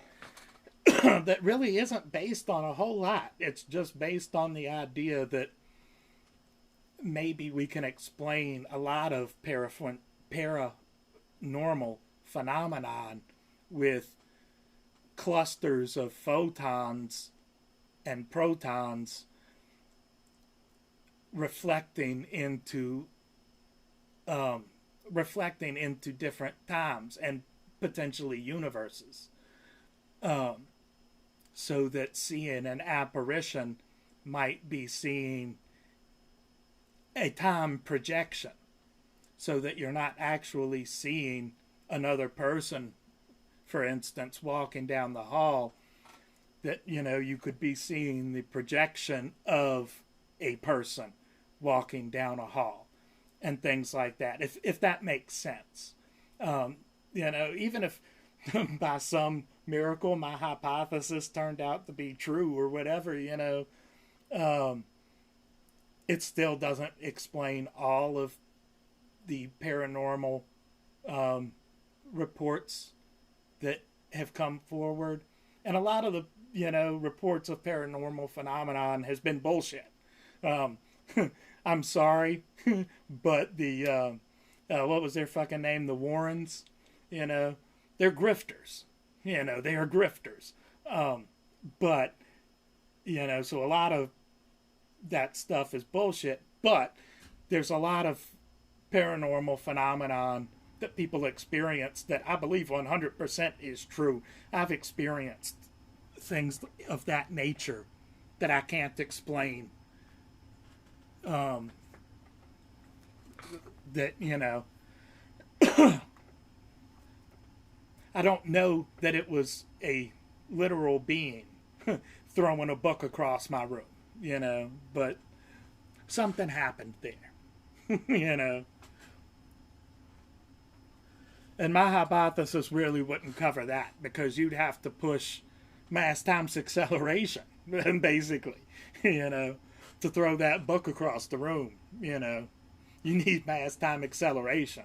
that really isn't based on a whole lot. It's just based on the idea that maybe we can explain a lot of paranormal phenomenon with clusters of photons and protons reflecting into different times and potentially universes, so that seeing an apparition might be seeing a time projection, so that you're not actually seeing another person, for instance, walking down the hall, that, you know, you could be seeing the projection of a person walking down a hall and things like that, if that makes sense. You know, even if by some miracle my hypothesis turned out to be true or whatever, you know, it still doesn't explain all of the paranormal reports that have come forward. And a lot of the, you know, reports of paranormal phenomenon has been bullshit. I'm sorry, but the, what was their fucking name? The Warrens, you know, they're grifters. You know, they are grifters. But, you know, so a lot of that stuff is bullshit, but there's a lot of paranormal phenomenon that people experience that I believe 100% is true. I've experienced things of that nature that I can't explain. That, you know, I don't know that it was a literal being throwing a book across my room, you know, but something happened there, you know. And my hypothesis really wouldn't cover that, because you'd have to push mass times acceleration, basically, you know, to throw that book across the room, you know. You need mass time acceleration.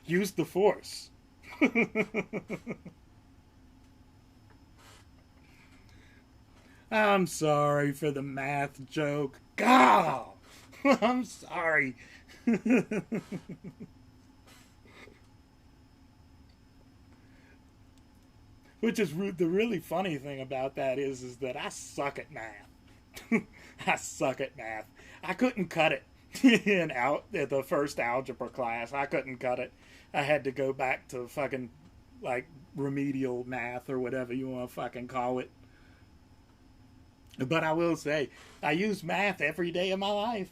Use the force. I'm sorry for the math joke. God, I'm sorry. Which is the really funny thing about that is that I suck at math. I suck at math. I couldn't cut it in the first algebra class. I couldn't cut it. I had to go back to fucking like remedial math or whatever you want to fucking call it. But I will say, I use math every day of my life.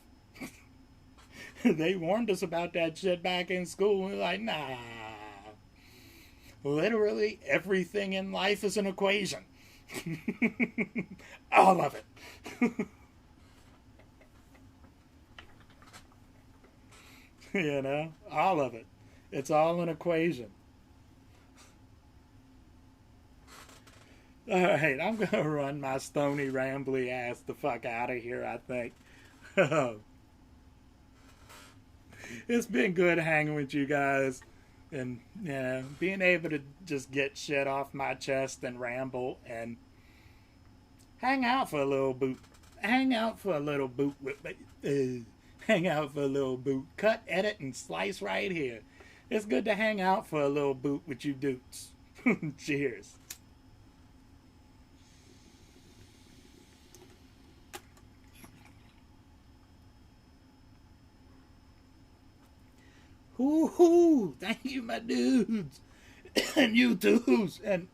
They warned us about that shit back in school. We're like, nah. Literally everything in life is an equation. All of it. You know, all of it. It's all an equation. Alright, I'm going to run my Stoney rambly ass the fuck out of here, I think. It's been good hanging with you guys. And, you know, being able to just get shit off my chest and ramble and hang out for a little boot. Hang out for a little boot with me. Hang out for a little boot. Cut, edit, and slice right here. It's good to hang out for a little boot with you dudes. Cheers. Hoo-hoo! Thank you, my dudes. And you dudes. And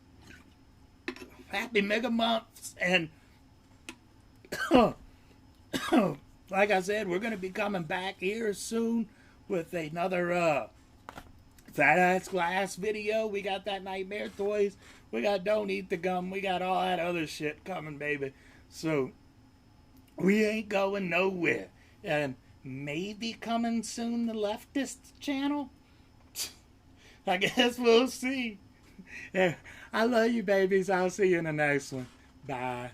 happy mega months. And like I said, we're going to be coming back here soon with another Fat Ass Glass video. We got that Nightmare Toys. We got Don't Eat the Gum. We got all that other shit coming, baby. So, we ain't going nowhere. And maybe coming soon the Leftist channel? I guess we'll see. Yeah, I love you, babies. I'll see you in the next one. Bye.